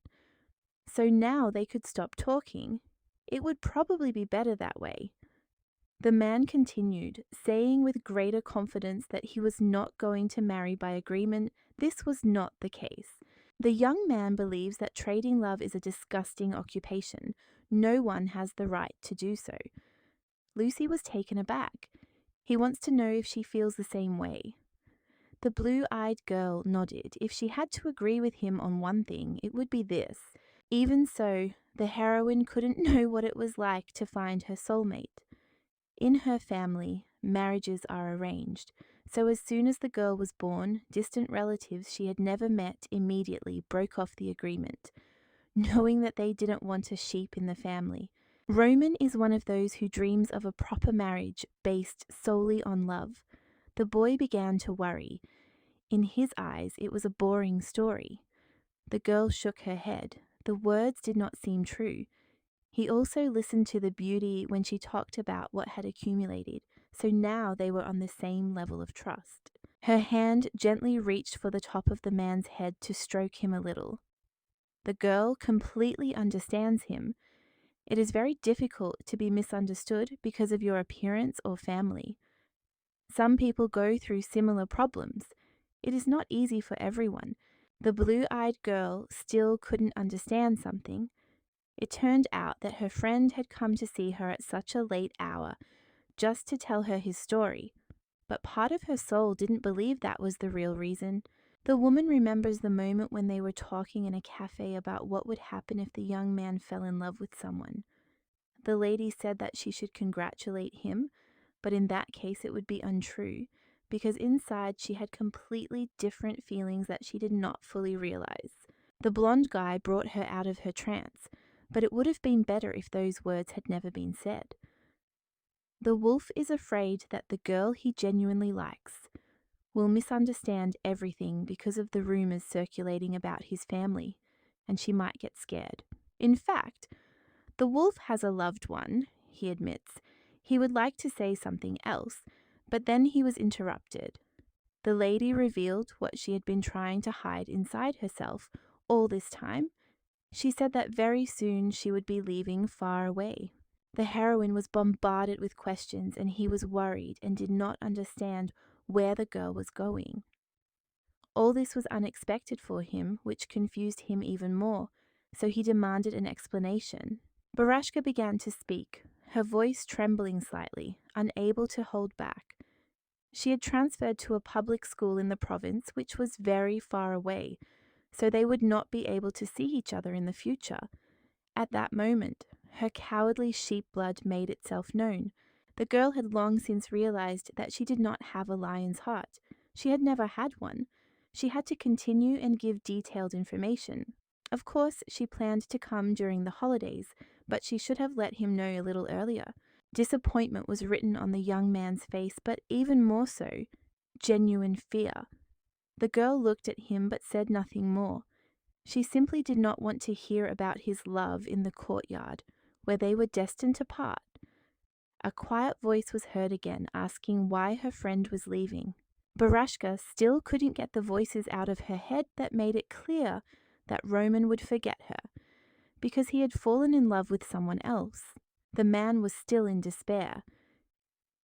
So now they could stop talking. It would probably be better that way. The man continued, saying with greater confidence that he was not going to marry by agreement. This was not the case. The young man believes that trading love is a disgusting occupation. No one has the right to do so. Lucy was taken aback. He wants to know if she feels the same way. The blue-eyed girl nodded. If she had to agree with him on one thing, it would be this. Even so, the heroine couldn't know what it was like to find her soulmate. In her family, marriages are arranged, so as soon as the girl was born, distant relatives she had never met immediately broke off the agreement, knowing that they didn't want a sheep in the family. Roman is one of those who dreams of a proper marriage based solely on love. The boy began to worry. In his eyes, it was a boring story. The girl shook her head. The words did not seem true. He also listened to the beauty when she talked about what had accumulated, so now they were on the same level of trust. Her hand gently reached for the top of the man's head to stroke him a little. The girl completely understands him. It is very difficult to be misunderstood because of your appearance or family. Some people go through similar problems. It is not easy for everyone. The blue-eyed girl still couldn't understand something. It turned out that her friend had come to see her at such a late hour just to tell her his story, but part of her soul didn't believe that was the real reason. The woman remembers the moment when they were talking in a cafe about what would happen if the young man fell in love with someone. The lady said that she should congratulate him, but in that case it would be untrue, because inside she had completely different feelings that she did not fully realize. The blonde guy brought her out of her trance, but it would have been better if those words had never been said. The wolf is afraid that the girl he genuinely likes will misunderstand everything because of the rumors circulating about his family, and she might get scared. In fact, the wolf has a loved one, he admits. He would like to say something else, but then he was interrupted. The lady revealed what she had been trying to hide inside herself all this time. She said that very soon she would be leaving far away. The heroine was bombarded with questions, and he was worried and did not understand where the girl was going. All this was unexpected for him, which confused him even more, so he demanded an explanation. Barashka began to speak, her voice trembling slightly, unable to hold back. She had transferred to a public school in the province, which was very far away, so they would not be able to see each other in the future. At that moment, her cowardly sheep blood made itself known. The girl had long since realized that she did not have a lion's heart. She had never had one. She had to continue and give detailed information. Of course, she planned to come during the holidays, but she should have let him know a little earlier. Disappointment was written on the young man's face, but even more so, genuine fear. The girl looked at him but said nothing more. She simply did not want to hear about his love in the courtyard, where they were destined to part. A quiet voice was heard again, asking why her friend was leaving. Barashka still couldn't get the voices out of her head that made it clear that Roman would forget her, because he had fallen in love with someone else. The man was still in despair.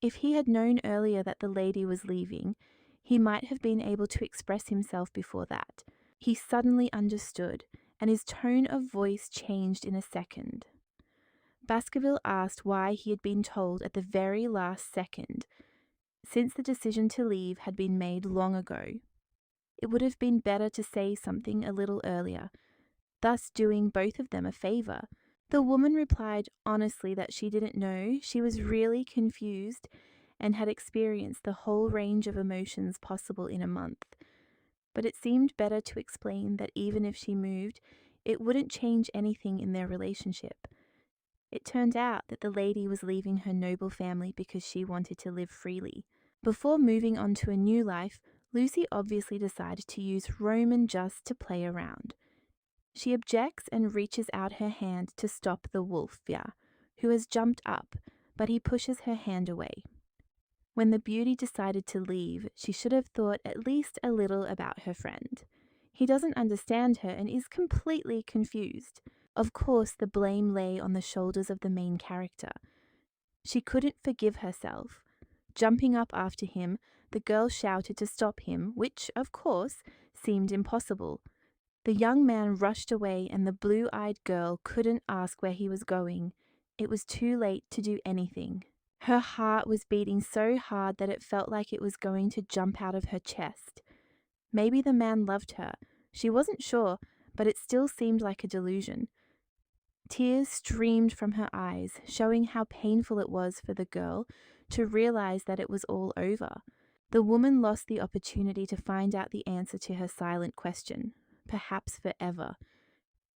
If he had known earlier that the lady was leaving, he might have been able to express himself before that. He suddenly understood, and his tone of voice changed in a second. Baskerville asked why he had been told at the very last second, since the decision to leave had been made long ago. It would have been better to say something a little earlier, thus doing both of them a favor. The woman replied honestly that she didn't know. She was really confused and had experienced the whole range of emotions possible in a month. But it seemed better to explain that even if she moved, it wouldn't change anything in their relationship. It turned out that the lady was leaving her noble family because she wanted to live freely. Before moving on to a new life, Lucy obviously decided to use Roman just to play around. She objects and reaches out her hand to stop the wolf, who has jumped up, but he pushes her hand away. When the beauty decided to leave, she should have thought at least a little about her friend. He doesn't understand her and is completely confused. Of course, the blame lay on the shoulders of the main character. She couldn't forgive herself. Jumping up after him, the girl shouted to stop him, which, of course, seemed impossible. The young man rushed away, and the blue-eyed girl couldn't ask where he was going. It was too late to do anything. Her heart was beating so hard that it felt like it was going to jump out of her chest. Maybe the man loved her. She wasn't sure, but it still seemed like a delusion. Tears streamed from her eyes, showing how painful it was for the girl to realize that it was all over. The woman lost the opportunity to find out the answer to her silent question, perhaps forever.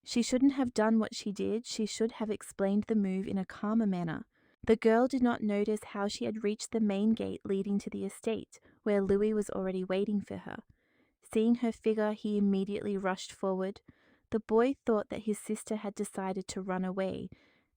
She shouldn't have done what she did. She should have explained the move in a calmer manner. The girl did not notice how she had reached the main gate leading to the estate, where Louis was already waiting for her. Seeing her figure, he immediately rushed forward. The boy thought that his sister had decided to run away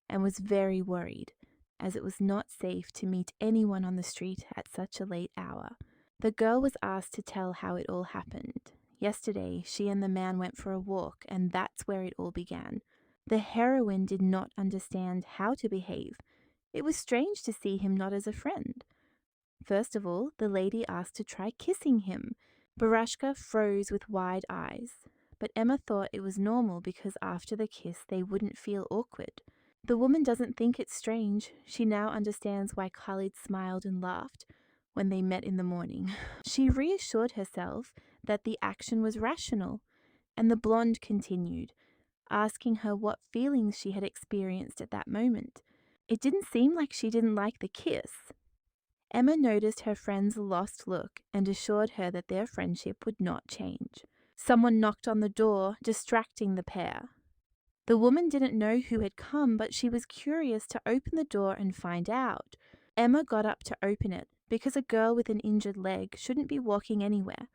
and was very worried, as it was not safe to meet anyone on the street at such a late hour. The girl was asked to tell how it all happened. Yesterday, she and the man went for a walk, and that's where it all began. The heroine did not understand how to behave. It was strange to see him not as a friend. First of all, the lady asked to try kissing him. Barashka froze with wide eyes, but Emma thought it was normal because after the kiss they wouldn't feel awkward. The woman doesn't think it's strange. She now understands why Khalid smiled and laughed when they met in the morning. She reassured herself that the action was rational, and the blonde continued, asking her what feelings she had experienced at that moment. It didn't seem like she didn't like the kiss. Emma noticed her friend's lost look and assured her that their friendship would not change. Someone knocked on the door, distracting the pair. The woman didn't know who had come, but she was curious to open the door and find out. Emma got up to open it, because a girl with an injured leg shouldn't be walking anywhere.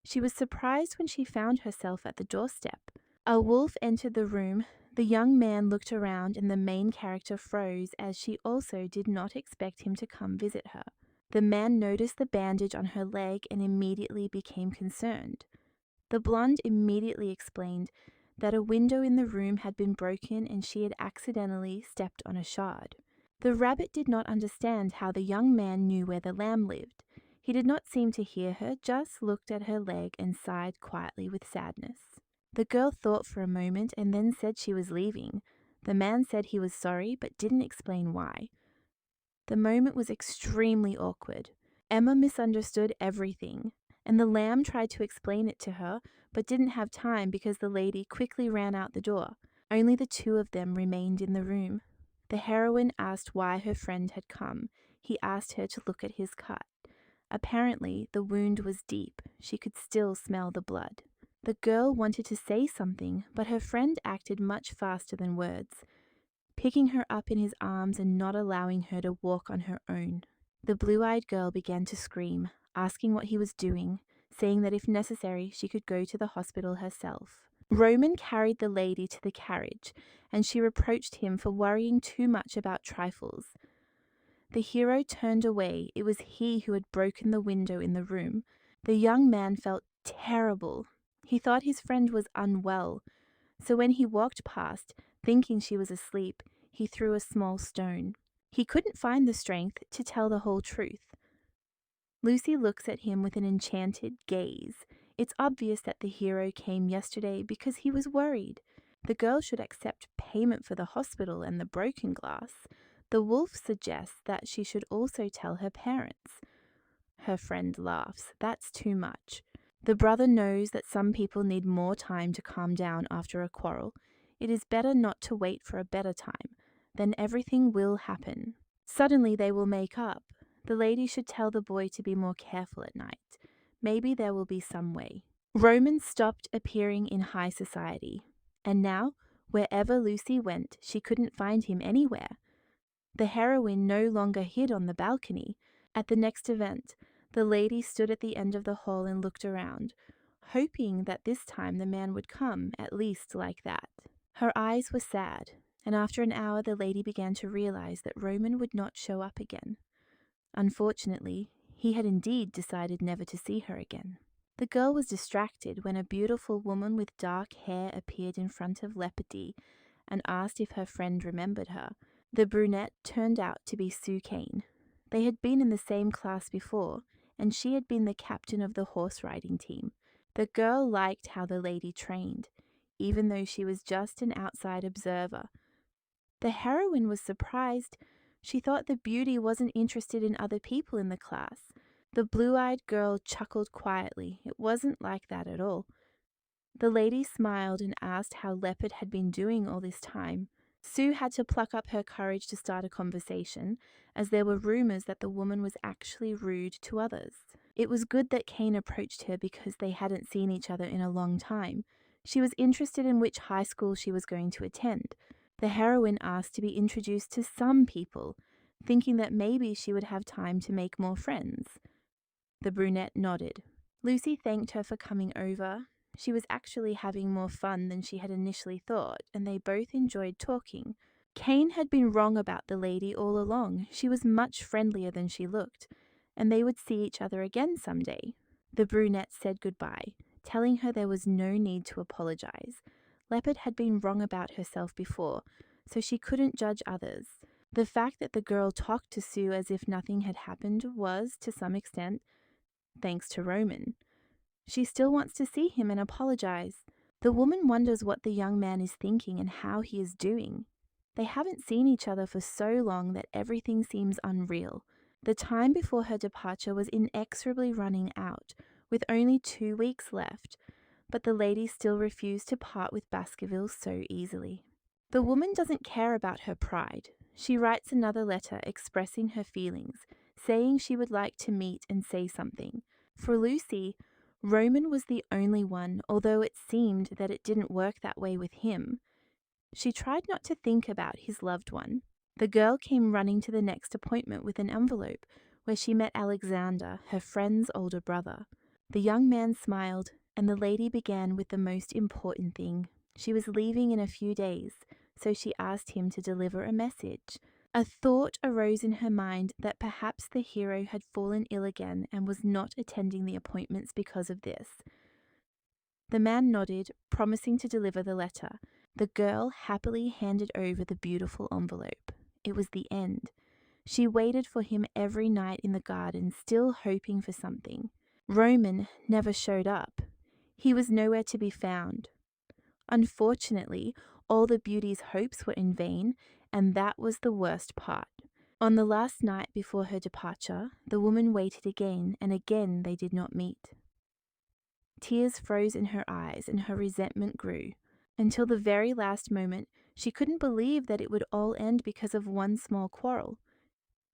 She was surprised when she found herself at the doorstep. A wolf entered the room, The young man looked around and the main character froze as she also did not expect him to come visit her. The man noticed the bandage on her leg and immediately became concerned. The blonde immediately explained that a window in the room had been broken and she had accidentally stepped on a shard. The rabbit did not understand how the young man knew where the lamb lived. He did not seem to hear her, just looked at her leg and sighed quietly with sadness. The girl thought for a moment and then said she was leaving. The man said he was sorry but didn't explain why. The moment was extremely awkward. Emma misunderstood everything, and the lamb tried to explain it to her but didn't have time because the lady quickly ran out the door. Only the two of them remained in the room. The heroine asked why her friend had come. He asked her to look at his cut. Apparently, the wound was deep. She could still smell the blood. The girl wanted to say something, but her friend acted much faster than words, picking her up in his arms and not allowing her to walk on her own. The blue-eyed girl began to scream, asking what he was doing, saying that if necessary she could go to the hospital herself. Roman carried the lady to the carriage, and she reproached him for worrying too much about trifles. The hero turned away. It was he who had broken the window in the room. The young man felt terrible. He thought his friend was unwell, so when he walked past, thinking she was asleep, he threw a small stone. He couldn't find the strength to tell the whole truth. Lucy looks at him with an enchanted gaze. It's obvious that the hero came yesterday because he was worried. The girl should accept payment for the hospital and the broken glass. The wolf suggests that she should also tell her parents. Her friend laughs. That's too much. The brother knows that some people need more time to calm down after a quarrel. It is better not to wait for a better time. Then everything will happen. Suddenly they will make up. The lady should tell the boy to be more careful at night. Maybe there will be some way. Roman stopped appearing in high society. And now, wherever Lucy went, she couldn't find him anywhere. The heroine no longer hid on the balcony. At the next event, the lady stood at the end of the hall and looked around, hoping that this time the man would come, at least like that. Her eyes were sad, and after an hour the lady began to realize that Roman would not show up again. Unfortunately, he had indeed decided never to see her again. The girl was distracted when a beautiful woman with dark hair appeared in front of Leopardy and asked if her friend remembered her. The brunette turned out to be Sue Kane. They had been in the same class before, and she had been the captain of the horse riding team. The girl liked how the lady trained, even though she was just an outside observer. The heroine was surprised. She thought the beauty wasn't interested in other people in the class. The blue-eyed girl chuckled quietly. It wasn't like that at all. The lady smiled and asked how Leopard had been doing all this time. Sue had to pluck up her courage to start a conversation, as there were rumors that the woman was actually rude to others. It was good that Kane approached her because they hadn't seen each other in a long time. She was interested in which high school she was going to attend. The heroine asked to be introduced to some people, thinking that maybe she would have time to make more friends. The brunette nodded. Lucy thanked her for coming over. She was actually having more fun than she had initially thought, and they both enjoyed talking. Kane had been wrong about the lady all along. She was much friendlier than she looked, and they would see each other again someday. The brunette said goodbye, telling her there was no need to apologize. Leopard had been wrong about herself before, so she couldn't judge others. The fact that the girl talked to Sue as if nothing had happened was, to some extent, thanks to Roman. She still wants to see him and apologize. The woman wonders what the young man is thinking and how he is doing. They haven't seen each other for so long that everything seems unreal. The time before her departure was inexorably running out, with only 2 weeks left, but the lady still refused to part with Baskerville so easily. The woman doesn't care about her pride. She writes another letter expressing her feelings, saying she would like to meet and say something. For Lucy, Roman was the only one, although it seemed that it didn't work that way with him. She tried not to think about his loved one. The girl came running to the next appointment with an envelope, where she met Alexander, her friend's older brother. The young man smiled, and the lady began with the most important thing. She was leaving in a few days, so she asked him to deliver a message. A thought arose in her mind that perhaps the hero had fallen ill again and was not attending the appointments because of this. The man nodded, promising to deliver the letter. The girl happily handed over the beautiful envelope. It was the end. She waited for him every night in the garden, still hoping for something. Roman never showed up. He was nowhere to be found. Unfortunately, all the beauty's hopes were in vain, and that was the worst part. On the last night before her departure, the woman waited again, and again they did not meet. Tears froze in her eyes, and her resentment grew. Until the very last moment, she couldn't believe that it would all end because of one small quarrel.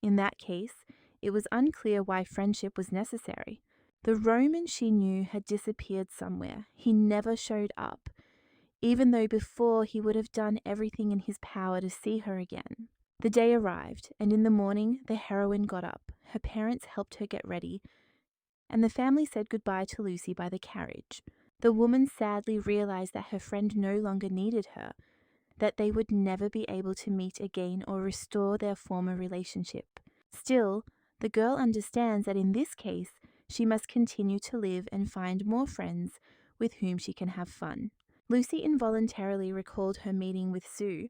In that case, it was unclear why friendship was necessary. The Roman she knew had disappeared somewhere. He never showed up, even though before he would have done everything in his power to see her again. The day arrived, and in the morning the heroine got up. Her parents helped her get ready, and the family said goodbye to Lucy by the carriage. The woman sadly realized that her friend no longer needed her, that they would never be able to meet again or restore their former relationship. Still, the girl understands that in this case, she must continue to live and find more friends with whom she can have fun. Lucy involuntarily recalled her meeting with Sue,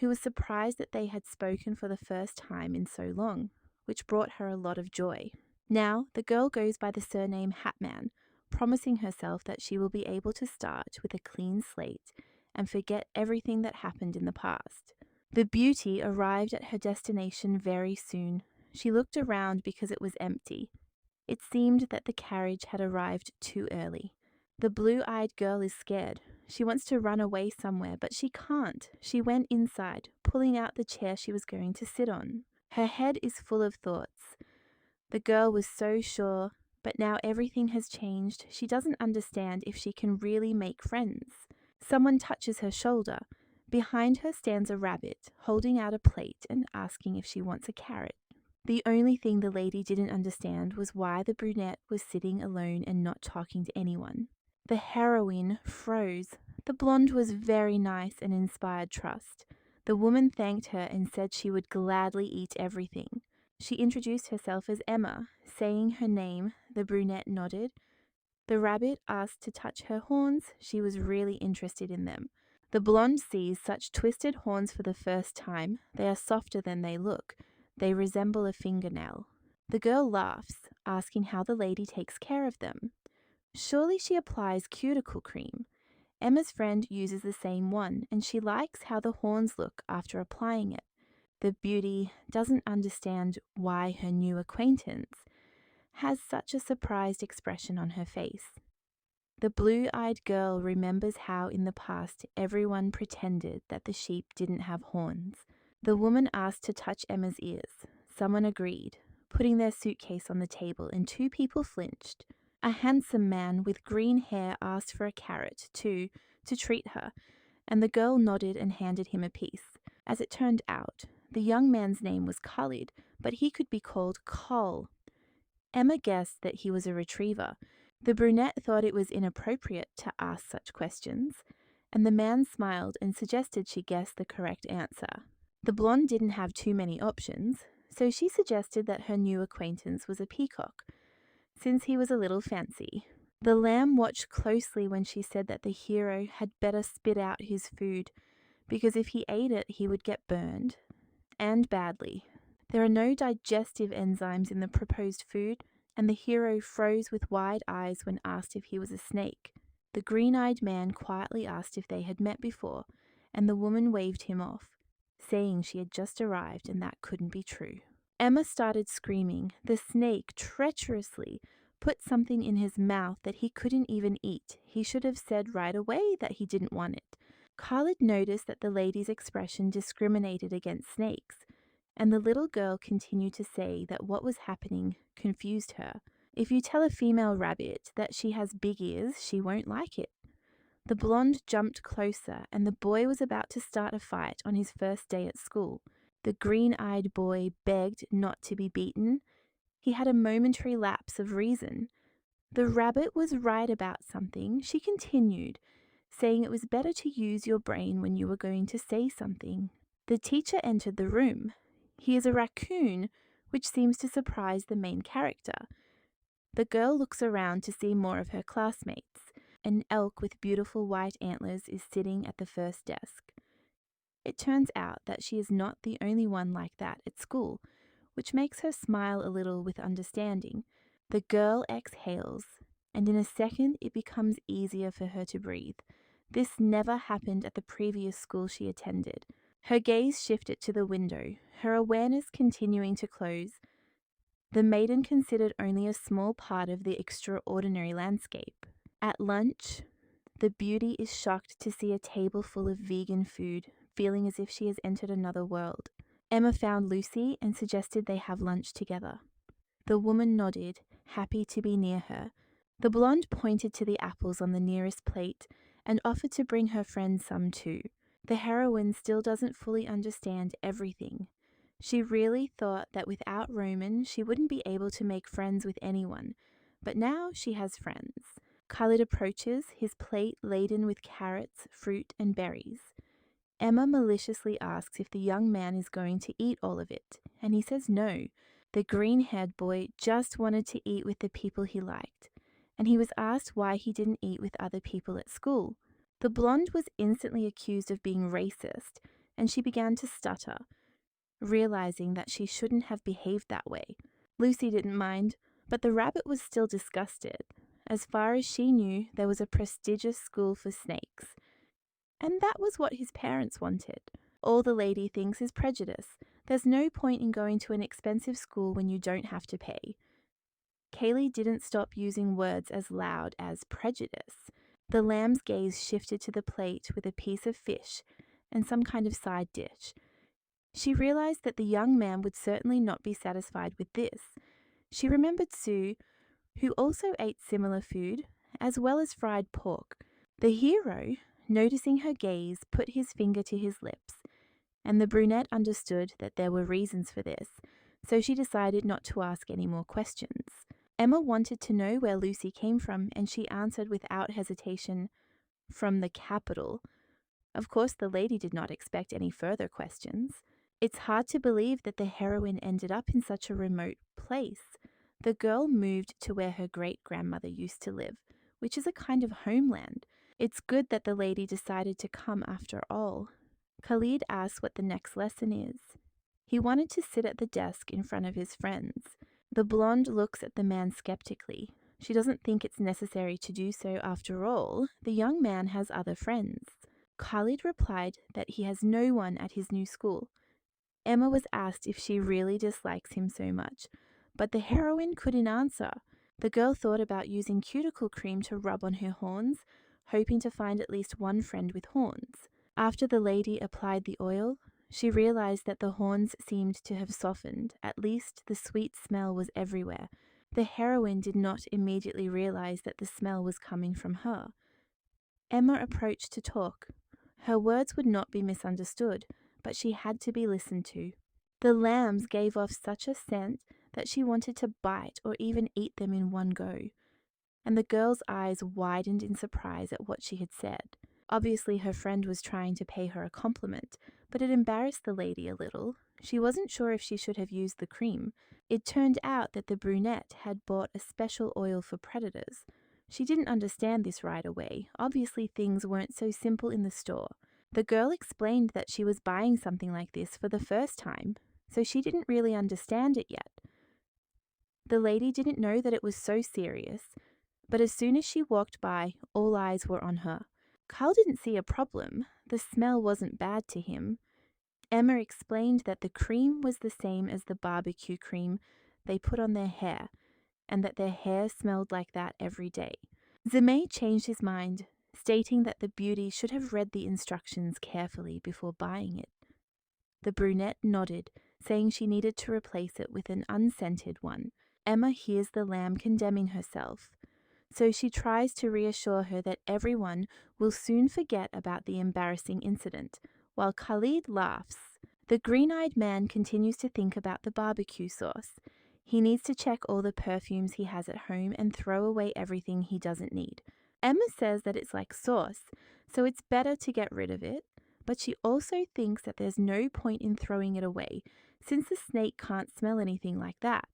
who was surprised that they had spoken for the first time in so long, which brought her a lot of joy. Now, the girl goes by the surname Hatman, promising herself that she will be able to start with a clean slate and forget everything that happened in the past. The beauty arrived at her destination very soon. She looked around because it was empty. It seemed that the carriage had arrived too early. The blue-eyed girl is scared. She wants to run away somewhere, but she can't. She went inside, pulling out the chair she was going to sit on. Her head is full of thoughts. The girl was so sure, but now everything has changed. She doesn't understand if she can really make friends. Someone touches her shoulder. Behind her stands a rabbit, holding out a plate and asking if she wants a carrot. The only thing the lady didn't understand was why the brunette was sitting alone and not talking to anyone. The heroine froze. The blonde was very nice and inspired trust. The woman thanked her and said she would gladly eat everything. She introduced herself as Emma. Saying her name, the brunette nodded. The rabbit asked to touch her horns. She was really interested in them. The blonde sees such twisted horns for the first time. They are softer than they look. They resemble a fingernail. The girl laughs, asking how the lady takes care of them. Surely she applies cuticle cream. Emma's friend uses the same one, and she likes how the horns look after applying it. The beauty doesn't understand why her new acquaintance has such a surprised expression on her face. The blue-eyed girl remembers how in the past everyone pretended that the sheep didn't have horns. The woman asked to touch Emma's ears. Someone agreed, putting their suitcase on the table, and two people flinched. A handsome man with green hair asked for a carrot, too, to treat her, and the girl nodded and handed him a piece. As it turned out, the young man's name was Khalid, but he could be called Col. Emma guessed that he was a retriever. The brunette thought it was inappropriate to ask such questions, and the man smiled and suggested she guess the correct answer. The blonde didn't have too many options, so she suggested that her new acquaintance was a peacock, since he was a little fancy. The lamb watched closely when she said that the hero had better spit out his food, because if he ate it, he would get burned, and badly. There are no digestive enzymes in the proposed food, and the hero froze with wide eyes when asked if he was a snake. The green-eyed man quietly asked if they had met before, and the woman waved him off, saying she had just arrived and that couldn't be true. Emma started screaming. The snake treacherously put something in his mouth that he couldn't even eat. He should have said right away that he didn't want it. Khalid noticed that the lady's expression discriminated against snakes, and the little girl continued to say that what was happening confused her. If you tell a female rabbit that she has big ears, she won't like it. The blonde jumped closer, and the boy was about to start a fight on his first day at school. The green-eyed boy begged not to be beaten. He had a momentary lapse of reason. The rabbit was right about something, she continued, saying it was better to use your brain when you were going to say something. The teacher entered the room. He is a raccoon, which seems to surprise the main character. The girl looks around to see more of her classmates. An elk with beautiful white antlers is sitting at the first desk. It turns out that she is not the only one like that at school, which makes her smile a little with understanding. The girl exhales, and in a second it becomes easier for her to breathe. This never happened at the previous school she attended. Her gaze shifted to the window, her awareness continuing to close. The maiden considered only a small part of the extraordinary landscape. At lunch, the beauty is shocked to see a table full of vegan food, feeling as if she has entered another world. Emma found Lucy and suggested they have lunch together. The woman nodded, happy to be near her. The blonde pointed to the apples on the nearest plate and offered to bring her friend some too. The heroine still doesn't fully understand everything. She really thought that without Roman, she wouldn't be able to make friends with anyone, but now she has friends. Khalid approaches, his plate laden with carrots, fruit, and berries. Emma maliciously asks if the young man is going to eat all of it, and he says no. The green-haired boy just wanted to eat with the people he liked, and he was asked why he didn't eat with other people at school. The blonde was instantly accused of being racist, and she began to stutter, realizing that she shouldn't have behaved that way. Lucy didn't mind, but the rabbit was still disgusted. As far as she knew, there was a prestigious school for snakes, and that was what his parents wanted. All the lady thinks is prejudice. There's no point in going to an expensive school when you don't have to pay. Kaylee didn't stop using words as loud as prejudice. The lamb's gaze shifted to the plate with a piece of fish and some kind of side dish. She realized that the young man would certainly not be satisfied with this. She remembered Sue, who also ate similar food, as well as fried pork. The hero, noticing her gaze, put his finger to his lips, and the brunette understood that there were reasons for this, so she decided not to ask any more questions. Emma wanted to know where Lucy came from, and she answered without hesitation, "From the capital." Of course, the lady did not expect any further questions. It's hard to believe that the heroine ended up in such a remote place. The girl moved to where her great-grandmother used to live, which is a kind of homeland. It's good that the lady decided to come after all. Khalid asks what the next lesson is. He wanted to sit at the desk in front of his friends. The blonde looks at the man skeptically. She doesn't think it's necessary to do so after all. The young man has other friends. Khalid replied that he has no one at his new school. Emma was asked if she really dislikes him so much, but the heroine couldn't answer. The girl thought about using cuticle cream to rub on her horns, hoping to find at least one friend with horns. After the lady applied the oil, she realized that the horns seemed to have softened. At least the sweet smell was everywhere. The heroine did not immediately realize that the smell was coming from her. Emma approached to talk. Her words would not be misunderstood, but she had to be listened to. The lambs gave off such a scent that she wanted to bite or even eat them in one go, and the girl's eyes widened in surprise at what she had said. Obviously, her friend was trying to pay her a compliment, but it embarrassed the lady a little. She wasn't sure if she should have used the cream. It turned out that the brunette had bought a special oil for predators. She didn't understand this right away. Obviously, things weren't so simple in the store. The girl explained that she was buying something like this for the first time, so she didn't really understand it yet. The lady didn't know that it was so serious, but as soon as she walked by, all eyes were on her. Carl didn't see a problem. The smell wasn't bad to him. Emma explained that the cream was the same as the barbecue cream they put on their hair, and that their hair smelled like that every day. Zemay changed his mind, stating that the beauty should have read the instructions carefully before buying it. The brunette nodded, saying she needed to replace it with an unscented one. Emma hears the lamb condemning herself, so she tries to reassure her that everyone will soon forget about the embarrassing incident, while Khalid laughs. The green-eyed man continues to think about the barbecue sauce. He needs to check all the perfumes he has at home and throw away everything he doesn't need. Emma says that it's like sauce, so it's better to get rid of it, but she also thinks that there's no point in throwing it away, since the snake can't smell anything like that.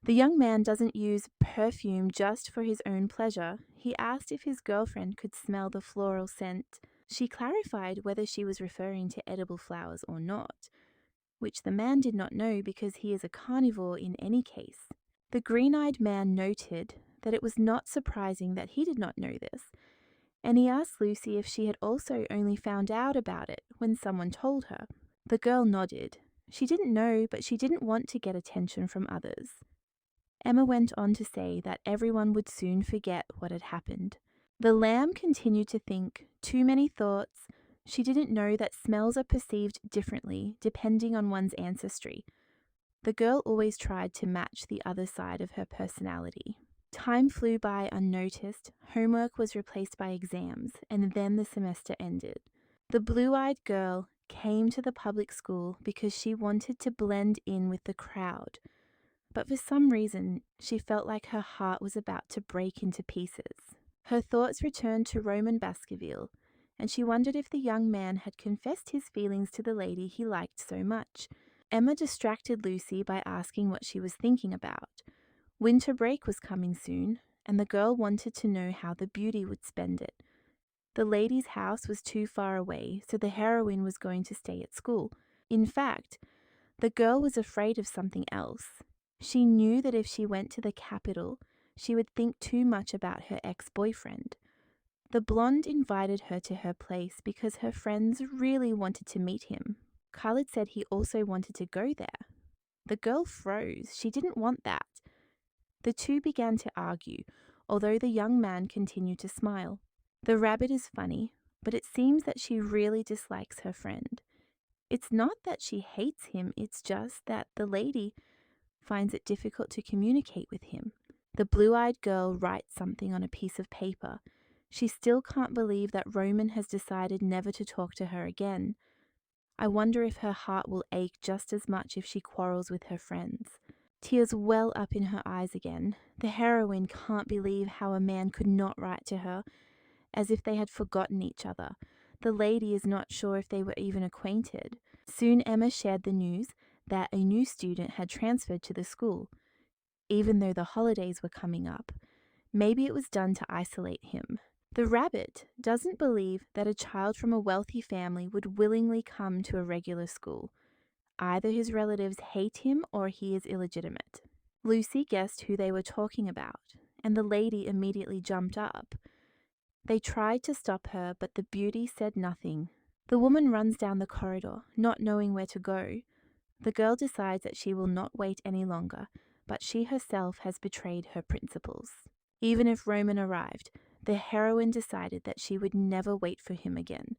The young man doesn't use perfume just for his own pleasure. He asked if his girlfriend could smell the floral scent. She clarified whether she was referring to edible flowers or not, which the man did not know because he is a carnivore in any case. The green-eyed man noted that it was not surprising that he did not know this, and he asked Lucy if she had also only found out about it when someone told her. The girl nodded. She didn't know, but she didn't want to get attention from others. Emma went on to say that everyone would soon forget what had happened. The lamb continued to think too many thoughts. She didn't know that smells are perceived differently depending on one's ancestry. The girl always tried to match the other side of her personality. Time flew by unnoticed, homework was replaced by exams, and then the semester ended. The blue-eyed girl came to the public school because she wanted to blend in with the crowd, but for some reason she felt like her heart was about to break into pieces. Her thoughts returned to Roman Baskerville, and she wondered if the young man had confessed his feelings to the lady he liked so much. Emma distracted Lucy by asking what she was thinking about. Winter break was coming soon, and the girl wanted to know how the beauty would spend it. The lady's house was too far away, so the heroine was going to stay at school. In fact, the girl was afraid of something else. She knew that if she went to the capital, she would think too much about her ex-boyfriend. The blonde invited her to her place because her friends really wanted to meet him. Khalid said he also wanted to go there. The girl froze. She didn't want that. The two began to argue, although the young man continued to smile. The rabbit is funny, but it seems that she really dislikes her friend. It's not that she hates him, it's just that the lady finds it difficult to communicate with him. The blue-eyed girl writes something on a piece of paper. She still can't believe that Roman has decided never to talk to her again. I wonder if her heart will ache just as much if she quarrels with her friends. Tears well up in her eyes again. The heroine can't believe how a man could not write to her, as if they had forgotten each other. The lady is not sure if they were even acquainted. Soon Emma shared the news that a new student had transferred to the school, even though the holidays were coming up. Maybe it was done to isolate him. The rabbit doesn't believe that a child from a wealthy family would willingly come to a regular school. Either his relatives hate him or he is illegitimate. Lucy guessed who they were talking about, and the lady immediately jumped up. They tried to stop her, but the beauty said nothing. The woman runs down the corridor, not knowing where to go. The girl decides that she will not wait any longer, but she herself has betrayed her principles. Even if Roman arrived, the heroine decided that she would never wait for him again.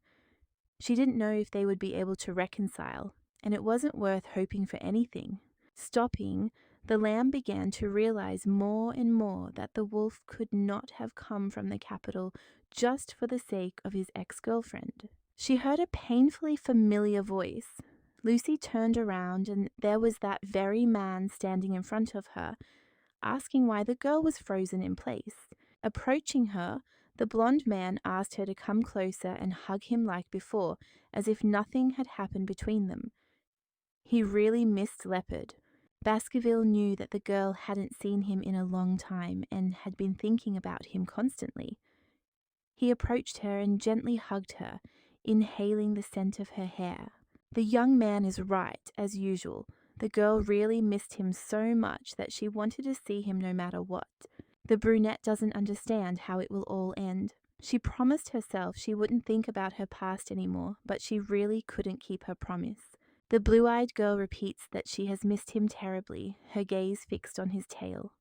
She didn't know if they would be able to reconcile, and it wasn't worth hoping for anything. Stopping, the lamb began to realize more and more that the wolf could not have come from the capital just for the sake of his ex-girlfriend. She heard a painfully familiar voice. Lucy turned around, and there was that very man standing in front of her, asking why the girl was frozen in place. Approaching her, the blonde man asked her to come closer and hug him like before, as if nothing had happened between them. He really missed Leopard. Baskerville knew that the girl hadn't seen him in a long time and had been thinking about him constantly. He approached her and gently hugged her, inhaling the scent of her hair. The young man is right, as usual. The girl really missed him so much that she wanted to see him no matter what. The brunette doesn't understand how it will all end. She promised herself she wouldn't think about her past anymore, but she really couldn't keep her promise. The blue-eyed girl repeats that she has missed him terribly, her gaze fixed on his tail.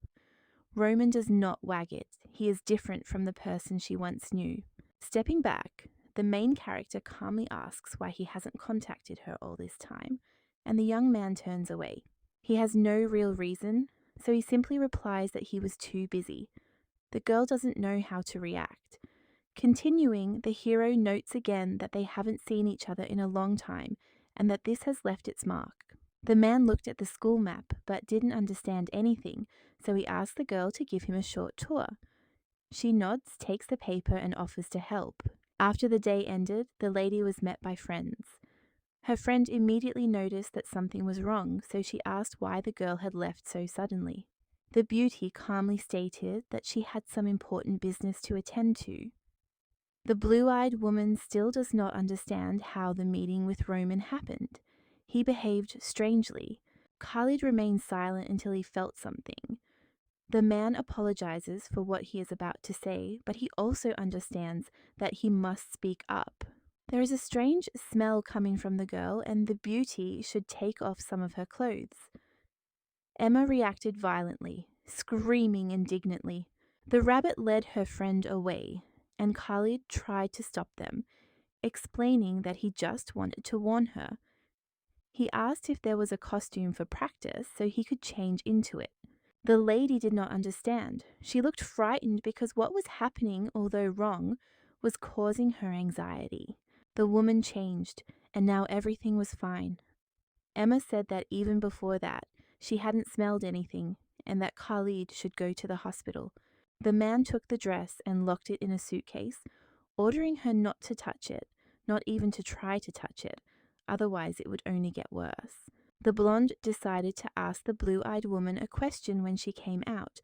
Roman does not wag it. He is different from the person she once knew. Stepping back, the main character calmly asks why he hasn't contacted her all this time, and the young man turns away. He has no real reason, so he simply replies that he was too busy. The girl doesn't know how to react. Continuing, the hero notes again that they haven't seen each other in a long time, and that this has left its mark. The man looked at the school map but didn't understand anything, so he asked the girl to give him a short tour. She nods, takes the paper, and offers to help. After the day ended, the lady was met by friends. Her friend immediately noticed that something was wrong, so she asked why the girl had left so suddenly. The beauty calmly stated that she had some important business to attend to. The blue-eyed woman still does not understand how the meeting with Roman happened. He behaved strangely. Khalid remained silent until he felt something. The man apologizes for what he is about to say, but he also understands that he must speak up. There is a strange smell coming from the girl, and the beauty should take off some of her clothes. Emma reacted violently, screaming indignantly. The rabbit led her friend away, and Khalid tried to stop them, explaining that he just wanted to warn her. He asked if there was a costume for practice so he could change into it. The lady did not understand. She looked frightened because what was happening, although wrong, was causing her anxiety. The woman changed, and now everything was fine. Emma said that even before that, she hadn't smelled anything, and that Khalid should go to the hospital. The man took the dress and locked it in a suitcase, ordering her not to touch it, not even to try to touch it, otherwise it would only get worse. The blonde decided to ask the blue-eyed woman a question when she came out.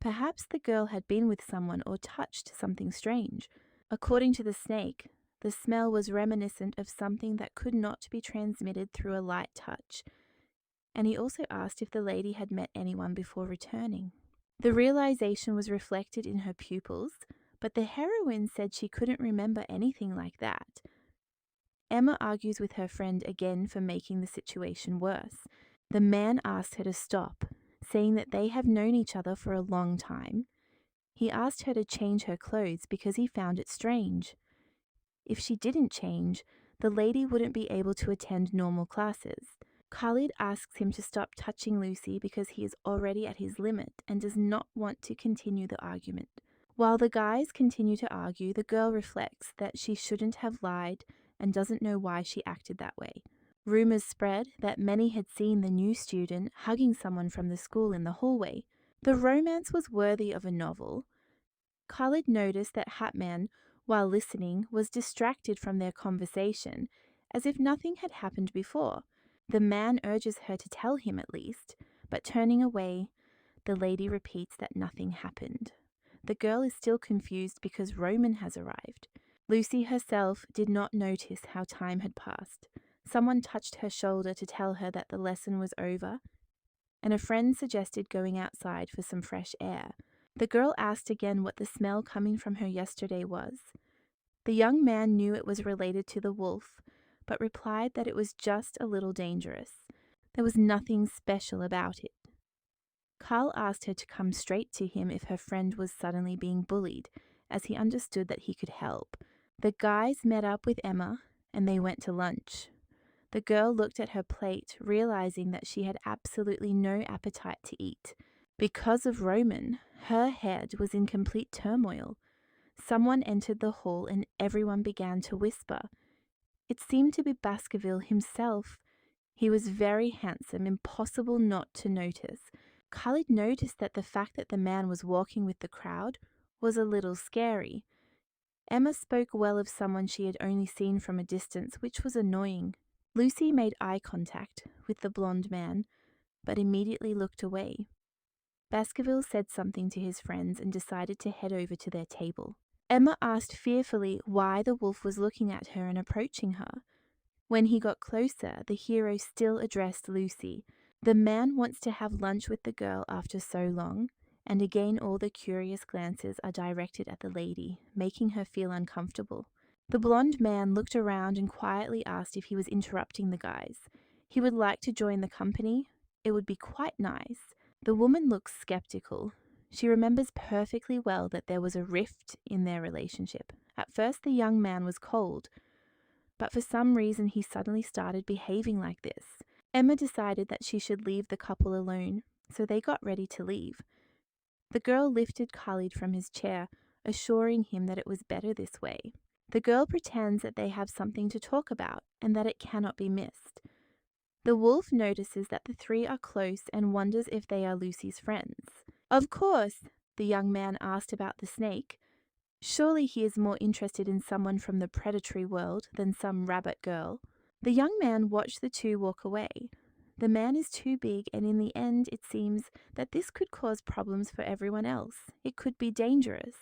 Perhaps the girl had been with someone or touched something strange. According to the snake, the smell was reminiscent of something that could not be transmitted through a light touch. And he also asked if the lady had met anyone before returning. The realization was reflected in her pupils, but the heroine said she couldn't remember anything like that. Emma argues with her friend again for making the situation worse. The man asked her to stop, saying that they have known each other for a long time. He asked her to change her clothes because he found it strange. If she didn't change, the lady wouldn't be able to attend normal classes. Khalid asks him to stop touching Lucy because he is already at his limit and does not want to continue the argument. While the guys continue to argue, the girl reflects that she shouldn't have lied and doesn't know why she acted that way. Rumors spread that many had seen the new student hugging someone from the school in the hallway. The romance was worthy of a novel. Khalid noticed that Hatman, while listening, was distracted from their conversation, as if nothing had happened before. The man urges her to tell him at least, but turning away, the lady repeats that nothing happened. The girl is still confused because Roman has arrived. Lucy herself did not notice how time had passed. Someone touched her shoulder to tell her that the lesson was over, and a friend suggested going outside for some fresh air. The girl asked again what the smell coming from her yesterday was. The young man knew it was related to the wolf, but replied that it was just a little dangerous. There was nothing special about it. Carl asked her to come straight to him if her friend was suddenly being bullied, as he understood that he could help. The guys met up with Emma, and they went to lunch. The girl looked at her plate, realizing that she had absolutely no appetite to eat. Because of Roman, her head was in complete turmoil. Someone entered the hall and everyone began to whisper. It seemed to be Baskerville himself. He was very handsome, impossible not to notice. Khalid noticed that the fact that the man was walking with the crowd was a little scary. Emma spoke well of someone she had only seen from a distance, which was annoying. Lucy made eye contact with the blonde man, but immediately looked away. Baskerville said something to his friends and decided to head over to their table. Emma asked fearfully why the wolf was looking at her and approaching her. When he got closer, the hero still addressed Lucy. The man wants to have lunch with the girl after so long, and again all the curious glances are directed at the lady, making her feel uncomfortable. The blonde man looked around and quietly asked if he was interrupting the guys. He would like to join the company. It would be quite nice. The woman looks skeptical. She remembers perfectly well that there was a rift in their relationship. At first the young man was cold, but for some reason he suddenly started behaving like this. Emma decided that she should leave the couple alone, so they got ready to leave. The girl lifted Khalid from his chair, assuring him that it was better this way. The girl pretends that they have something to talk about and that it cannot be missed. The wolf notices that the three are close and wonders if they are Lucy's friends. Of course, the young man asked about the snake. Surely he is more interested in someone from the predatory world than some rabbit girl. The young man watched the two walk away. The man is too big, and in the end, it seems that this could cause problems for everyone else. It could be dangerous.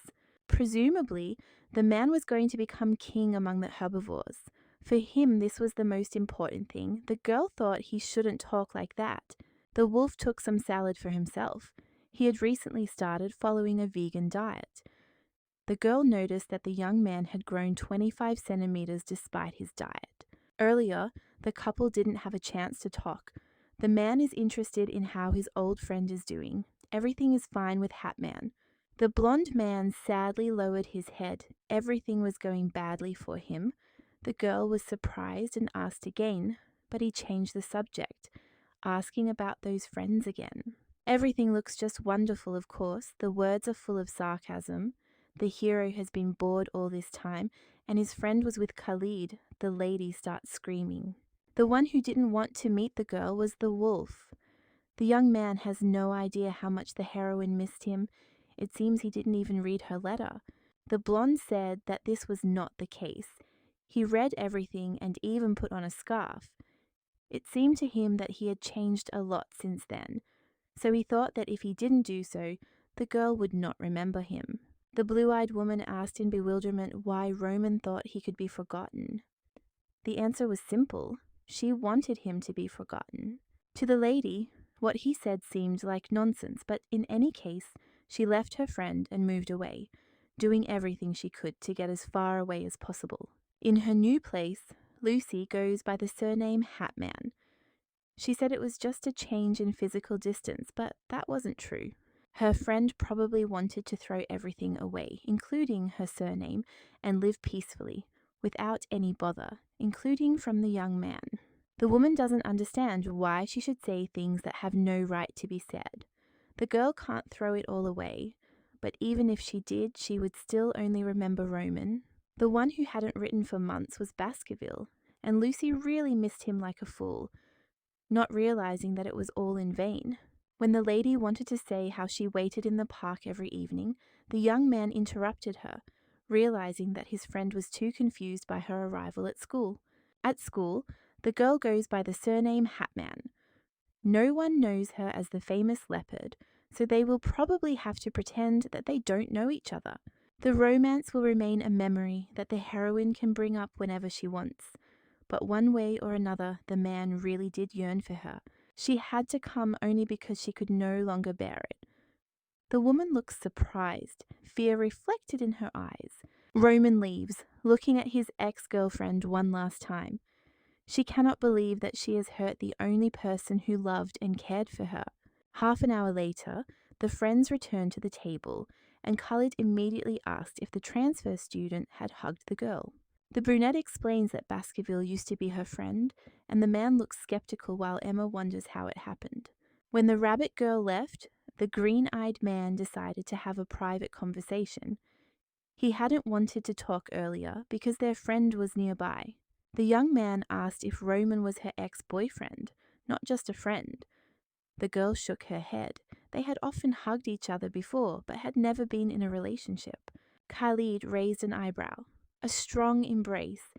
Presumably, the man was going to become king among the herbivores. For him, this was the most important thing. The girl thought he shouldn't talk like that. The wolf took some salad for himself. He had recently started following a vegan diet. The girl noticed that the young man had grown 25 centimeters despite his diet. Earlier, the couple didn't have a chance to talk. The man is interested in how his old friend is doing. Everything is fine with Hat Man. The blonde man sadly lowered his head. Everything was going badly for him. The girl was surprised and asked again, but he changed the subject, asking about those friends again. Everything looks just wonderful, of course. The words are full of sarcasm. The hero has been bored all this time, and his friend was with Khalid. The lady starts screaming. The one who didn't want to meet the girl was the wolf. The young man has no idea how much the heroine missed him. It seems he didn't even read her letter. The blonde said that this was not the case. He read everything and even put on a scarf. It seemed to him that he had changed a lot since then, so he thought that if he didn't do so, the girl would not remember him. The blue-eyed woman asked in bewilderment why Roman thought he could be forgotten. The answer was simple. She wanted him to be forgotten. To the lady, what he said seemed like nonsense, but in any case, she left her friend and moved away, doing everything she could to get as far away as possible. In her new place, Lucy goes by the surname Hat Man. She said it was just a change in physical distance, but that wasn't true. Her friend probably wanted to throw everything away, including her surname, and live peacefully, without any bother, including from the young man. The woman doesn't understand why she should say things that have no right to be said. The girl can't throw it all away, but even if she did, she would still only remember Roman. The one who hadn't written for months was Baskerville, and Lucy really missed him like a fool, not realizing that it was all in vain. When the lady wanted to say how she waited in the park every evening, the young man interrupted her, realizing that his friend was too confused by her arrival at school. At school, the girl goes by the surname Hat Man. No one knows her as the famous leopard, so they will probably have to pretend that they don't know each other. The romance will remain a memory that the heroine can bring up whenever she wants. But one way or another, the man really did yearn for her. She had to come only because she could no longer bear it. The woman looks surprised, fear reflected in her eyes. Roman leaves, looking at his ex-girlfriend one last time. She cannot believe that she has hurt the only person who loved and cared for her. Half an hour later, the friends returned to the table, and Khalid immediately asked if the transfer student had hugged the girl. The brunette explains that Baskerville used to be her friend, and the man looks skeptical while Emma wonders how it happened. When the rabbit girl left, the green-eyed man decided to have a private conversation. He hadn't wanted to talk earlier because their friend was nearby. The young man asked if Roman was her ex-boyfriend, not just a friend. The girl shook her head. They had often hugged each other before, but had never been in a relationship. Khalid raised an eyebrow. A strong embrace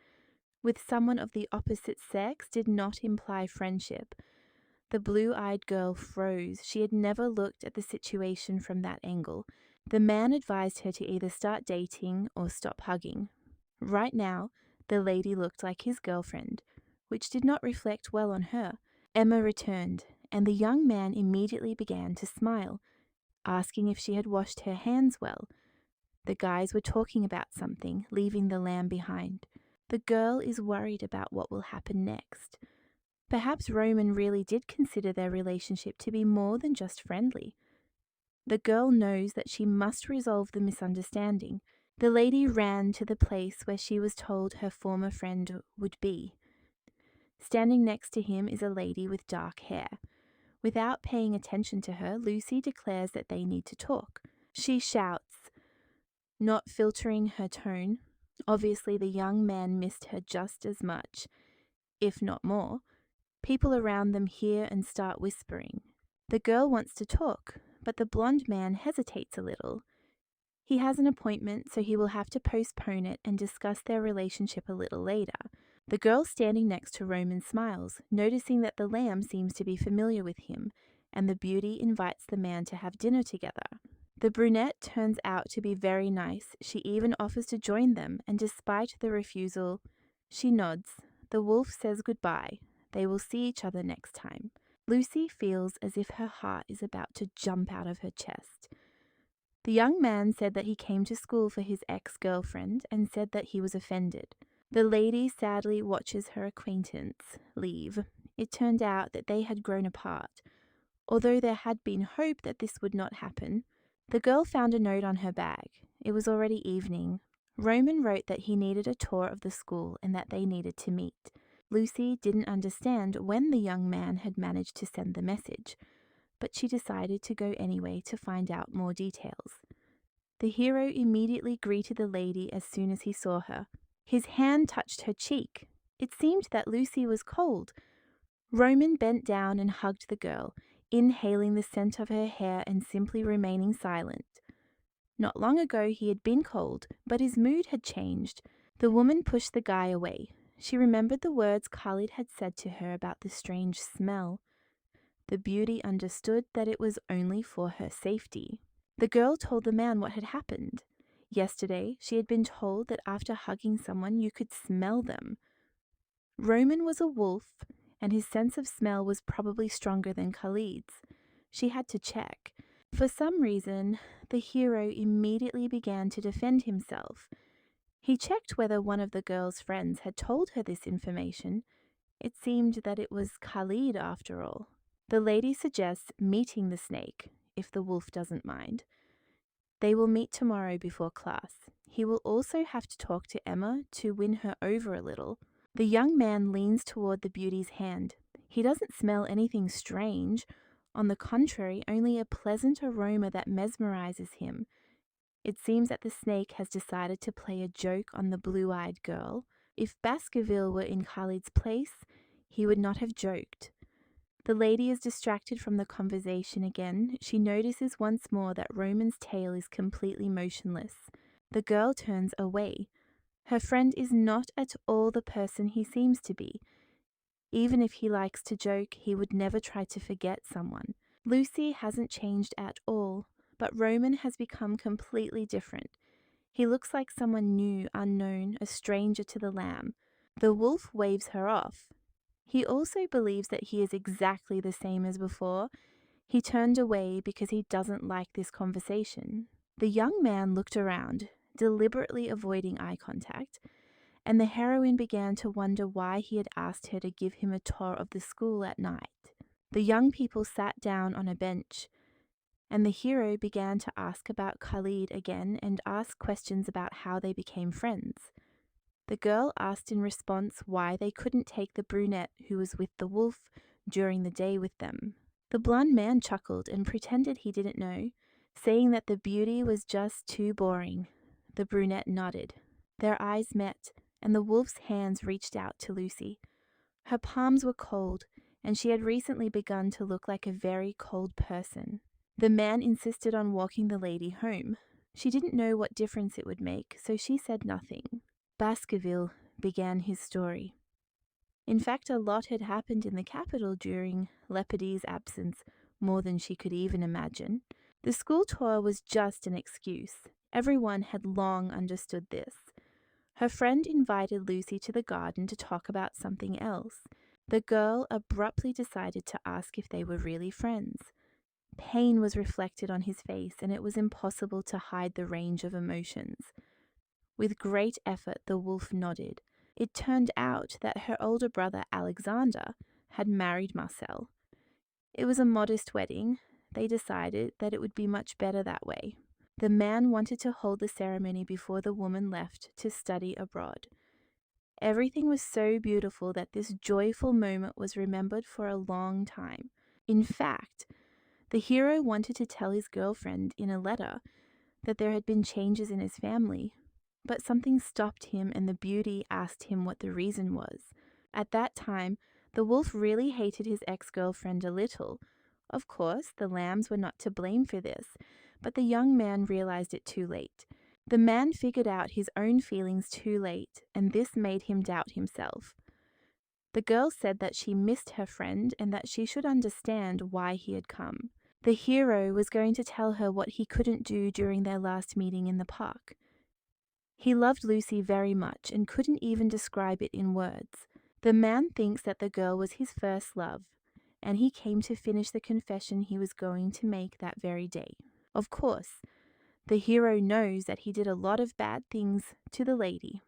with someone of the opposite sex did not imply friendship. The blue-eyed girl froze. She had never looked at the situation from that angle. The man advised her to either start dating or stop hugging. Right now, the lady looked like his girlfriend, which did not reflect well on her. Emma returned, and the young man immediately began to smile, asking if she had washed her hands well. The guys were talking about something, leaving the lamb behind. The girl is worried about what will happen next. Perhaps Roman really did consider their relationship to be more than just friendly. The girl knows that she must resolve the misunderstanding. The lady ran to the place where she was told her former friend would be. Standing next to him is a lady with dark hair. Without paying attention to her, Lucy declares that they need to talk. She shouts, not filtering her tone. Obviously, the young man missed her just as much, if not more. People around them hear and start whispering. The girl wants to talk, but the blonde man hesitates a little. He has an appointment, so he will have to postpone it and discuss their relationship a little later. The girl standing next to Roman smiles, noticing that the lamb seems to be familiar with him, and the beauty invites the man to have dinner together. The brunette turns out to be very nice. She even offers to join them, and despite the refusal, she nods. The wolf says goodbye. They will see each other next time. Lucy feels as if her heart is about to jump out of her chest. The young man said that he came to school for his ex-girlfriend and said that he was offended. The lady sadly watches her acquaintance leave. It turned out that they had grown apart. Although there had been hope that this would not happen, the girl found a note on her bag. It was already evening. Roman wrote that he needed a tour of the school and that they needed to meet. Lucy didn't understand when the young man had managed to send the message, but she decided to go anyway to find out more details. The hero immediately greeted the lady as soon as he saw her. His hand touched her cheek. It seemed that Lucy was cold. Roman bent down and hugged the girl, inhaling the scent of her hair and simply remaining silent. Not long ago he had been cold, but his mood had changed. The woman pushed the guy away. She remembered the words Khalid had said to her about the strange smell. The beauty understood that it was only for her safety. The girl told the man what had happened. Yesterday, she had been told that after hugging someone you could smell them. Roman was a wolf, and his sense of smell was probably stronger than Khalid's. She had to check. For some reason, the hero immediately began to defend himself. He checked whether one of the girl's friends had told her this information. It seemed that it was Khalid after all. The lady suggests meeting the snake, if the wolf doesn't mind. They will meet tomorrow before class. He will also have to talk to Emma to win her over a little. The young man leans toward the beauty's hand. He doesn't smell anything strange. On the contrary, only a pleasant aroma that mesmerizes him. It seems that the snake has decided to play a joke on the blue-eyed girl. If Baskerville were in Khalid's place, he would not have joked. The lady is distracted from the conversation again. She notices once more that Roman's tail is completely motionless. The girl turns away. Her friend is not at all the person he seems to be. Even if he likes to joke, he would never try to forget someone. Lucy hasn't changed at all, but Roman has become completely different. He looks like someone new, unknown, a stranger to the lamb. The wolf waves her off. He also believes that he is exactly the same as before. He turned away because he doesn't like this conversation. The young man looked around, deliberately avoiding eye contact, and the heroine began to wonder why he had asked her to give him a tour of the school at night. The young people sat down on a bench, and the hero began to ask about Khalid again and ask questions about how they became friends. The girl asked in response why they couldn't take the brunette who was with the wolf during the day with them. The blonde man chuckled and pretended he didn't know, saying that the beauty was just too boring. The brunette nodded. Their eyes met, and the wolf's hands reached out to Lucy. Her palms were cold, and she had recently begun to look like a very cold person. The man insisted on walking the lady home. She didn't know what difference it would make, so she said nothing. Baskerville began his story. In fact, a lot had happened in the capital during Leopardi's absence, more than she could even imagine. The school tour was just an excuse. Everyone had long understood this. Her friend invited Lucy to the garden to talk about something else. The girl abruptly decided to ask if they were really friends. Pain was reflected on his face, and it was impossible to hide the range of emotions. With great effort, the wolf nodded. It turned out that her older brother, Alexander, had married Marcel. It was a modest wedding. They decided that it would be much better that way. The man wanted to hold the ceremony before the woman left to study abroad. Everything was so beautiful that this joyful moment was remembered for a long time. In fact, the hero wanted to tell his girlfriend in a letter that there had been changes in his family, but something stopped him and the beauty asked him what the reason was. At that time, the wolf really hated his ex-girlfriend a little. Of course, the lambs were not to blame for this, but the young man realized it too late. The man figured out his own feelings too late, and this made him doubt himself. The girl said that she missed her friend and that she should understand why he had come. The hero was going to tell her what he couldn't do during their last meeting in the park. He loved Lucy very much and couldn't even describe it in words. The man thinks that the girl was his first love, and he came to finish the confession he was going to make that very day. Of course, the hero knows that he did a lot of bad things to the lady.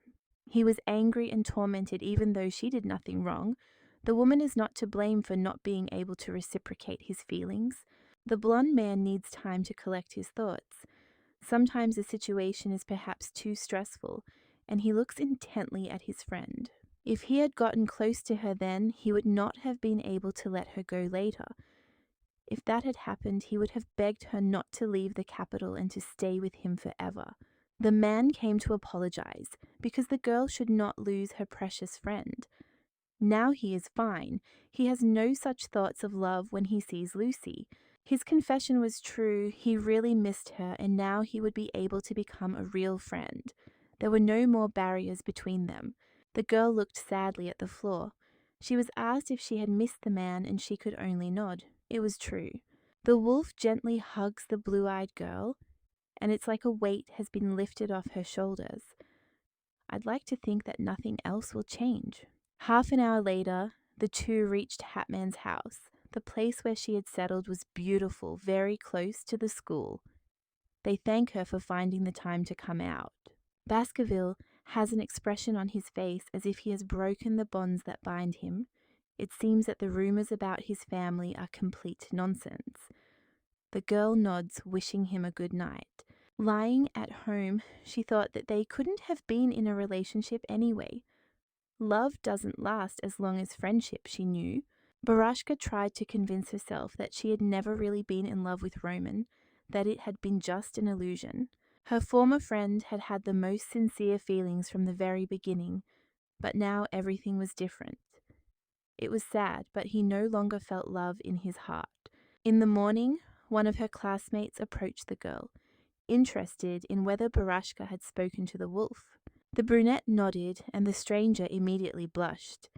He was angry and tormented even though she did nothing wrong. The woman is not to blame for not being able to reciprocate his feelings. The blonde man needs time to collect his thoughts. Sometimes the situation is perhaps too stressful, and he looks intently at his friend. If he had gotten close to her then, he would not have been able to let her go later. If that had happened, he would have begged her not to leave the capital and to stay with him forever. The man came to apologize, because the girl should not lose her precious friend. Now he is fine. He has no such thoughts of love when he sees Lucy. His confession was true, he really missed her, and now he would be able to become a real friend. There were no more barriers between them. The girl looked sadly at the floor. She was asked if she had missed the man, and she could only nod. It was true. The wolf gently hugs the blue-eyed girl, and it's like a weight has been lifted off her shoulders. I'd like to think that nothing else will change. Half an hour later, the two reached Hatman's house. The place where she had settled was beautiful, very close to the school. They thank her for finding the time to come out. Baskerville has an expression on his face as if he has broken the bonds that bind him. It seems that the rumors about his family are complete nonsense. The girl nods, wishing him a good night. Lying at home, she thought that they couldn't have been in a relationship anyway. Love doesn't last as long as friendship, she knew. Barashka tried to convince herself that she had never really been in love with Roman, that it had been just an illusion. Her former friend had had the most sincere feelings from the very beginning, but now everything was different. It was sad, but he no longer felt love in his heart. In the morning, one of her classmates approached the girl, interested in whether Barashka had spoken to the wolf. The brunette nodded, and the stranger immediately blushed.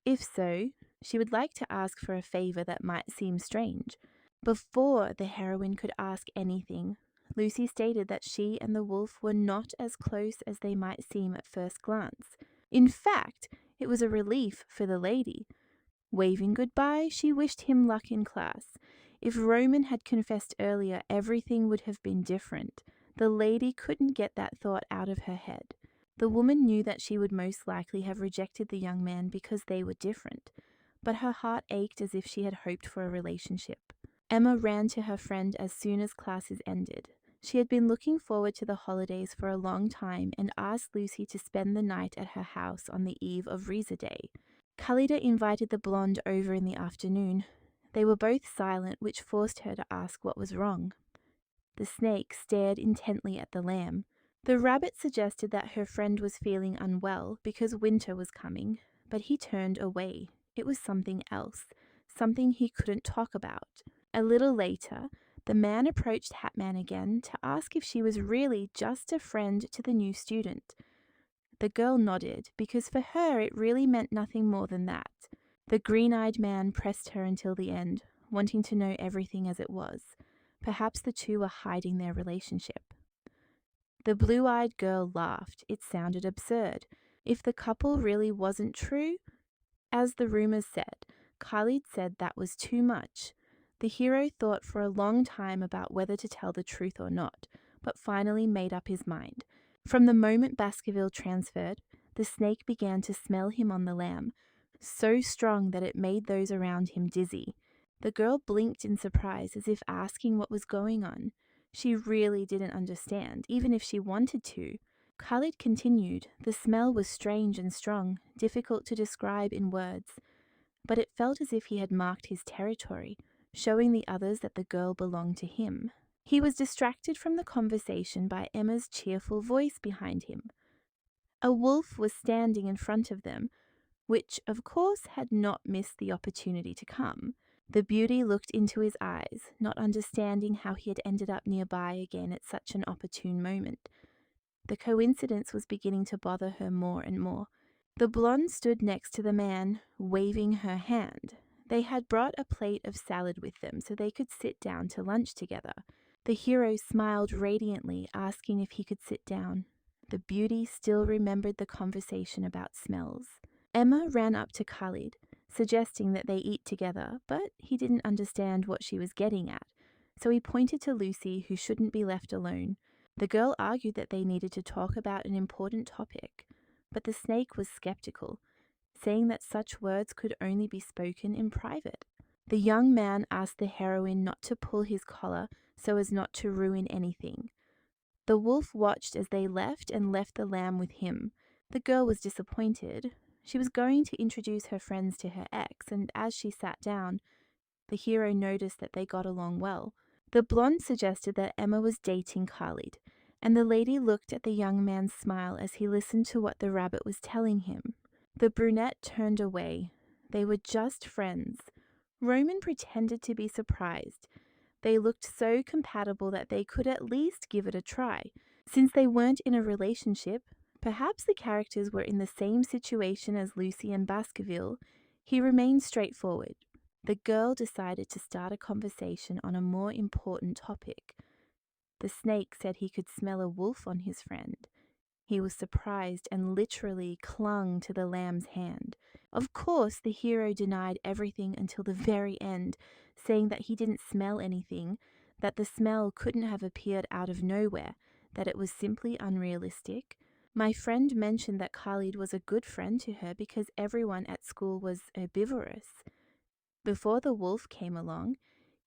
If so, she would like to ask for a favor that might seem strange. Before the heroine could ask anything, Lucy stated that she and the wolf were not as close as they might seem at first glance. In fact, it was a relief for the lady. Waving goodbye, she wished him luck in class. If Roman had confessed earlier, everything would have been different. The lady couldn't get that thought out of her head. The woman knew that she would most likely have rejected the young man because they were different, but her heart ached as if she had hoped for a relationship. Emma ran to her friend as soon as classes ended. She had been looking forward to the holidays for a long time and asked Lucy to spend the night at her house on the eve of Riza Day. Khalida invited the blonde over in the afternoon. They were both silent, which forced her to ask what was wrong. The snake stared intently at the lamb. The rabbit suggested that her friend was feeling unwell because winter was coming, but he turned away. It was something else, something he couldn't talk about. A little later, the man approached Hatman again to ask if she was really just a friend to the new student. The girl nodded, because for her it really meant nothing more than that. The green-eyed man pressed her until the end, wanting to know everything as it was. Perhaps the two were hiding their relationship. The blue-eyed girl laughed. It sounded absurd. If the couple really wasn't true, as the rumors said, Khalid said that was too much. The hero thought for a long time about whether to tell the truth or not, but finally made up his mind. From the moment Baskerville transferred, the snake began to smell him on the lamb, so strong that it made those around him dizzy. The girl blinked in surprise, as if asking what was going on. She really didn't understand, even if she wanted to. Khalid continued. The smell was strange and strong, difficult to describe in words, but it felt as if he had marked his territory, showing the others that the girl belonged to him. He was distracted from the conversation by Emma's cheerful voice behind him. A wolf was standing in front of them, which, of course, had not missed the opportunity to come. The beauty looked into his eyes, not understanding how he had ended up nearby again at such an opportune moment. The coincidence was beginning to bother her more and more. The blonde stood next to the man, waving her hand. They had brought a plate of salad with them so they could sit down to lunch together. The hero smiled radiantly, asking if he could sit down. The beauty still remembered the conversation about smells. Emma ran up to Khalid, suggesting that they eat together, but he didn't understand what she was getting at, so he pointed to Lucy, who shouldn't be left alone. The girl argued that they needed to talk about an important topic, but the snake was skeptical, saying that such words could only be spoken in private. The young man asked the heroine not to pull his collar so as not to ruin anything. The wolf watched as they left and left the lamb with him. The girl was disappointed. She was going to introduce her friends to her ex, and as she sat down, the hero noticed that they got along well. The blonde suggested that Emma was dating Khalid, and the lady looked at the young man's smile as he listened to what the rabbit was telling him. The brunette turned away. They were just friends. Roman pretended to be surprised. They looked so compatible that they could at least give it a try. Since they weren't in a relationship, perhaps the characters were in the same situation as Lucy and Baskerville. He remained straightforward. The girl decided to start a conversation on a more important topic. The snake said he could smell a wolf on his friend. He was surprised and literally clung to the lamb's hand. Of course, the hero denied everything until the very end, saying that he didn't smell anything, that the smell couldn't have appeared out of nowhere, that it was simply unrealistic. My friend mentioned that Khalid was a good friend to her because everyone at school was herbivorous. Before the wolf came along,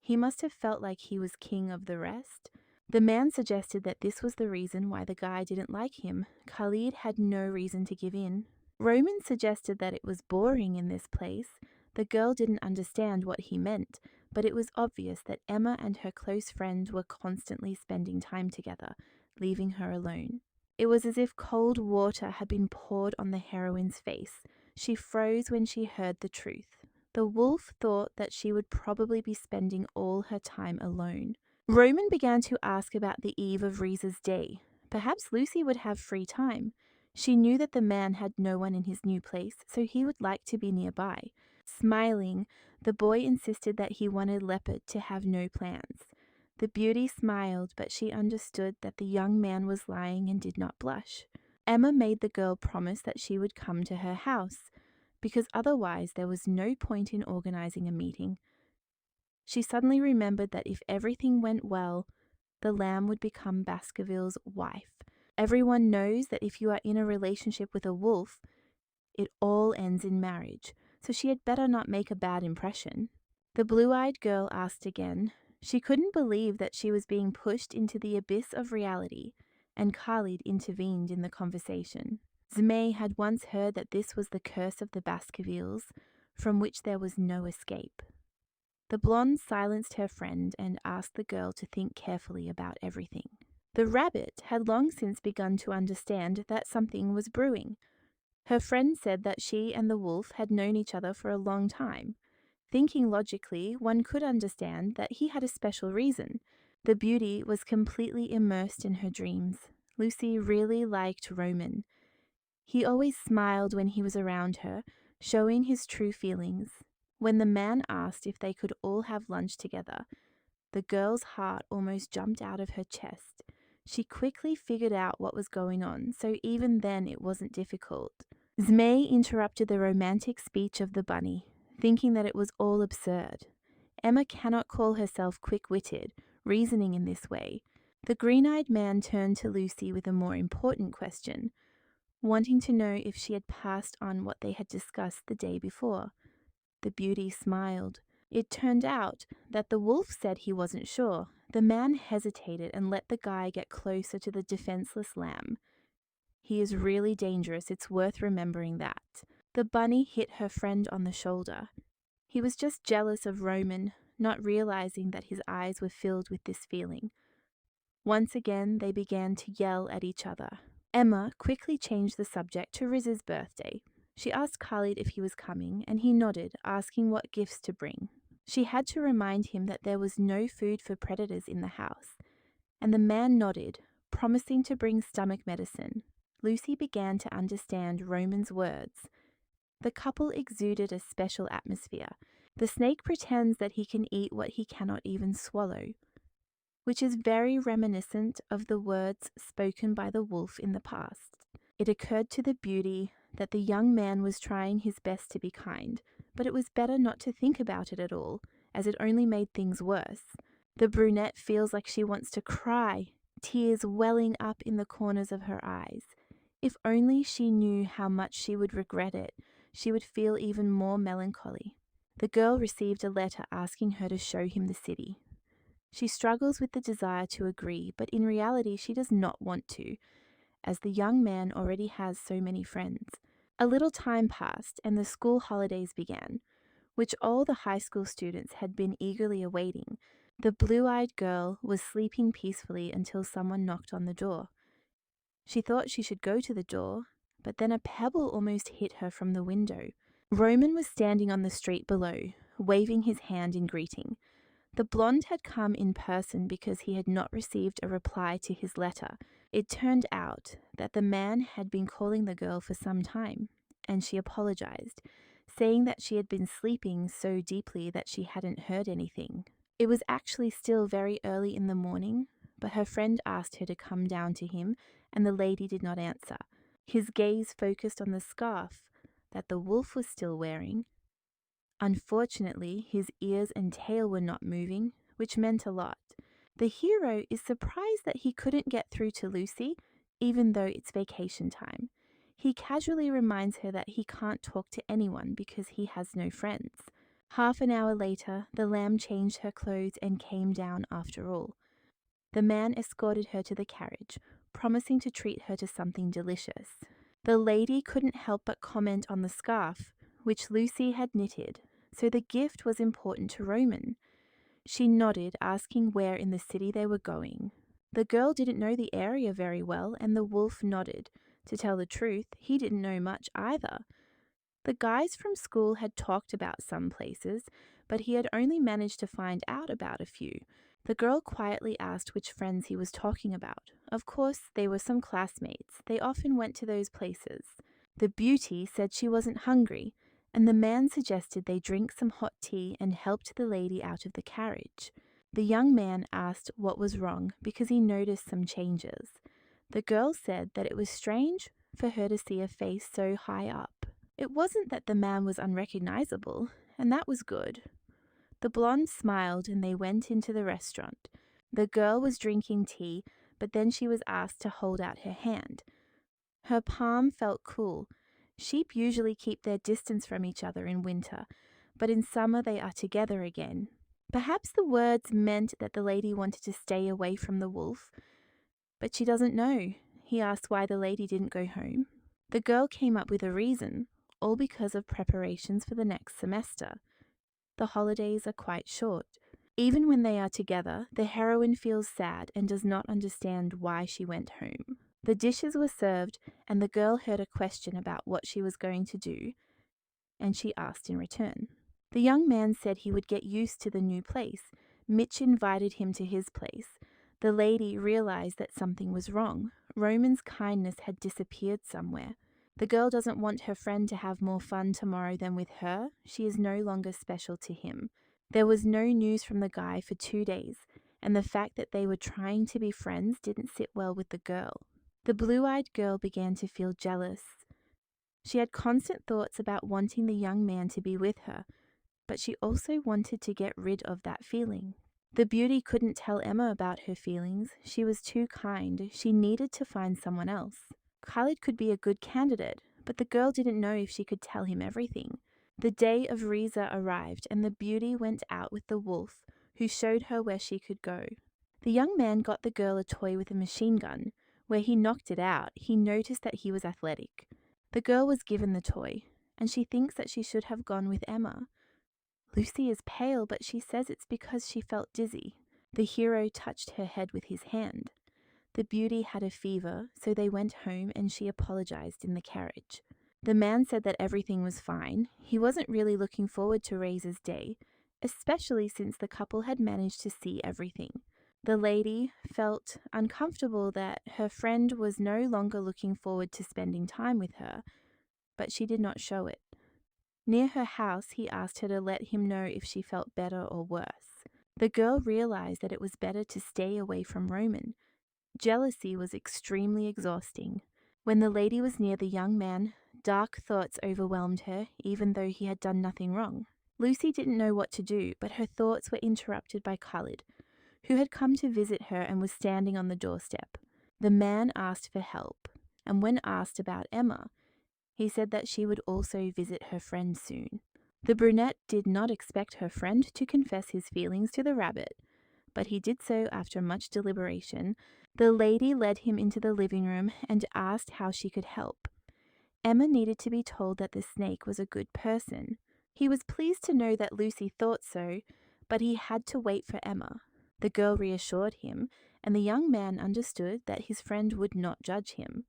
he must have felt like he was king of the rest. The man suggested that this was the reason why the guy didn't like him. Khalid had no reason to give in. Roman suggested that it was boring in this place. The girl didn't understand what he meant, but it was obvious that Emma and her close friend were constantly spending time together, leaving her alone. It was as if cold water had been poured on the heroine's face. She froze when she heard the truth. The wolf thought that she would probably be spending all her time alone. Roman began to ask about the eve of Riza's day. Perhaps Lucy would have free time. She knew that the man had no one in his new place, so he would like to be nearby. Smiling, the boy insisted that he wanted Leopard to have no plans. The beauty smiled, but she understood that the young man was lying and did not blush. Emma made the girl promise that she would come to her house, because otherwise there was no point in organizing a meeting. She suddenly remembered that if everything went well, the lamb would become Baskerville's wife. Everyone knows that if you are in a relationship with a wolf, it all ends in marriage, so she had better not make a bad impression. The blue-eyed girl asked again. She couldn't believe that she was being pushed into the abyss of reality, and Khalid intervened in the conversation. Zmei had once heard that this was the curse of the Baskervilles, from which there was no escape. The blonde silenced her friend and asked the girl to think carefully about everything. The rabbit had long since begun to understand that something was brewing. Her friend said that she and the wolf had known each other for a long time. Thinking logically, one could understand that he had a special reason. The beauty was completely immersed in her dreams. Lucy really liked Roman. He always smiled when he was around her, showing his true feelings. When the man asked if they could all have lunch together, the girl's heart almost jumped out of her chest. She quickly figured out what was going on, so even then it wasn't difficult. Zmei interrupted the romantic speech of the bunny, thinking that it was all absurd. Emma cannot call herself quick-witted, reasoning in this way. The green-eyed man turned to Lucy with a more important question, wanting to know if she had passed on what they had discussed the day before. The beauty smiled. It turned out that the wolf said he wasn't sure. The man hesitated and let the guy get closer to the defenseless lamb. He is really dangerous, it's worth remembering that. The bunny hit her friend on the shoulder. He was just jealous of Roman, not realizing that his eyes were filled with this feeling. Once again, they began to yell at each other. Emma quickly changed the subject to Riz's birthday. She asked Khalid if he was coming, and he nodded, asking what gifts to bring. She had to remind him that there was no food for predators in the house, and the man nodded, promising to bring stomach medicine. Lucy began to understand Roman's words. The couple exuded a special atmosphere. The snake pretends that he can eat what he cannot even swallow, which is very reminiscent of the words spoken by the wolf in the past. It occurred to the beauty that the young man was trying his best to be kind, but it was better not to think about it at all, as it only made things worse. The brunette feels like she wants to cry, tears welling up in the corners of her eyes. If only she knew how much she would regret it, she would feel even more melancholy. The girl received a letter asking her to show him the city. She struggles with the desire to agree, but in reality she does not want to, as the young man already has so many friends. A little time passed and the school holidays began, which all the high school students had been eagerly awaiting. The blue-eyed girl was sleeping peacefully until someone knocked on the door. She thought she should go to the door, but then a pebble almost hit her from the window. Roman was standing on the street below, waving his hand in greeting. The blonde had come in person because he had not received a reply to his letter. It turned out that the man had been calling the girl for some time, and she apologized, saying that she had been sleeping so deeply that she hadn't heard anything. It was actually still very early in the morning, but her friend asked her to come down to him, and the lady did not answer. His gaze focused on the scarf that the wolf was still wearing. Unfortunately, his ears and tail were not moving, which meant a lot. The hero is surprised that he couldn't get through to Lucy, even though it's vacation time. He casually reminds her that he can't talk to anyone because he has no friends. Half an hour later, the lamb changed her clothes and came down after all. The man escorted her to the carriage, promising to treat her to something delicious. The lady couldn't help but comment on the scarf, which Lucy had knitted, so the gift was important to Roman. She nodded, asking where in the city they were going. The girl didn't know the area very well, and the wolf nodded. To tell the truth, he didn't know much either. The guys from school had talked about some places, but he had only managed to find out about a few. The girl quietly asked which friends he was talking about. Of course, they were some classmates. They often went to those places. The beauty said she wasn't hungry, and the man suggested they drink some hot tea and helped the lady out of the carriage. The young man asked what was wrong because he noticed some changes. The girl said that it was strange for her to see a face so high up. It wasn't that the man was unrecognizable, and that was good. The blonde smiled and they went into the restaurant. The girl was drinking tea, but then she was asked to hold out her hand. Her palm felt cool. Sheep usually keep their distance from each other in winter, but in summer they are together again. Perhaps the words meant that the lady wanted to stay away from the wolf, but she doesn't know. He asked why the lady didn't go home. The girl came up with a reason, all because of preparations for the next semester. The holidays are quite short. Even when they are together, the heroine feels sad and does not understand why she went home. The dishes were served, and the girl heard a question about what she was going to do, and she asked in return. The young man said he would get used to the new place. Mitch invited him to his place. The lady realized that something was wrong. Roman's kindness had disappeared somewhere. The girl doesn't want her friend to have more fun tomorrow than with her. She is no longer special to him. There was no news from the guy for 2 days, and the fact that they were trying to be friends didn't sit well with the girl. The blue-eyed girl began to feel jealous. She had constant thoughts about wanting the young man to be with her, but she also wanted to get rid of that feeling. The beauty couldn't tell Emma about her feelings. She was too kind. She needed to find someone else. Khalid could be a good candidate, but the girl didn't know if she could tell him everything. The day of Riza arrived, and the beauty went out with the wolf, who showed her where she could go. The young man got the girl a toy with a machine gun. Where he knocked it out, he noticed that he was athletic. The girl was given the toy, and she thinks that she should have gone with Emma. Lucy is pale, but she says it's because she felt dizzy. The hero touched her head with his hand. The beauty had a fever, so they went home and she apologized in the carriage. The man said that everything was fine. He wasn't really looking forward to Riza's day, especially since the couple had managed to see everything. The lady felt uncomfortable that her friend was no longer looking forward to spending time with her, but she did not show it. Near her house, he asked her to let him know if she felt better or worse. The girl realized that it was better to stay away from Roman. Jealousy was extremely exhausting. When the lady was near the young man, dark thoughts overwhelmed her, even though he had done nothing wrong. Lucy didn't know what to do, but her thoughts were interrupted by Khalid, who had come to visit her and was standing on the doorstep. The man asked for help, and when asked about Emma, he said that she would also visit her friend soon. The brunette did not expect her friend to confess his feelings to the rabbit, but he did so after much deliberation. The lady led him into the living room and asked how she could help. Emma needed to be told that the snake was a good person. He was pleased to know that Lucy thought so, but he had to wait for Emma. The girl reassured him, and the young man understood that his friend would not judge him.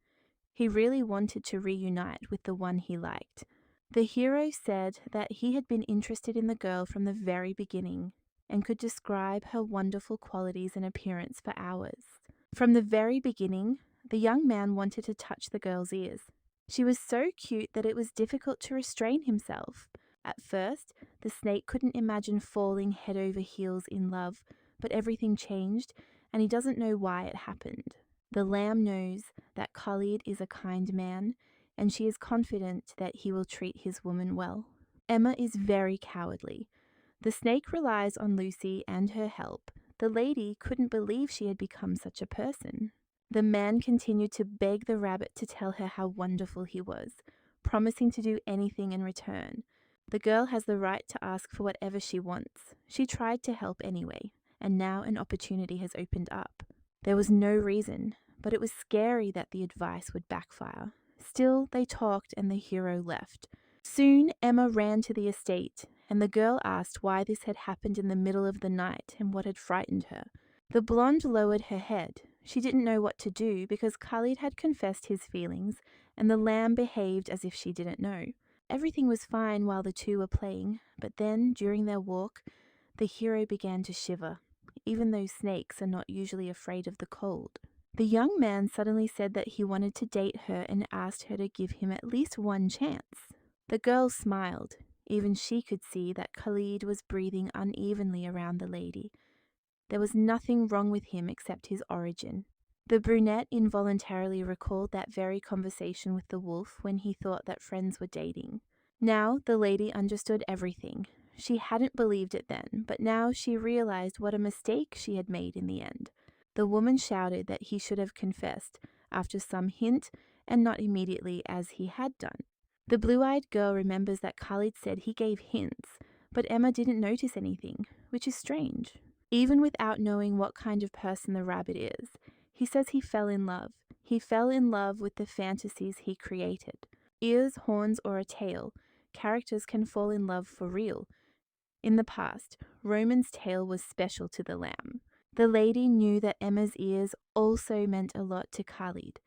He really wanted to reunite with the one he liked. The hero said that he had been interested in the girl from the very beginning and could describe her wonderful qualities and appearance for hours. From the very beginning, the young man wanted to touch the girl's ears. She was so cute that it was difficult to restrain himself. At first, the snake couldn't imagine falling head over heels in love, but everything changed, and he doesn't know why it happened. The lamb knows that Khalid is a kind man, and she is confident that he will treat his woman well. Emma is very cowardly. The snake relies on Lucy and her help. The lady couldn't believe she had become such a person. The man continued to beg the rabbit to tell her how wonderful he was, promising to do anything in return. The girl has the right to ask for whatever she wants. She tried to help anyway, and now an opportunity has opened up. There was no reason, but it was scary that the advice would backfire. Still, they talked and the hero left. Soon, Emma ran to the estate, and the girl asked why this had happened in the middle of the night and what had frightened her. The blonde lowered her head. She didn't know what to do because Khalid had confessed his feelings, and the lamb behaved as if she didn't know. Everything was fine while the two were playing, but then, during their walk, the hero began to shiver, even though snakes are not usually afraid of the cold. The young man suddenly said that he wanted to date her and asked her to give him at least one chance. The girl smiled. Even she could see that Khalid was breathing unevenly around the lady. There was nothing wrong with him except his origin. The brunette involuntarily recalled that very conversation with the wolf when he thought that friends were dating. Now the lady understood everything. She hadn't believed it then, but now she realized what a mistake she had made in the end. The woman shouted that he should have confessed, after some hint, and not immediately as he had done. The blue-eyed girl remembers that Khalid said he gave hints, but Emma didn't notice anything, which is strange. Even without knowing what kind of person the rabbit is, he says he fell in love. He fell in love with the fantasies he created. Ears, horns, or a tail, characters can fall in love for real. In the past, Roman's tail was special to the lamb. The lady knew that Emma's ears also meant a lot to Khalid,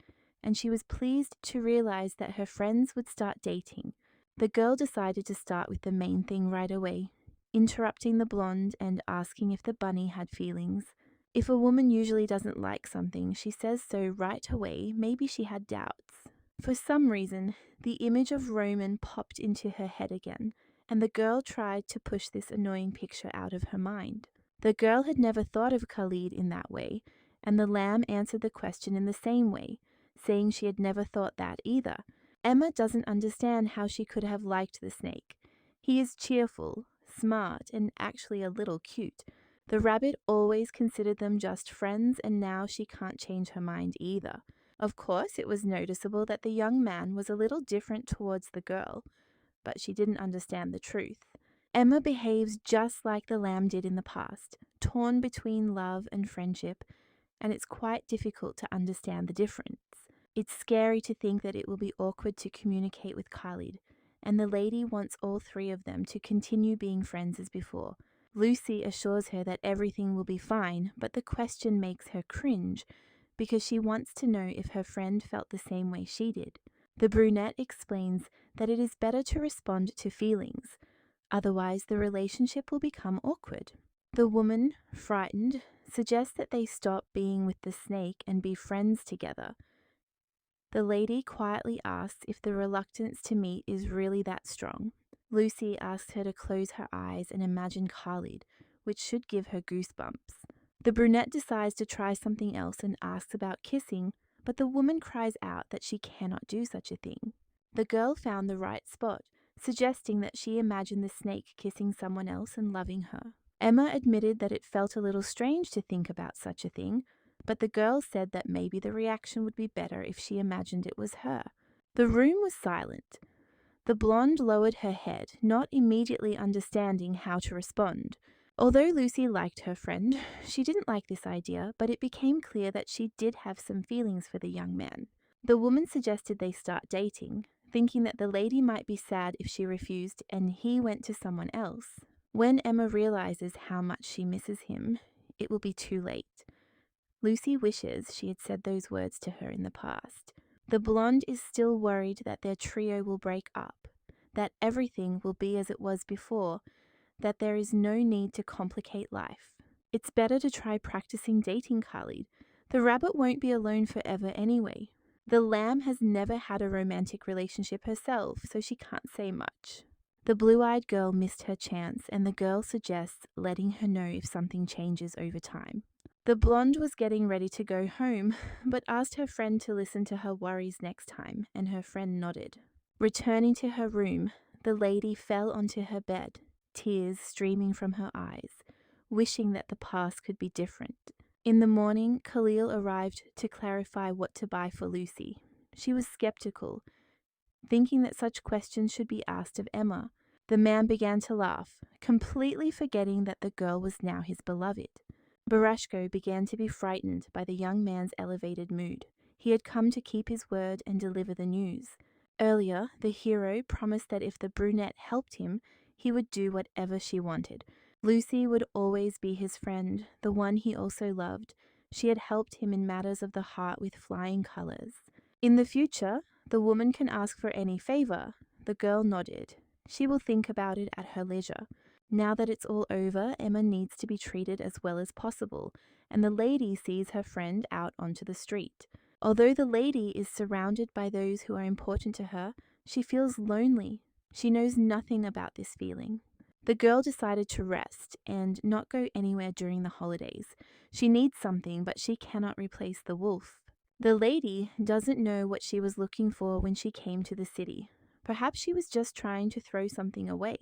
and she was pleased to realize that her friends would start dating. The girl decided to start with the main thing right away, interrupting the blonde and asking if the bunny had feelings. If a woman usually doesn't like something, she says so right away. Maybe she had doubts. For some reason, the image of Roman popped into her head again, and the girl tried to push this annoying picture out of her mind. The girl had never thought of Khalid in that way, and the lamb answered the question in the same way, saying she had never thought that either. Emma doesn't understand how she could have liked the snake. He is cheerful, smart, and actually a little cute. The rabbit always considered them just friends, and now she can't change her mind either. Of course, it was noticeable that the young man was a little different towards the girl, but she didn't understand the truth. Emma behaves just like the lamb did in the past, torn between love and friendship, and it's quite difficult to understand the difference. It's scary to think that it will be awkward to communicate with Khalid, and the lady wants all three of them to continue being friends as before. Lucy assures her that everything will be fine, but the question makes her cringe, because she wants to know if her friend felt the same way she did. The brunette explains that it is better to respond to feelings. Otherwise, the relationship will become awkward. The woman, frightened, suggests that they stop being with the snake and be friends together. The lady quietly asks if the reluctance to meet is really that strong. Lucy asks her to close her eyes and imagine Khalid, which should give her goosebumps. The brunette decides to try something else and asks about kissing, but the woman cries out that she cannot do such a thing. The girl found the right spot, suggesting that she imagined the snake kissing someone else and loving her. Emma admitted that it felt a little strange to think about such a thing, but the girl said that maybe the reaction would be better if she imagined it was her. The room was silent. The blonde lowered her head, not immediately understanding how to respond. Although Lucy liked her friend, she didn't like this idea, but it became clear that she did have some feelings for the young man. The woman suggested they start dating, thinking that the lady might be sad if she refused and he went to someone else. When Emma realizes how much she misses him, it will be too late. Lucy wishes she had said those words to her in the past. The blonde is still worried that their trio will break up, that everything will be as it was before, that there is no need to complicate life. It's better to try practicing dating Khalid. The rabbit won't be alone forever anyway. The lamb has never had a romantic relationship herself, so she can't say much. The blue-eyed girl missed her chance, and the girl suggests letting her know if something changes over time. The blonde was getting ready to go home, but asked her friend to listen to her worries next time, and her friend nodded. Returning to her room, the lady fell onto her bed, tears streaming from her eyes, wishing that the past could be different. In the morning, Khalil arrived to clarify what to buy for Lucy. She was skeptical, thinking that such questions should be asked of Emma. The man began to laugh, completely forgetting that the girl was now his beloved. Barashko began to be frightened by the young man's elevated mood. He had come to keep his word and deliver the news. Earlier, the hero promised that if the brunette helped him, he would do whatever she wanted. Lucy would always be his friend, the one he also loved. She had helped him in matters of the heart with flying colors. In the future, the woman can ask for any favor. The girl nodded. She will think about it at her leisure. Now that it's all over, Emma needs to be treated as well as possible, and the lady sees her friend out onto the street. Although the lady is surrounded by those who are important to her, she feels lonely. She knows nothing about this feeling. The girl decided to rest and not go anywhere during the holidays. She needs something, but she cannot replace the wolf. The lady doesn't know what she was looking for when she came to the city. Perhaps she was just trying to throw something away.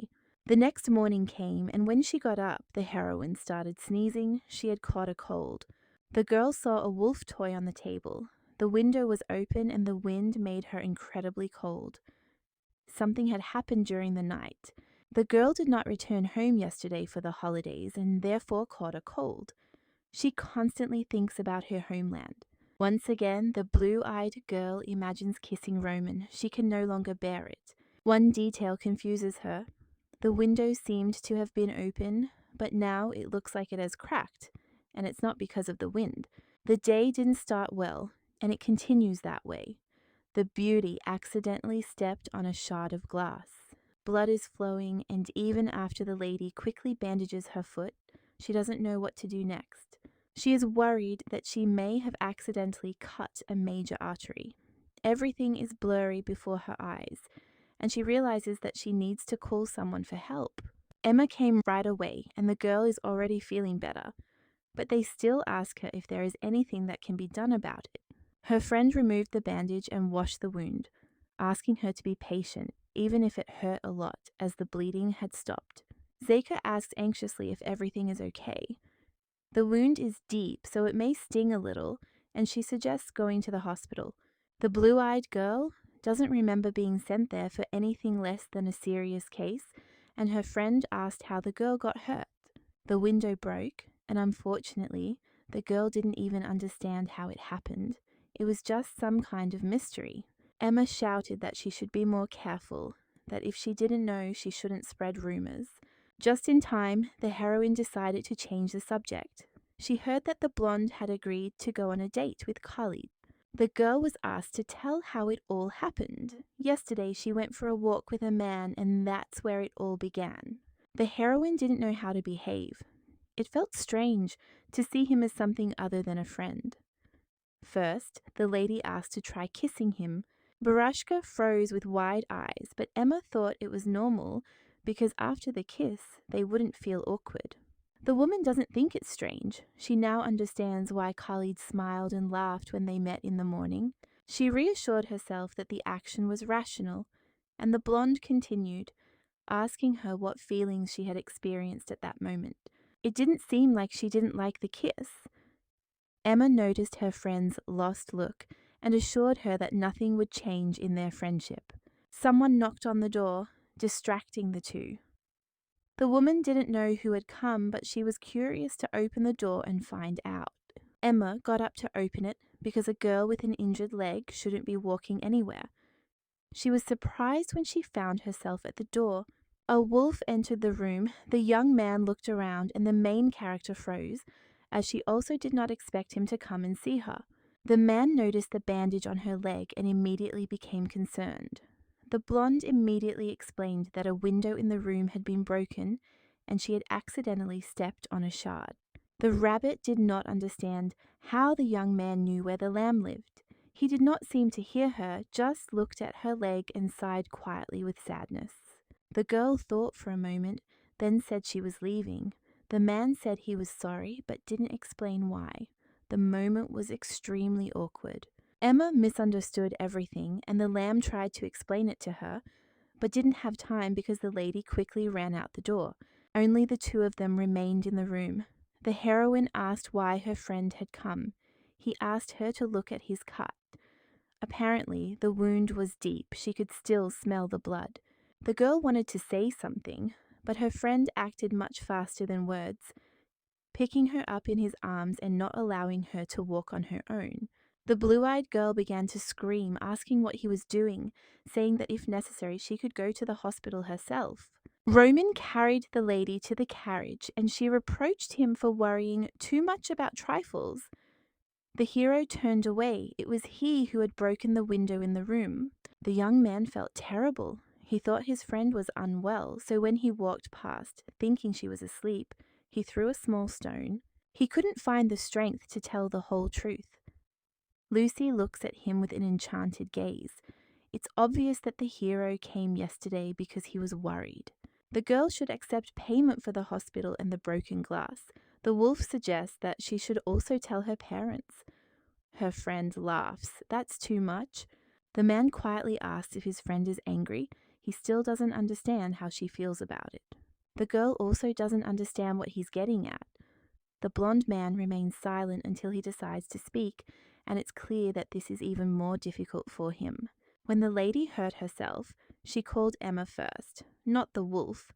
The next morning came, and when she got up, the heroine started sneezing. She had caught a cold. The girl saw a wolf toy on the table. The window was open, and the wind made her incredibly cold. Something had happened during the night. The girl did not return home yesterday for the holidays, and therefore caught a cold. She constantly thinks about her homeland. Once again, the blue-eyed girl imagines kissing Roman. She can no longer bear it. One detail confuses her. The window seemed to have been open, but now it looks like it has cracked, and it's not because of the wind. The day didn't start well, and it continues that way. The beauty accidentally stepped on a shard of glass. Blood is flowing, and even after the lady quickly bandages her foot, she doesn't know what to do next. She is worried that she may have accidentally cut a major artery. Everything is blurry before her eyes, and she realizes that she needs to call someone for help. Emma came right away, and the girl is already feeling better, but they still ask her if there is anything that can be done about it. Her friend removed the bandage and washed the wound, asking her to be patient, even if it hurt a lot, as the bleeding had stopped. Zeka asks anxiously if everything is okay. The wound is deep, so it may sting a little, and she suggests going to the hospital. The blue-eyed girl doesn't remember being sent there for anything less than a serious case, and her friend asked how the girl got hurt. The window broke, and unfortunately, the girl didn't even understand how it happened. It was just some kind of mystery. Emma shouted that she should be more careful, that if she didn't know, she shouldn't spread rumors. Just in time, the heroine decided to change the subject. She heard that the blonde had agreed to go on a date with Khalid. The girl was asked to tell how it all happened. Yesterday she went for a walk with a man and that's where it all began. The heroine didn't know how to behave. It felt strange to see him as something other than a friend. First, the lady asked to try kissing him. Barashka froze with wide eyes, but Emma thought it was normal because after the kiss, they wouldn't feel awkward. The woman doesn't think it's strange. She now understands why Khalid smiled and laughed when they met in the morning. She reassured herself that the action was rational, and the blonde continued, asking her what feelings she had experienced at that moment. It didn't seem like she didn't like the kiss. Emma noticed her friend's lost look and assured her that nothing would change in their friendship. Someone knocked on the door, distracting the two. The woman didn't know who had come, but she was curious to open the door and find out. Emma got up to open it because a girl with an injured leg shouldn't be walking anywhere. She was surprised when she found herself at the door. A wolf entered the room, the young man looked around, and the main character froze, as she also did not expect him to come and see her. The man noticed the bandage on her leg and immediately became concerned. The blonde immediately explained that a window in the room had been broken and she had accidentally stepped on a shard. The rabbit did not understand how the young man knew where the lamb lived. He did not seem to hear her, just looked at her leg and sighed quietly with sadness. The girl thought for a moment, then said she was leaving. The man said he was sorry, but didn't explain why. The moment was extremely awkward. Emma misunderstood everything, and the lamb tried to explain it to her, but didn't have time because the lady quickly ran out the door. Only the two of them remained in the room. The heroine asked why her friend had come. He asked her to look at his cut. Apparently, the wound was deep. She could still smell the blood. The girl wanted to say something, but her friend acted much faster than words, picking her up in his arms and not allowing her to walk on her own. The blue-eyed girl began to scream, asking what he was doing, saying that if necessary she could go to the hospital herself. Roman carried the lady to the carriage and she reproached him for worrying too much about trifles. The hero turned away. It was he who had broken the window in the room. The young man felt terrible. He thought his friend was unwell, so when he walked past, thinking she was asleep, he threw a small stone. He couldn't find the strength to tell the whole truth. Lucy looks at him with an enchanted gaze. It's obvious that the hero came yesterday because he was worried. The girl should accept payment for the hospital and the broken glass. The wolf suggests that she should also tell her parents. Her friend laughs. That's too much. The man quietly asks if his friend is angry. He still doesn't understand how she feels about it. The girl also doesn't understand what he's getting at. The blonde man remains silent until he decides to speak, and it's clear that this is even more difficult for him. When the lady hurt herself, she called Emma first, not the wolf,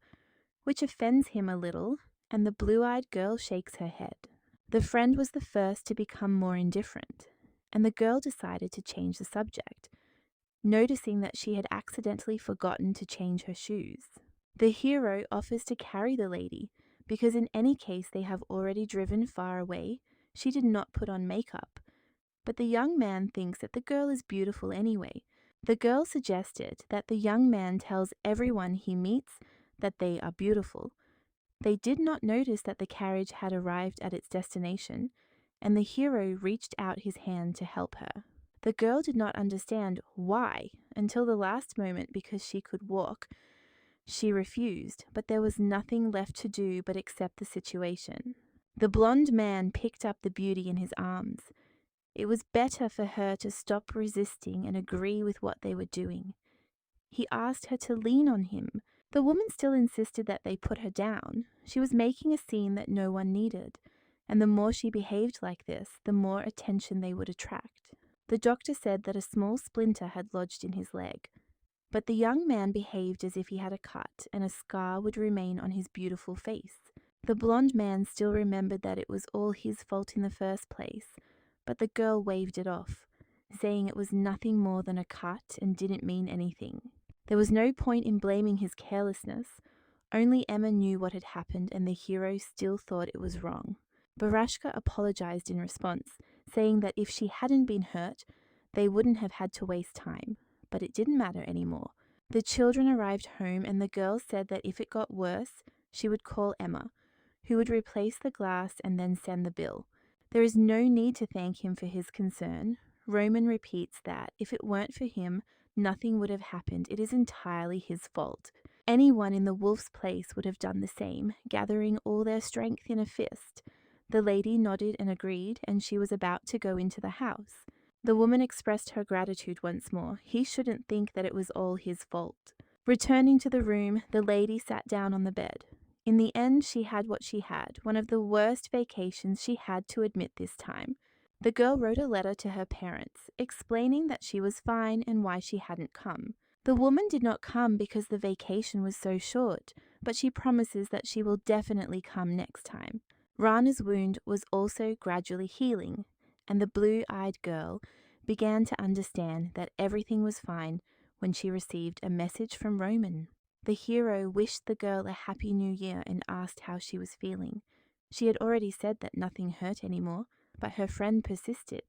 which offends him a little, and the blue-eyed girl shakes her head. The friend was the first to become more indifferent, and the girl decided to change the subject, noticing that she had accidentally forgotten to change her shoes. The hero offers to carry the lady, because in any case they have already driven far away. She did not put on makeup. But the young man thinks that the girl is beautiful anyway. The girl suggested that the young man tells everyone he meets that they are beautiful. They did not notice that the carriage had arrived at its destination, and the hero reached out his hand to help her. The girl did not understand why until the last moment because she could walk. She refused, but there was nothing left to do but accept the situation. The blonde man picked up the beauty in his arms. It was better for her to stop resisting and agree with what they were doing. He asked her to lean on him. The woman still insisted that they put her down. She was making a scene that no one needed, and the more she behaved like this, the more attention they would attract. The doctor said that a small splinter had lodged in his leg, but the young man behaved as if he had a cut and a scar would remain on his beautiful face. The blonde man still remembered that it was all his fault in the first place, but the girl waved it off, saying it was nothing more than a cut and didn't mean anything. There was no point in blaming his carelessness. Only Emma knew what had happened and the hero still thought it was wrong. Barashka apologized in response, saying that if she hadn't been hurt, they wouldn't have had to waste time. But it didn't matter anymore. The children arrived home, and the girl said that if it got worse, she would call Emma, who would replace the glass and then send the bill. There is no need to thank him for his concern. Roman repeats that if it weren't for him, nothing would have happened. It is entirely his fault. Anyone in the wolf's place would have done the same, gathering all their strength in a fist. The lady nodded and agreed, and she was about to go into the house. The woman expressed her gratitude once more. He shouldn't think that it was all his fault. Returning to the room, the lady sat down on the bed. In the end, she had what she had, one of the worst vacations she had to admit this time. The girl wrote a letter to her parents, explaining that she was fine and why she hadn't come. The woman did not come because the vacation was so short, but she promises that she will definitely come next time. Rana's wound was also gradually healing, and the blue-eyed girl began to understand that everything was fine when she received a message from Roman. The hero wished the girl a happy new year and asked how she was feeling. She had already said that nothing hurt anymore, but her friend persisted.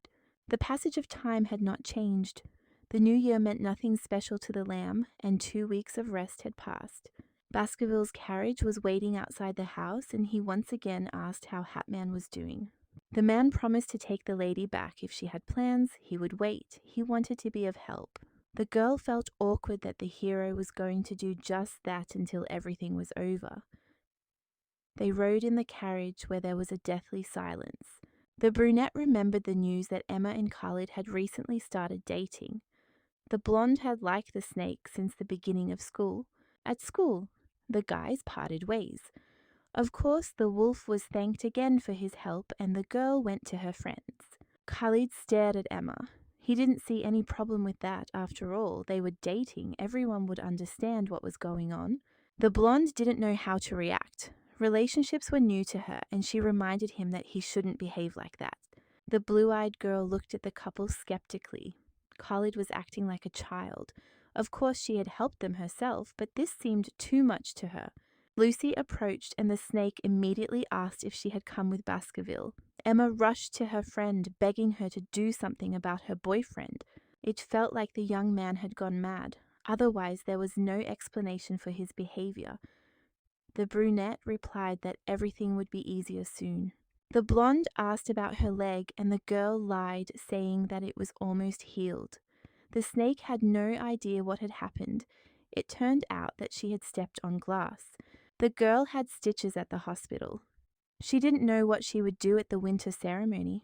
The passage of time had not changed. The new year meant nothing special to the lamb, and 2 weeks of rest had passed. Baskerville's carriage was waiting outside the house, and he once again asked how Hatman was doing. The man promised to take the lady back if she had plans. He would wait. He wanted to be of help. The girl felt awkward that the hero was going to do just that until everything was over. They rode in the carriage where there was a deathly silence. The brunette remembered the news that Emma and Khalid had recently started dating. The blonde had liked the snake since the beginning of school. At school, the guys parted ways. Of course, the wolf was thanked again for his help, and the girl went to her friends. Khalid stared at Emma. He didn't see any problem with that. After all, they were dating. Everyone would understand what was going on. The blonde didn't know how to react. Relationships were new to her, and she reminded him that he shouldn't behave like that. The blue-eyed girl looked at the couple skeptically. Khalid was acting like a child. Of course, she had helped them herself, but this seemed too much to her. Lucy approached, and the snake immediately asked if she had come with Baskerville. Emma rushed to her friend, begging her to do something about her boyfriend. It felt like the young man had gone mad. Otherwise, there was no explanation for his behavior. The brunette replied that everything would be easier soon. The blonde asked about her leg, and the girl lied, saying that it was almost healed. The snake had no idea what had happened. It turned out that she had stepped on glass. The girl had stitches at the hospital. She didn't know what she would do at the winter ceremony,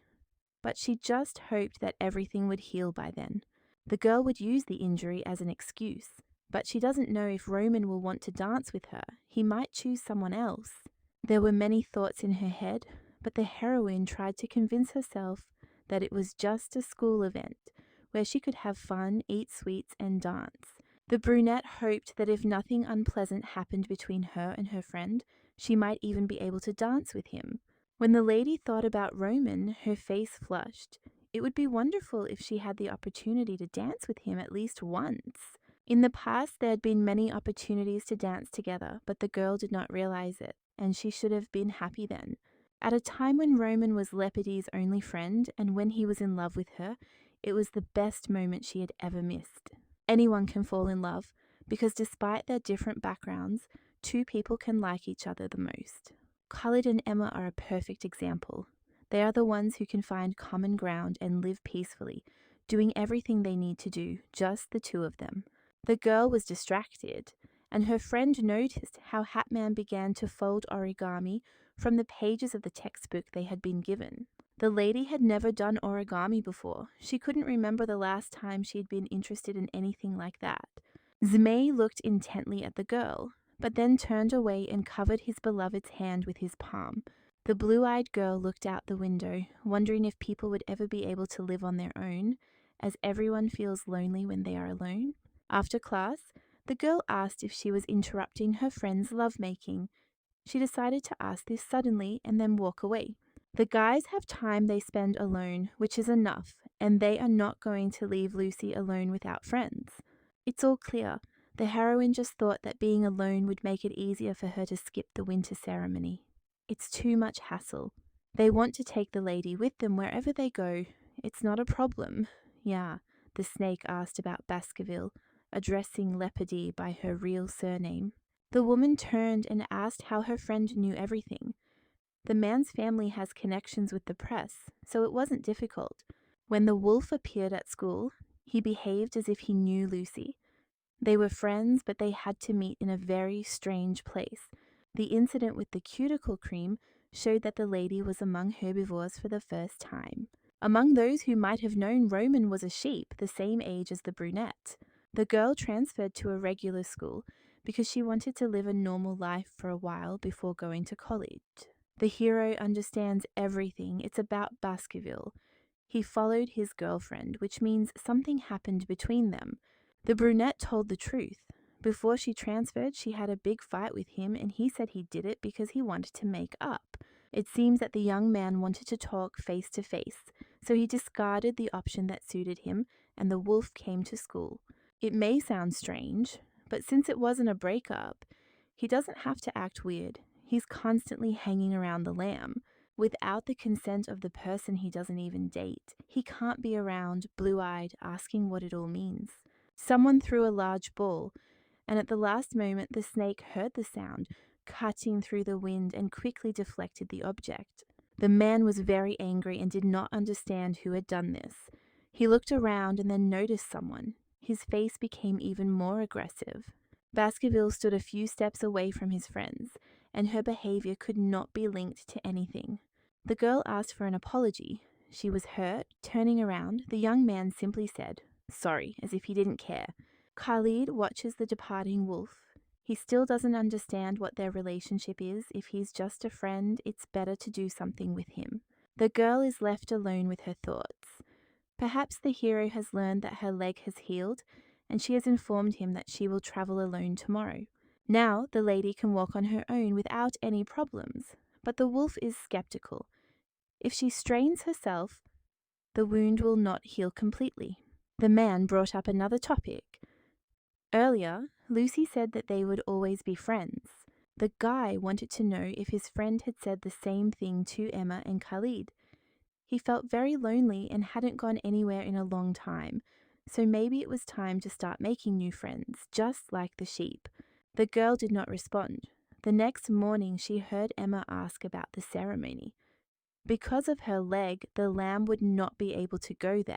but she just hoped that everything would heal by then. The girl would use the injury as an excuse, but she doesn't know if Roman will want to dance with her. He might choose someone else. There were many thoughts in her head, but the heroine tried to convince herself that it was just a school event where she could have fun, eat sweets, and dance. The brunette hoped that if nothing unpleasant happened between her and her friend, she might even be able to dance with him. When the lady thought about Roman, her face flushed. It would be wonderful if she had the opportunity to dance with him at least once. In the past, there had been many opportunities to dance together, but the girl did not realize it, and she should have been happy then. At a time when Roman was Lepidee's only friend, and when he was in love with her, it was the best moment she had ever missed. Anyone can fall in love, because despite their different backgrounds, two people can like each other the most. Khalid and Emma are a perfect example. They are the ones who can find common ground and live peacefully, doing everything they need to do, just the two of them. The girl was distracted, and her friend noticed how Hatman began to fold origami from the pages of the textbook they had been given. The lady had never done origami before. She couldn't remember the last time she had been interested in anything like that. Zmei looked intently at the girl, but then turned away and covered his beloved's hand with his palm. The blue-eyed girl looked out the window, wondering if people would ever be able to live on their own, as everyone feels lonely when they are alone. After class, the girl asked if she was interrupting her friend's lovemaking. She decided to ask this suddenly and then walk away. The guys have time they spend alone, which is enough, and they are not going to leave Lucy alone without friends. It's all clear. The heroine just thought that being alone would make it easier for her to skip the winter ceremony. It's too much hassle. They want to take the lady with them wherever they go. It's not a problem. Yeah, the snake asked about Baskerville, addressing Leopardy by her real surname. The woman turned and asked how her friend knew everything. The man's family has connections with the press, so it wasn't difficult. When the wolf appeared at school, he behaved as if he knew Lucy. They were friends, but they had to meet in a very strange place. The incident with the cuticle cream showed that the lady was among herbivores for the first time. Among those who might have known Roman was a sheep the same age as the brunette. The girl transferred to a regular school because she wanted to live a normal life for a while before going to college. The hero understands everything. It's about Baskerville. He followed his girlfriend, which means something happened between them. The brunette told the truth. Before she transferred, she had a big fight with him, and he said he did it because he wanted to make up. It seems that the young man wanted to talk face to face, so he discarded the option that suited him, and the wolf came to school. It may sound strange, but since it wasn't a breakup, he doesn't have to act weird. He's constantly hanging around the lamb. Without the consent of the person he doesn't even date, he can't be around, blue-eyed, asking what it all means. Someone threw a large ball, and at the last moment the snake heard the sound, cutting through the wind, and quickly deflected the object. The man was very angry and did not understand who had done this. He looked around and then noticed someone. His face became even more aggressive. Baskerville stood a few steps away from his friends, and her behavior could not be linked to anything. The girl asked for an apology. She was hurt. Turning around, the young man simply said, "Sorry," as if he didn't care. Khalid watches the departing wolf. He still doesn't understand what their relationship is. If he's just a friend, it's better to do something with him. The girl is left alone with her thoughts. Perhaps the hero has learned that her leg has healed, and she has informed him that she will travel alone tomorrow. Now the lady can walk on her own without any problems, but the wolf is skeptical. If she strains herself, the wound will not heal completely. The man brought up another topic. Earlier, Lucy said that they would always be friends. The guy wanted to know if his friend had said the same thing to Emma and Khalid. He felt very lonely and hadn't gone anywhere in a long time, so maybe it was time to start making new friends, just like the sheep. The girl did not respond. The next morning, she heard Emma ask about the ceremony. Because of her leg, the lamb would not be able to go there.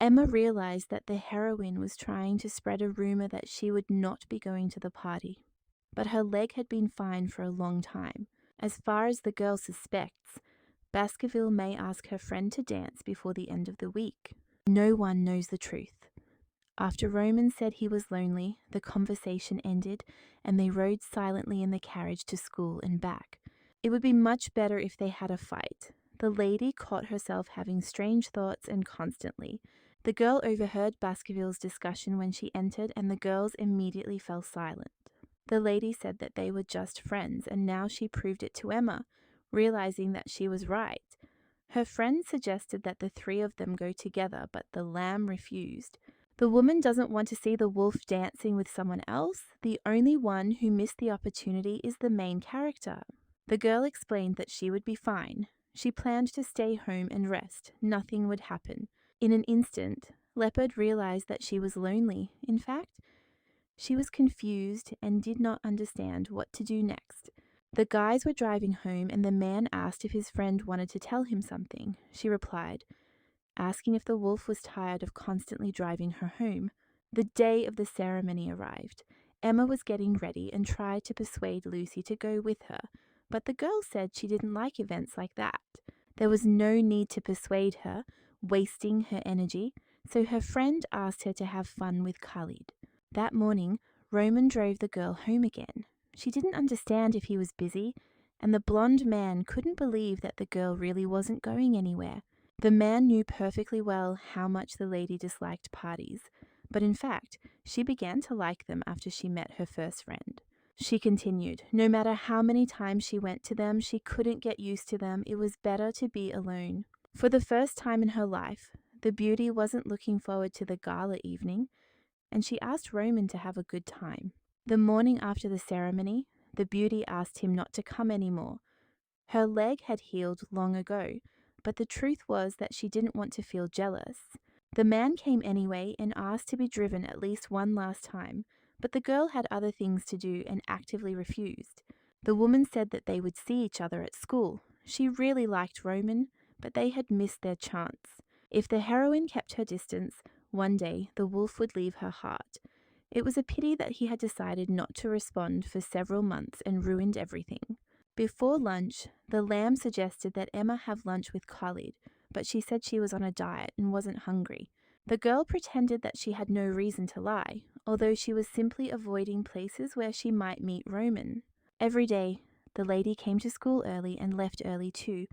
Emma realized that the heroine was trying to spread a rumor that she would not be going to the party. But her leg had been fine for a long time. As far as the girl suspects, Baskerville may ask her friend to dance before the end of the week. No one knows the truth. After Roman said he was lonely, the conversation ended, and they rode silently in the carriage to school and back. It would be much better if they had a fight. The lady caught herself having strange thoughts and constantly. The girl overheard Baskerville's discussion when she entered, and the girls immediately fell silent. The lady said that they were just friends, and now she proved it to Emma, realizing that she was right. Her friend suggested that the three of them go together, but the lamb refused. The woman doesn't want to see the wolf dancing with someone else. The only one who missed the opportunity is the main character. The girl explained that she would be fine. She planned to stay home and rest. Nothing would happen. In an instant, Leopard realized that she was lonely. In fact, she was confused and did not understand what to do next. The guys were driving home, and the man asked if his friend wanted to tell him something. She replied, asking if the wolf was tired of constantly driving her home. The day of the ceremony arrived. Emma was getting ready and tried to persuade Lucy to go with her, but the girl said she didn't like events like that. There was no need to persuade her, wasting her energy, so her friend asked her to have fun with Khalid. That morning, Roman drove the girl home again. She didn't understand if he was busy, and the blonde man couldn't believe that the girl really wasn't going anywhere. The man knew perfectly well how much the lady disliked parties, but in fact, she began to like them after she met her first friend. She continued, no matter how many times she went to them, she couldn't get used to them. It was better to be alone. For the first time in her life, the beauty wasn't looking forward to the gala evening, and she asked Roman to have a good time. The morning after the ceremony, the beauty asked him not to come anymore. Her leg had healed long ago, but the truth was that she didn't want to feel jealous. The man came anyway and asked to be driven at least one last time, but the girl had other things to do and actively refused. The woman said that they would see each other at school. She really liked Roman, but they had missed their chance. If the heroine kept her distance, one day the wolf would leave her heart. It was a pity that he had decided not to respond for several months and ruined everything. Before lunch, the lamb suggested that Emma have lunch with Khalid, but she said she was on a diet and wasn't hungry. The girl pretended that she had no reason to lie, although she was simply avoiding places where she might meet Roman. Every day, the lady came to school early and left early too,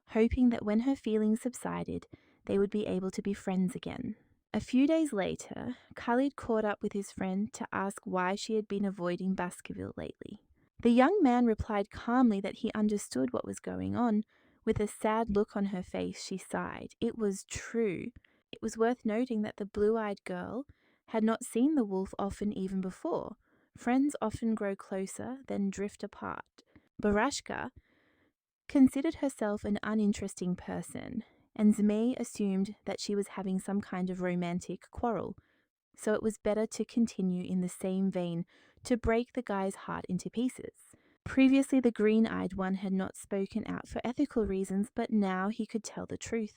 hoping that when her feelings subsided, they would be able to be friends again. A few days later, Khalid caught up with his friend to ask why she had been avoiding Baskerville lately. The young man replied calmly that he understood what was going on. With a sad look on her face, she sighed. It was true. It was worth noting that the blue-eyed girl had not seen the wolf often even before. Friends often grow closer, then drift apart. Barashka considered herself an uninteresting person, and Zmei assumed that she was having some kind of romantic quarrel, so it was better to continue in the same vein to break the guy's heart into pieces. Previously, the green-eyed one had not spoken out for ethical reasons, but now he could tell the truth.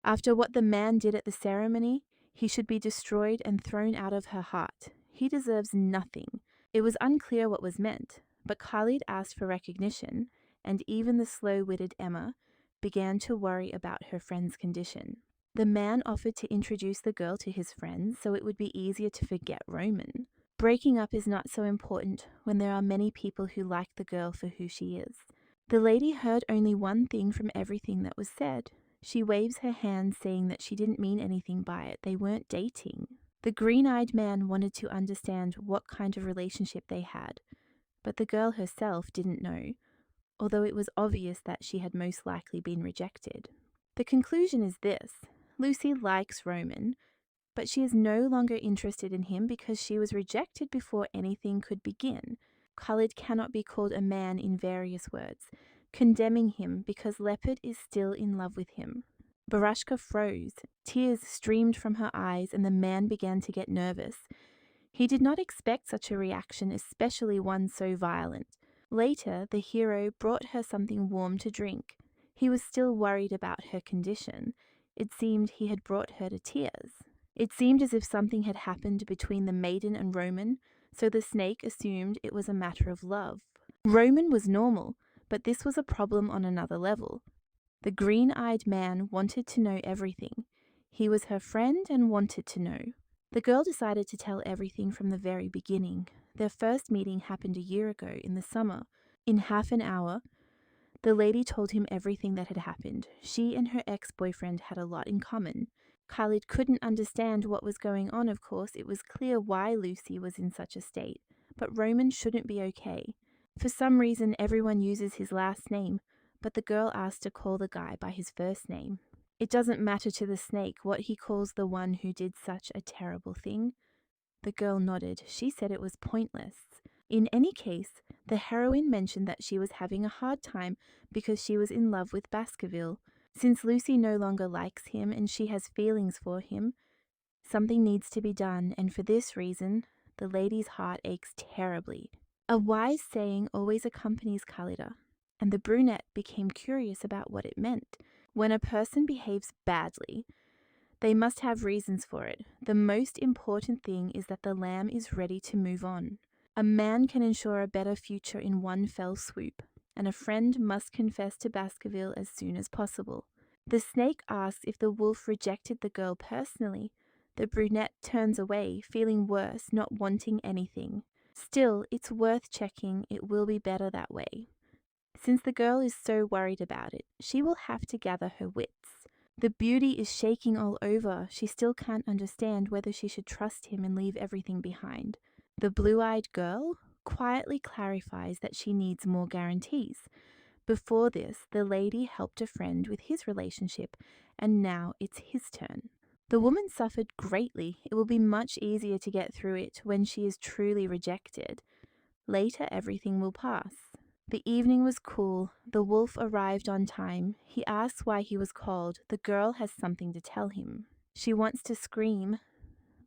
After what the man did at the ceremony, he should be destroyed and thrown out of her heart. He deserves nothing. It was unclear what was meant, but Khalid asked for recognition, and even the slow-witted Emma began to worry about her friend's condition. The man offered to introduce the girl to his friends so it would be easier to forget Roman. Breaking up is not so important when there are many people who like the girl for who she is. The lady heard only one thing from everything that was said. She waves her hand saying that she didn't mean anything by it. They weren't dating. The green-eyed man wanted to understand what kind of relationship they had, but the girl herself didn't know, although it was obvious that she had most likely been rejected. The conclusion is this: Lucy likes Roman, but she is no longer interested in him because she was rejected before anything could begin. Khalid cannot be called a man in various words, condemning him because Leopard is still in love with him. Barashka froze. Tears streamed from her eyes and the man began to get nervous. He did not expect such a reaction, especially one so violent. Later, the hero brought her something warm to drink. He was still worried about her condition. It seemed he had brought her to tears. It seemed as if something had happened between the maiden and Roman, so the snake assumed it was a matter of love. Roman was normal, but this was a problem on another level. The green-eyed man wanted to know everything. He was her friend and wanted to know. The girl decided to tell everything from the very beginning. Their first meeting happened a year ago in the summer. In half an hour, the lady told him everything that had happened. She and her ex-boyfriend had a lot in common. Khalid couldn't understand what was going on, of course. It was clear why Lucy was in such a state. But Roman shouldn't be okay. For some reason, everyone uses his last name, but the girl asked to call the guy by his first name. It doesn't matter to the snake what he calls the one who did such a terrible thing. The girl nodded. She said it was pointless. In any case, the heroine mentioned that she was having a hard time because she was in love with Baskerville. Since Lucy no longer likes him and she has feelings for him, something needs to be done, and for this reason, the lady's heart aches terribly. A wise saying always accompanies Khalida, and the brunette became curious about what it meant. When a person behaves badly, they must have reasons for it. The most important thing is that the lamb is ready to move on. A man can ensure a better future in one fell swoop, and a friend must confess to Baskerville as soon as possible. The snake asks if the wolf rejected the girl personally. The brunette turns away, feeling worse, not wanting anything. Still, it's worth checking. It will be better that way. Since the girl is so worried about it, she will have to gather her wits. The beauty is shaking all over. She still can't understand whether she should trust him and leave everything behind. The blue-eyed girl quietly clarifies that she needs more guarantees. Before this, the lady helped a friend with his relationship, and now it's his turn. The woman suffered greatly. It will be much easier to get through it when she is truly rejected. Later, everything will pass. The evening was cool. The wolf arrived on time. He asks why he was called. The girl has something to tell him. She wants to scream,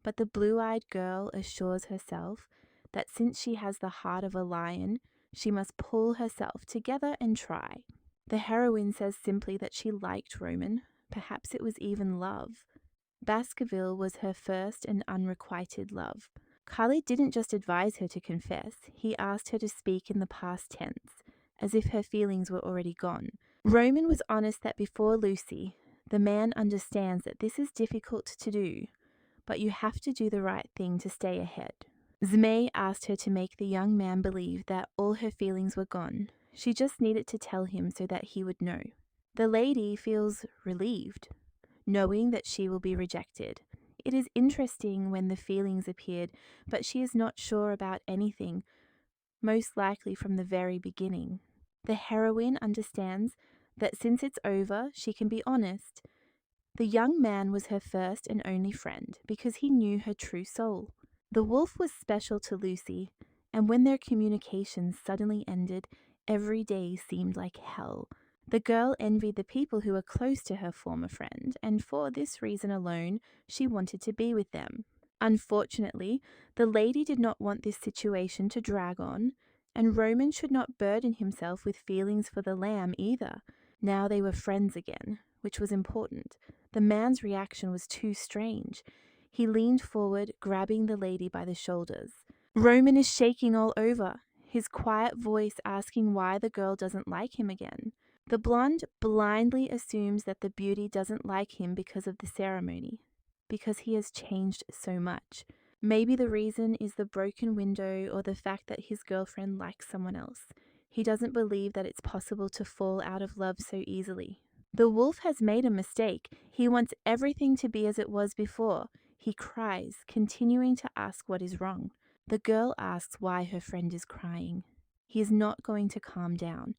but the blue-eyed girl assures herself that since she has the heart of a lion, she must pull herself together and try. The heroine says simply that she liked Roman, perhaps it was even love. Baskerville was her first and unrequited love. Khalid didn't just advise her to confess, he asked her to speak in the past tense, as if her feelings were already gone. Roman was honest that before Lucy, the man understands that this is difficult to do, but you have to do the right thing to stay ahead. Zmei asked her to make the young man believe that all her feelings were gone. She just needed to tell him so that he would know. The lady feels relieved, knowing that she will be rejected. It is interesting when the feelings appeared, but she is not sure about anything, most likely from the very beginning. The heroine understands that since it's over, she can be honest. The young man was her first and only friend because he knew her true soul. The wolf was special to Lucy, and when their communications suddenly ended, every day seemed like hell. The girl envied the people who were close to her former friend, and for this reason alone, she wanted to be with them. Unfortunately, the lady did not want this situation to drag on, and Roman should not burden himself with feelings for the lamb either. Now they were friends again, which was important. The man's reaction was too strange. He leaned forward, grabbing the lady by the shoulders. Roman is shaking all over, his quiet voice asking why the girl doesn't like him again. The blonde blindly assumes that the beauty doesn't like him because of the ceremony, because he has changed so much. Maybe the reason is the broken window or the fact that his girlfriend likes someone else. He doesn't believe that it's possible to fall out of love so easily. The wolf has made a mistake. He wants everything to be as it was before. He cries, continuing to ask what is wrong. The girl asks why her friend is crying. He is not going to calm down.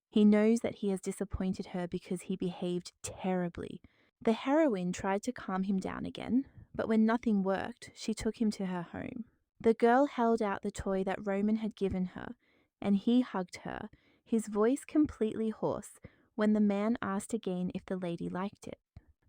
He knows that he has disappointed her because he behaved terribly. The heroine tried to calm him down again, but when nothing worked, she took him to her home. The girl held out the toy that Roman had given her, and he hugged her, his voice completely hoarse, when the man asked again if the lady liked it.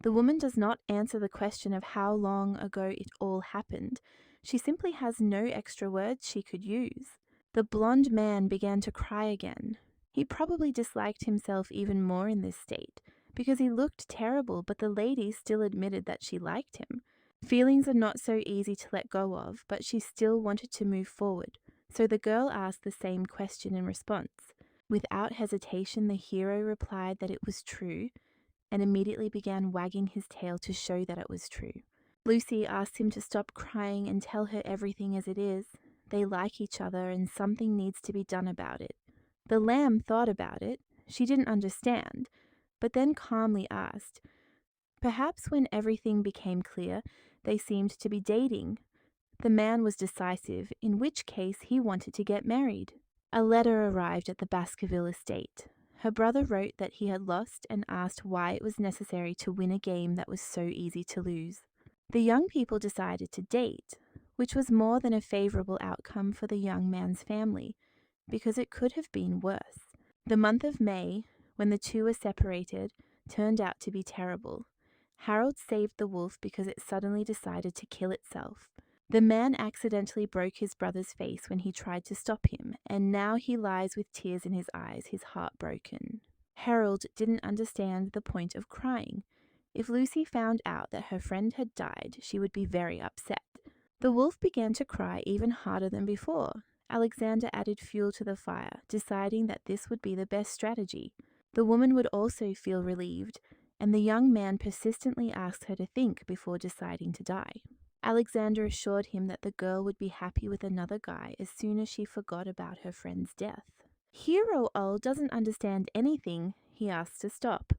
The woman does not answer the question of how long ago it all happened. She simply has no extra words she could use. The blonde man began to cry again. He probably disliked himself even more in this state, because he looked terrible, but the lady still admitted that she liked him. Feelings are not so easy to let go of, but she still wanted to move forward, so the girl asked the same question in response. Without hesitation, the hero replied that it was true, and immediately began wagging his tail to show that it was true. Lucy asked him to stop crying and tell her everything as it is. They like each other, and something needs to be done about it. The lamb thought about it. She didn't understand, but then calmly asked. Perhaps when everything became clear, they seemed to be dating. The man was decisive, in which case he wanted to get married. A letter arrived at the Baskerville estate. Her brother wrote that he had lost and asked why it was necessary to win a game that was so easy to lose. The young people decided to date, which was more than a favorable outcome for the young man's family, because it could have been worse. The month of May, when the two were separated, turned out to be terrible. Harold saved the wolf because it suddenly decided to kill itself. The man accidentally broke his brother's face when he tried to stop him, and now he lies with tears in his eyes, his heart broken. Harold didn't understand the point of crying. If Lucy found out that her friend had died, she would be very upset. The wolf began to cry even harder than before. Alexander added fuel to the fire, deciding that this would be the best strategy. The woman would also feel relieved, and the young man persistently asked her to think before deciding to die. Alexander assured him that the girl would be happy with another guy as soon as she forgot about her friend's death. Hero Ol doesn't understand anything, he asks to stop.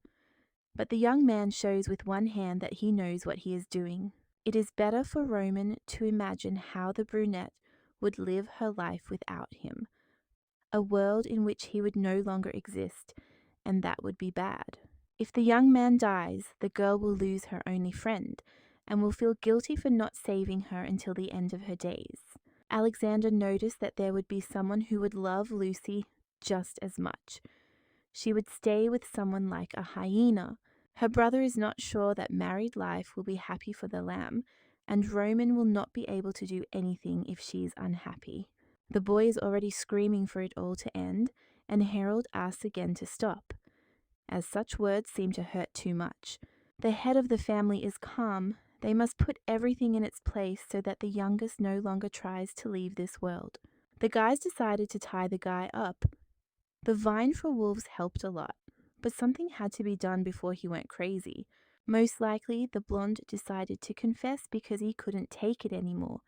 But the young man shows with one hand that he knows what he is doing. It is better for Roman to imagine how the brunette would live her life without him, a world in which he would no longer exist, and that would be bad. If the young man dies, the girl will lose her only friend, and will feel guilty for not saving her until the end of her days. Alexander noticed that there would be someone who would love Lucy just as much. She would stay with someone like a hyena. Her brother is not sure that married life will be happy for the lamb, and Roman will not be able to do anything if she is unhappy. The boy is already screaming for it all to end, and Harold asks again to stop, as such words seem to hurt too much. The head of the family is calm. They must put everything in its place so that the youngest no longer tries to leave this world. The guys decided to tie the guy up. The vine for wolves helped a lot, but something had to be done before he went crazy. Most likely, the blonde decided to confess because he couldn't take it anymore.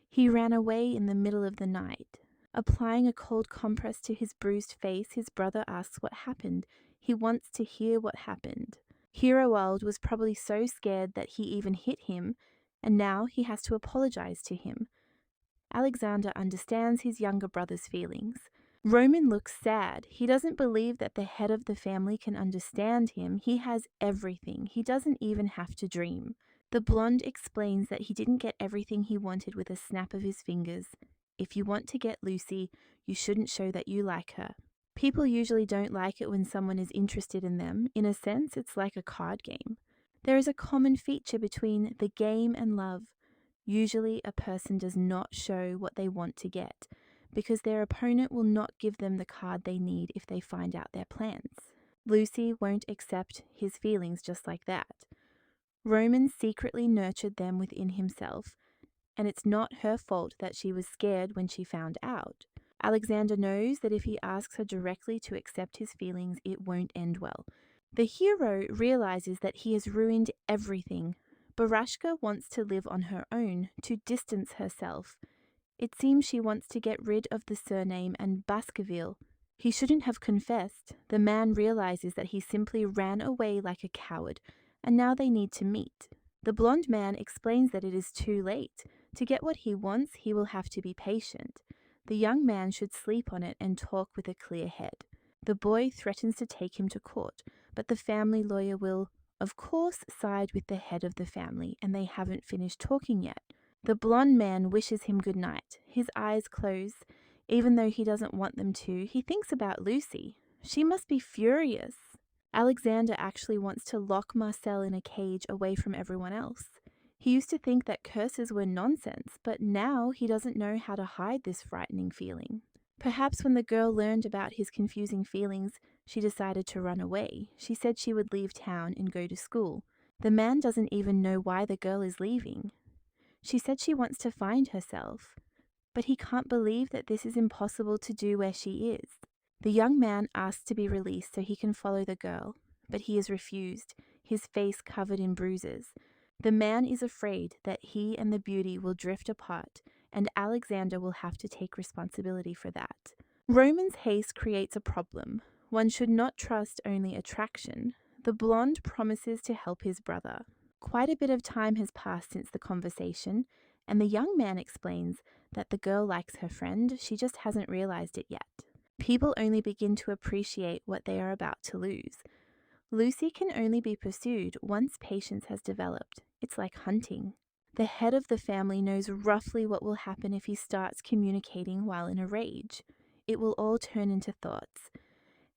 He ran away in the middle of the night. Applying a cold compress to his bruised face, his brother asks what happened. He wants to hear what happened. Heroald was probably so scared that he even hit him, and now he has to apologize to him. Alexander understands his younger brother's feelings. Roman looks sad. He doesn't believe that the head of the family can understand him. He has everything. He doesn't even have to dream. The blonde explains that he didn't get everything he wanted with a snap of his fingers. If you want to get Lucy, you shouldn't show that you like her. People usually don't like it when someone is interested in them. In a sense, it's like a card game. There is a common feature between the game and love. Usually, a person does not show what they want to get, because their opponent will not give them the card they need if they find out their plans. Lucy won't accept his feelings just like that. Roman secretly nurtured them within himself, and it's not her fault that she was scared when she found out. Alexander knows that if he asks her directly to accept his feelings, it won't end well. The hero realizes that he has ruined everything. Barashka wants to live on her own, to distance herself. It seems she wants to get rid of the surname and Baskerville. He shouldn't have confessed. The man realizes that he simply ran away like a coward, and now they need to meet. The blonde man explains that it is too late. To get what he wants, he will have to be patient. The young man should sleep on it and talk with a clear head. The boy threatens to take him to court, but the family lawyer will, of course, side with the head of the family, and they haven't finished talking yet. The blonde man wishes him good night. His eyes close. Even though he doesn't want them to, he thinks about Lucy. She must be furious. Alexander actually wants to lock Marcel in a cage away from everyone else. He used to think that curses were nonsense, but now he doesn't know how to hide this frightening feeling. Perhaps when the girl learned about his confusing feelings, she decided to run away. She said she would leave town and go to school. The man doesn't even know why the girl is leaving. She said she wants to find herself, but he can't believe that this is impossible to do where she is. The young man asks to be released so he can follow the girl, but he is refused, his face covered in bruises. The man is afraid that he and the beauty will drift apart, and Alexander will have to take responsibility for that. Roman's haste creates a problem. One should not trust only attraction. The blonde promises to help his brother. Quite a bit of time has passed since the conversation, and the young man explains that the girl likes her friend, she just hasn't realized it yet. People only begin to appreciate what they are about to lose. Lucy can only be pursued once patience has developed. It's like hunting. The head of the family knows roughly what will happen if he starts communicating while in a rage. It will all turn into thoughts,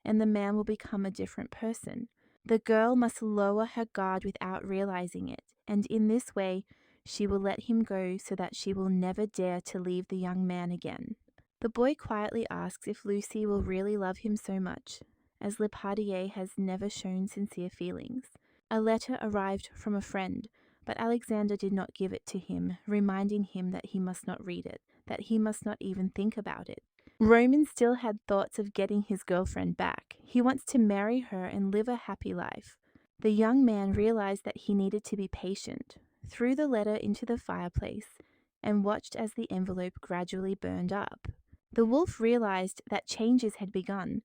and the man will become a different person. The girl must lower her guard without realizing it, and in this way, she will let him go so that she will never dare to leave the young man again. The boy quietly asks if Lucy will really love him so much, as Lepardier has never shown sincere feelings. A letter arrived from a friend, but Alexander did not give it to him, reminding him that he must not read it, that he must not even think about it. Roman still had thoughts of getting his girlfriend back. He wants to marry her and live a happy life. The young man realized that he needed to be patient, threw the letter into the fireplace, and watched as the envelope gradually burned up. The wolf realized that changes had begun,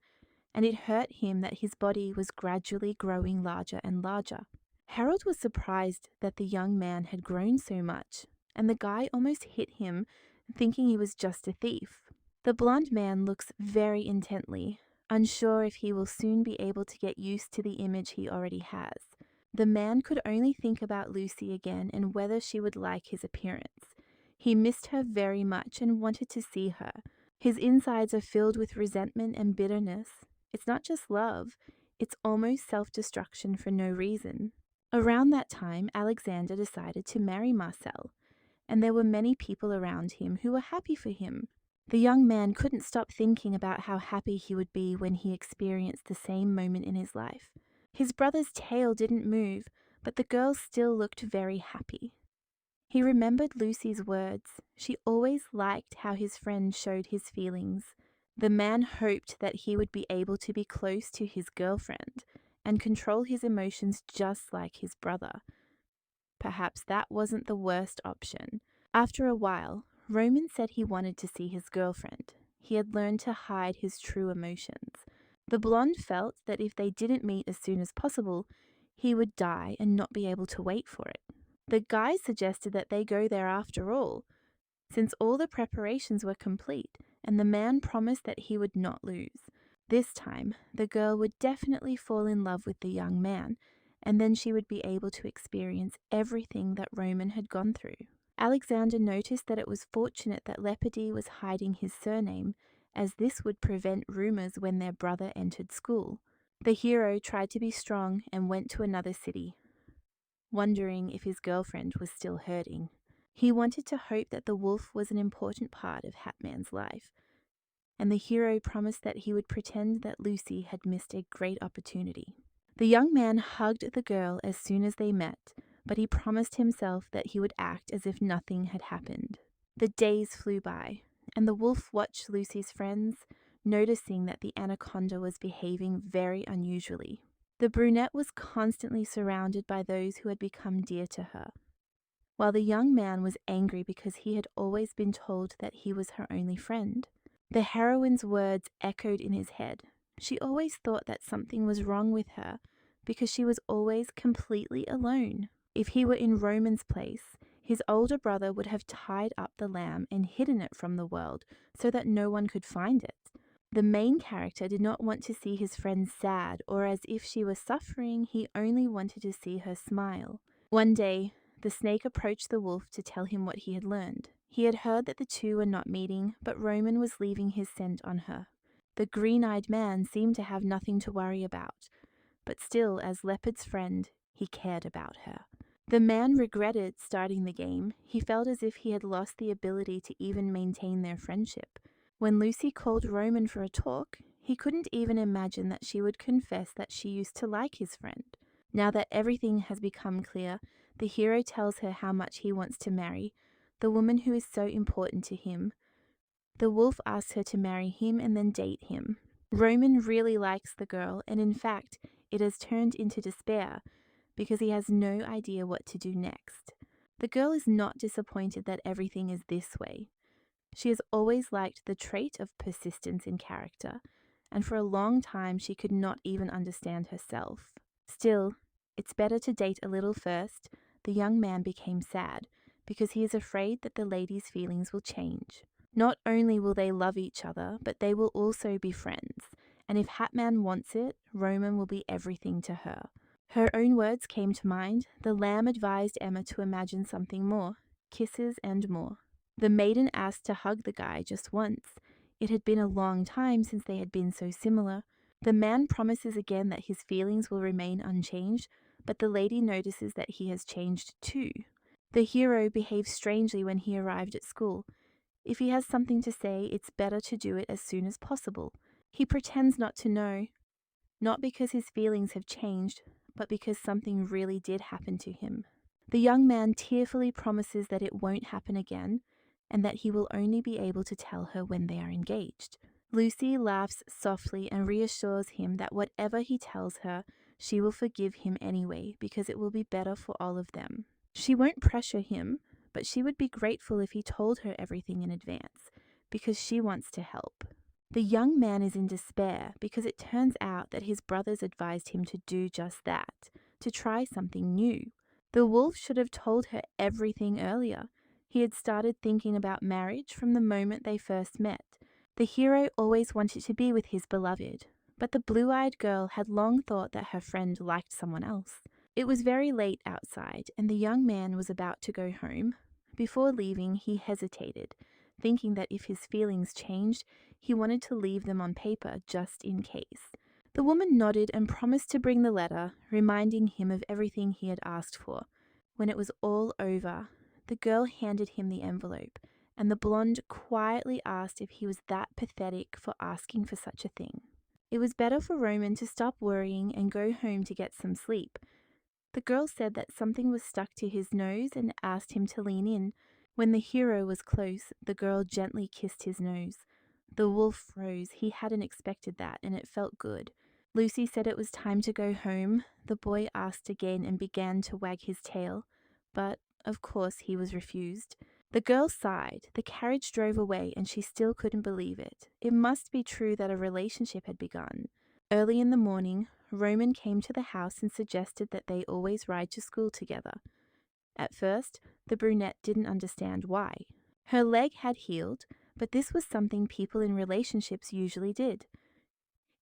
and it hurt him that his body was gradually growing larger and larger. Harold was surprised that the young man had grown so much, and the guy almost hit him, thinking he was just a thief. The blonde man looks very intently, unsure if he will soon be able to get used to the image he already has. The man could only think about Lucy again and whether she would like his appearance. He missed her very much and wanted to see her. His insides are filled with resentment and bitterness. It's not just love, It's almost self-destruction for no reason. Around that time, Alexander decided to marry Marcel, and there were many people around him who were happy for him. The young man couldn't stop thinking about how happy he would be when he experienced the same moment in his life. His brother's tail didn't move, but the girl still looked very happy. He remembered Lucy's words. She always liked how his friend showed his feelings. The man hoped that he would be able to be close to his girlfriend and control his emotions just like his brother. Perhaps that wasn't the worst option. After a while, Roman said he wanted to see his girlfriend. He had learned to hide his true emotions. The blonde felt that if they didn't meet as soon as possible, he would die and not be able to wait for it. The guy suggested that they go there after all, since all the preparations were complete, and the man promised that he would not lose. This time, the girl would definitely fall in love with the young man, and then she would be able to experience everything that Roman had gone through. Alexander noticed that it was fortunate that Lepidi was hiding his surname, as this would prevent rumors when their brother entered school. The hero tried to be strong and went to another city, wondering if his girlfriend was still hurting. He wanted to hope that the wolf was an important part of Hatman's life, and the hero promised that he would pretend that Lucy had missed a great opportunity. The young man hugged the girl as soon as they met, but he promised himself that he would act as if nothing had happened. The days flew by, and the wolf watched Lucy's friends, noticing that the anaconda was behaving very unusually. The brunette was constantly surrounded by those who had become dear to her, while the young man was angry because he had always been told that he was her only friend. The heroine's words echoed in his head. She always thought that something was wrong with her because she was always completely alone. If he were in Roman's place, his older brother would have tied up the lamb and hidden it from the world so that no one could find it. The main character did not want to see his friend sad or as if she was suffering. He only wanted to see her smile. One day, the snake approached the wolf to tell him what he had learned. He had heard that the two were not meeting, but Roman was leaving his scent on her. The green-eyed man seemed to have nothing to worry about, but still, as Leopard's friend, he cared about her. The man regretted starting the game. He felt as if he had lost the ability to even maintain their friendship. When Lucy called Roman for a talk, he couldn't even imagine that she would confess that she used to like his friend. Now that everything has become clear, the hero tells her how much he wants to marry the woman who is so important to him. The wolf asks her to marry him and then date him. Roman really likes the girl, and in fact, it has turned into despair because he has no idea what to do next. The girl is not disappointed that everything is this way. She has always liked the trait of persistence in character, and for a long time she could not even understand herself. Still, it's better to date a little first. The young man became sad because he is afraid that the lady's feelings will change. Not only will they love each other, but they will also be friends, and if Hatman wants it, Roman will be everything to her. Her own words came to mind. The lamb advised Emma to imagine something more, kisses and more. The maiden asked to hug the guy just once. It had been a long time since they had been so similar. The man promises again that his feelings will remain unchanged, but the lady notices that he has changed too. The hero behaves strangely when he arrived at school. If he has something to say, it's better to do it as soon as possible. He pretends not to know, not because his feelings have changed, but because something really did happen to him. The young man tearfully promises that it won't happen again, and that he will only be able to tell her when they are engaged. Lucy laughs softly and reassures him that whatever he tells her, she will forgive him anyway because it will be better for all of them. She won't pressure him, but she would be grateful if he told her everything in advance because she wants to help. The young man is in despair because it turns out that his brothers advised him to do just that, to try something new. The wolf should have told her everything earlier. He had started thinking about marriage from the moment they first met. The hero always wanted to be with his beloved, but the blue-eyed girl had long thought that her friend liked someone else. It was very late outside, and the young man was about to go home. Before leaving, he hesitated, thinking that if his feelings changed, he wanted to leave them on paper just in case. The woman nodded and promised to bring the letter, reminding him of everything he had asked for. When it was all over, the girl handed him the envelope, and the blonde quietly asked if he was that pathetic for asking for such a thing. It was better for Roman to stop worrying and go home to get some sleep. The girl said that something was stuck to his nose and asked him to lean in. When the hero was close, the girl gently kissed his nose. The wolf froze. He hadn't expected that, and it felt good. Lucy said it was time to go home. The boy asked again and began to wag his tail, but of course he was refused. The girl sighed. The carriage drove away, and she still couldn't believe it. It must be true that a relationship had begun. Early in the morning, Roman came to the house and suggested that they always ride to school together. At first, the brunette didn't understand why. Her leg had healed, but this was something people in relationships usually did.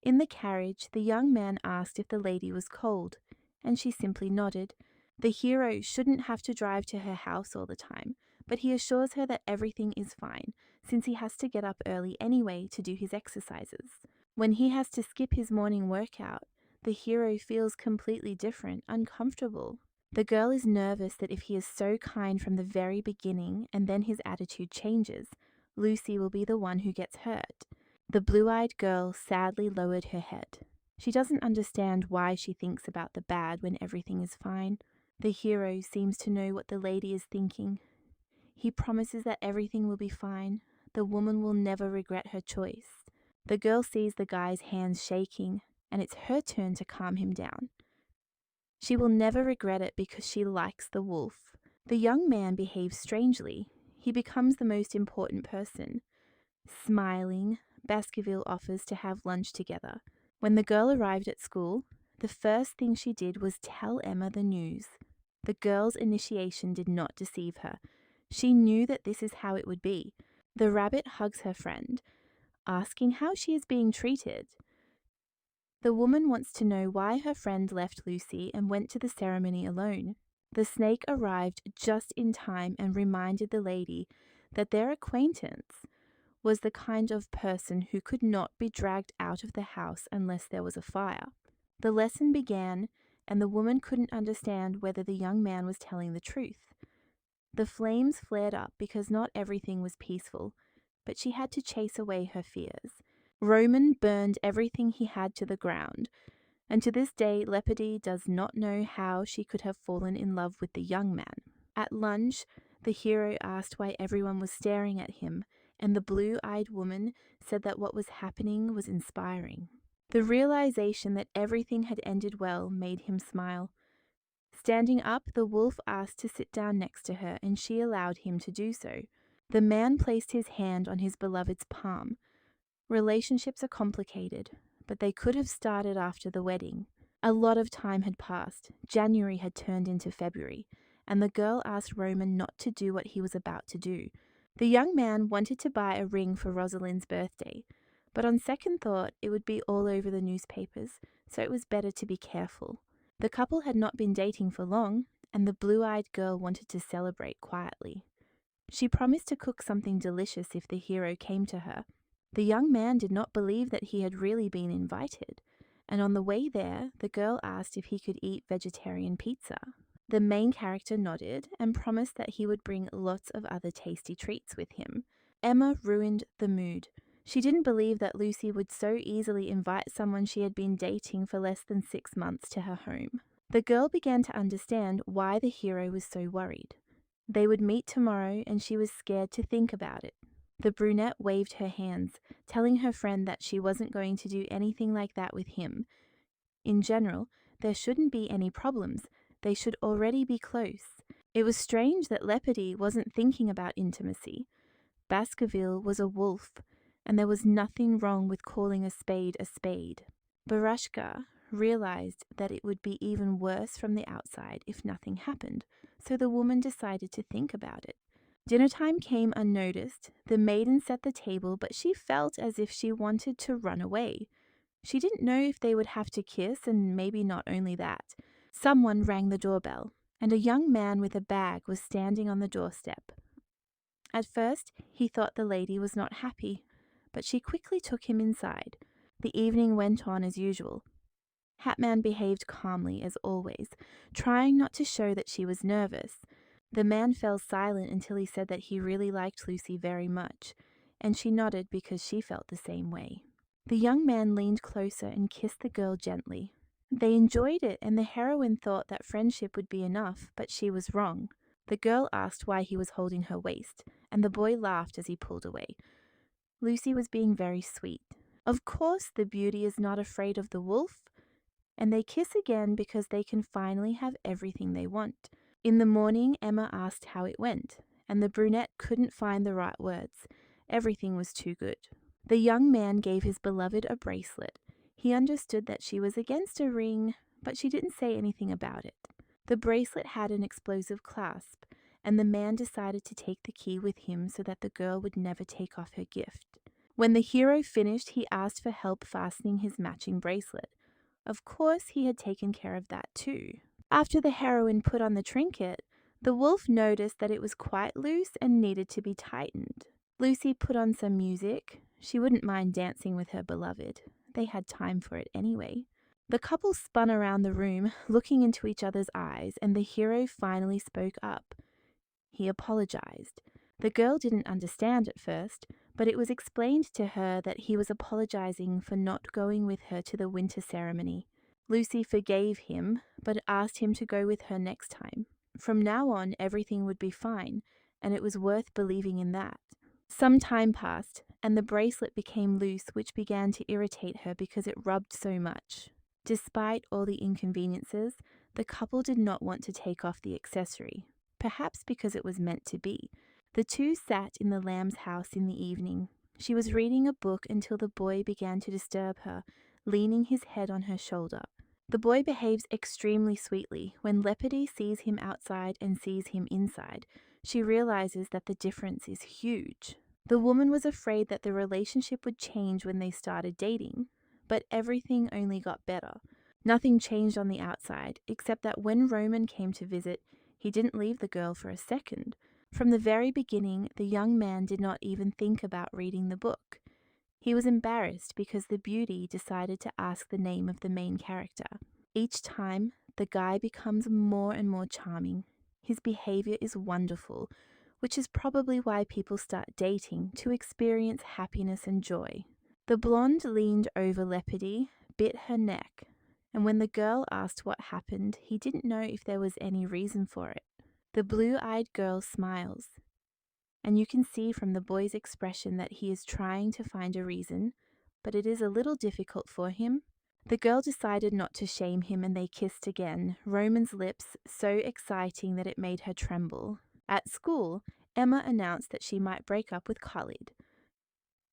In the carriage, the young man asked if the lady was cold, and she simply nodded. The hero shouldn't have to drive to her house all the time, but he assures her that everything is fine, since he has to get up early anyway to do his exercises. When he has to skip his morning workout, the hero feels completely different, uncomfortable. The girl is nervous that if he is so kind from the very beginning and then his attitude changes, Lucy will be the one who gets hurt. The blue-eyed girl sadly lowered her head. She doesn't understand why she thinks about the bad when everything is fine. The hero seems to know what the lady is thinking. He promises that everything will be fine. The woman will never regret her choice. The girl sees the guy's hands shaking, and it's her turn to calm him down. She will never regret it because she likes the wolf. The young man behaves strangely. He becomes the most important person. Smiling, Baskerville offers to have lunch together. When the girl arrived at school, the first thing she did was tell Emma the news. The girl's initiation did not deceive her. She knew that this is how it would be. The rabbit hugs her friend, asking how she is being treated. The woman wants to know why her friend left Lucy and went to the ceremony alone. The snake arrived just in time and reminded the lady that their acquaintance was the kind of person who could not be dragged out of the house unless there was a fire. The lesson began, and the woman couldn't understand whether the young man was telling the truth. The flames flared up because not everything was peaceful, but she had to chase away her fears. Roman burned everything he had to the ground, and to this day Lepidi does not know how she could have fallen in love with the young man. At lunch, the hero asked why everyone was staring at him, and the blue-eyed woman said that what was happening was inspiring. The realization that everything had ended well made him smile. Standing up, the wolf asked to sit down next to her, and she allowed him to do so. The man placed his hand on his beloved's palm. Relationships are complicated, but they could have started after the wedding. A lot of time had passed. January had turned into February, and the girl asked Roman not to do what he was about to do. The young man wanted to buy a ring for Rosalind's birthday, but on second thought it would be all over the newspapers, so it was better to be careful. The couple had not been dating for long, and the blue-eyed girl wanted to celebrate quietly. She promised to cook something delicious if the hero came to her. The young man did not believe that he had really been invited, and on the way there, the girl asked if he could eat vegetarian pizza. The main character nodded and promised that he would bring lots of other tasty treats with him. Emma ruined the mood. She didn't believe that Lucy would so easily invite someone she had been dating for less than 6 months to her home. The girl began to understand why the hero was so worried. They would meet tomorrow, and she was scared to think about it. The brunette waved her hands, telling her friend that she wasn't going to do anything like that with him. In general, there shouldn't be any problems. They should already be close. It was strange that Lepidi wasn't thinking about intimacy. Baskerville was a wolf, and there was nothing wrong with calling a spade a spade. Barashka realized that it would be even worse from the outside if nothing happened, so the woman decided to think about it. Dinner time came unnoticed. The maiden set the table, but she felt as if she wanted to run away. She didn't know if they would have to kiss, and maybe not only that. Someone rang the doorbell, and a young man with a bag was standing on the doorstep. At first, he thought the lady was not happy, but she quickly took him inside. The evening went on as usual. Hatman behaved calmly as always, trying not to show that she was nervous. The man fell silent until he said that he really liked Lucy very much, and she nodded because she felt the same way. The young man leaned closer and kissed the girl gently. They enjoyed it, and the heroine thought that friendship would be enough, but she was wrong. The girl asked why he was holding her waist, and the boy laughed as he pulled away. Lucy was being very sweet. Of course, the beauty is not afraid of the wolf, and they kiss again because they can finally have everything they want. In the morning, Emma asked how it went, and the brunette couldn't find the right words. Everything was too good. The young man gave his beloved a bracelet. He understood that she was against a ring, but she didn't say anything about it. The bracelet had an explosive clasp, and the man decided to take the key with him so that the girl would never take off her gift. When the hero finished, he asked for help fastening his matching bracelet. Of course, he had taken care of that too. After the heroine put on the trinket, the wolf noticed that it was quite loose and needed to be tightened. Lucy put on some music. She wouldn't mind dancing with her beloved. They had time for it anyway. The couple spun around the room, looking into each other's eyes, and the hero finally spoke up. He apologized. The girl didn't understand at first, but it was explained to her that he was apologizing for not going with her to the winter ceremony. Lucy forgave him, but asked him to go with her next time. From now on, everything would be fine, and it was worth believing in that. Some time passed, and the bracelet became loose, which began to irritate her because it rubbed so much. Despite all the inconveniences, the couple did not want to take off the accessory, perhaps because it was meant to be. The two sat in the lamb's house in the evening. She was reading a book until the boy began to disturb her, leaning his head on her shoulder. The boy behaves extremely sweetly. When Leopardy sees him outside and sees him inside, she realizes that the difference is huge. The woman was afraid that the relationship would change when they started dating, but everything only got better. Nothing changed on the outside, except that when Roman came to visit, he didn't leave the girl for a second. From the very beginning, the young man did not even think about reading the book. He was embarrassed because the beauty decided to ask the name of the main character. Each time, the guy becomes more and more charming. His behavior is wonderful, which is probably why people start dating, to experience happiness and joy. The blonde leaned over Leopardy, bit her neck, and when the girl asked what happened, he didn't know if there was any reason for it. The blue-eyed girl smiles, and you can see from the boy's expression that he is trying to find a reason, but it is a little difficult for him. The girl decided not to shame him, and they kissed again, Roman's lips so exciting that it made her tremble. At school, Emma announced that she might break up with Khalid.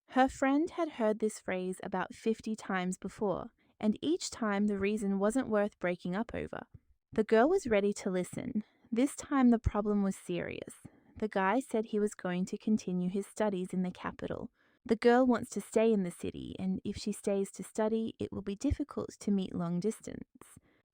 Her friend had heard this phrase about 50 times before, and each time the reason wasn't worth breaking up over. The girl was ready to listen. This time the problem was serious. The guy said he was going to continue his studies in the capital. The girl wants to stay in the city, and if she stays to study, it will be difficult to meet long distance.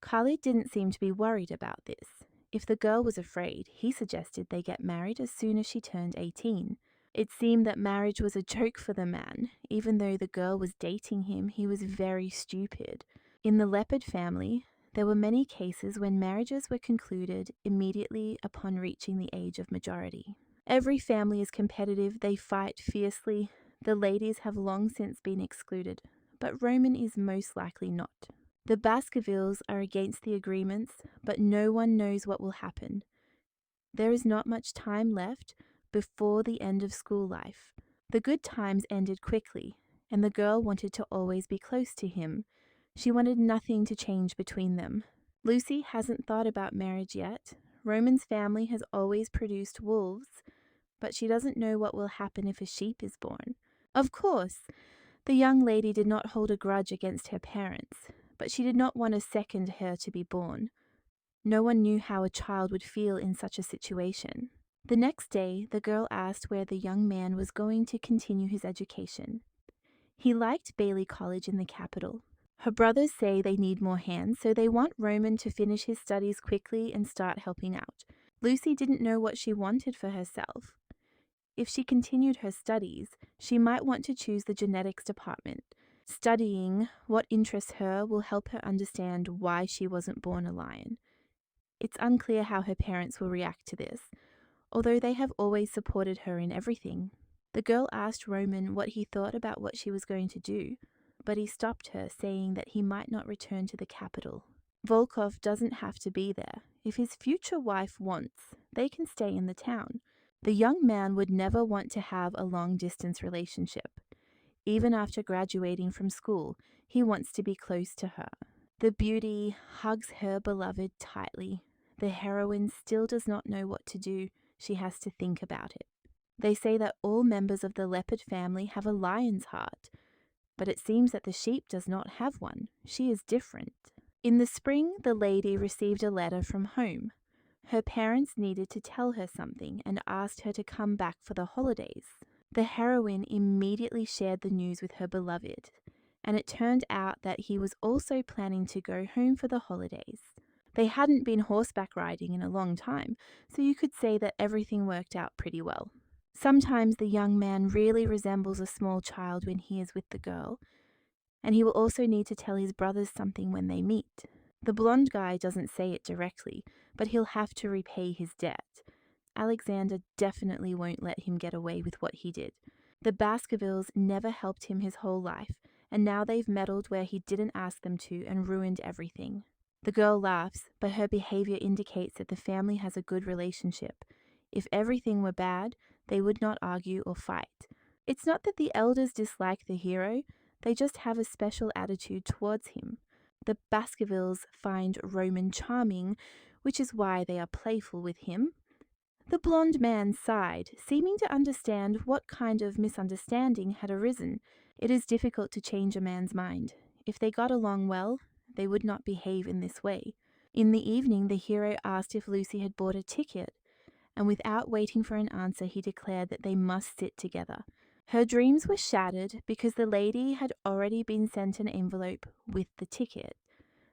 Khalid didn't seem to be worried about this. If the girl was afraid, he suggested they get married as soon as she turned 18. It seemed that marriage was a joke for the man. Even though the girl was dating him, he was very stupid. In the Leopard family, there were many cases when marriages were concluded immediately upon reaching the age of majority. Every family is competitive, they fight fiercely. The ladies have long since been excluded, but Roman is most likely not. The Baskervilles are against the agreements, but no one knows what will happen. There is not much time left before the end of school life. The good times ended quickly, and the girl wanted to always be close to him. She wanted nothing to change between them. Lucy hasn't thought about marriage yet. Roman's family has always produced wolves, but she doesn't know what will happen if a sheep is born. Of course, the young lady did not hold a grudge against her parents, but she did not want a second heir to be born. No one knew how a child would feel in such a situation. The next day, the girl asked where the young man was going to continue his education. He liked Bailey College in the capital. Her brothers say they need more hands, so they want Roman to finish his studies quickly and start helping out. Lucy didn't know what she wanted for herself. If she continued her studies, she might want to choose the genetics department. Studying what interests her will help her understand why she wasn't born a lion. It's unclear how her parents will react to this, although they have always supported her in everything. The girl asked Roman what he thought about what she was going to do, but he stopped her, saying that he might not return to the capital. Volkov doesn't have to be there. If his future wife wants, they can stay in the town. The young man would never want to have a long-distance relationship. Even after graduating from school, he wants to be close to her. The beauty hugs her beloved tightly. The heroine still does not know what to do. She has to think about it. They say that all members of the leopard family have a lion's heart, but it seems that the sheep does not have one. She is different. In the spring, the lady received a letter from home. Her parents needed to tell her something and asked her to come back for the holidays. The heroine immediately shared the news with her beloved, and it turned out that he was also planning to go home for the holidays. They hadn't been horseback riding in a long time, so you could say that everything worked out pretty well. Sometimes the young man really resembles a small child when he is with the girl, and he will also need to tell his brothers something when they meet. The blonde guy doesn't say it directly, but he'll have to repay his debt. Alexander definitely won't let him get away with what he did. The Baskervilles never helped him his whole life, and now they've meddled where he didn't ask them to and ruined everything. The girl laughs, but her behavior indicates that the family has a good relationship. If everything were bad, they would not argue or fight. It's not that the elders dislike the hero, they just have a special attitude towards him. The Baskervilles find Roman charming, which is why they are playful with him. The blonde man sighed, seeming to understand what kind of misunderstanding had arisen. It is difficult to change a man's mind. If they got along well, they would not behave in this way. In the evening, the hero asked if Lucy had bought a ticket, and without waiting for an answer, he declared that they must sit together. Her dreams were shattered because the lady had already been sent an envelope with the ticket,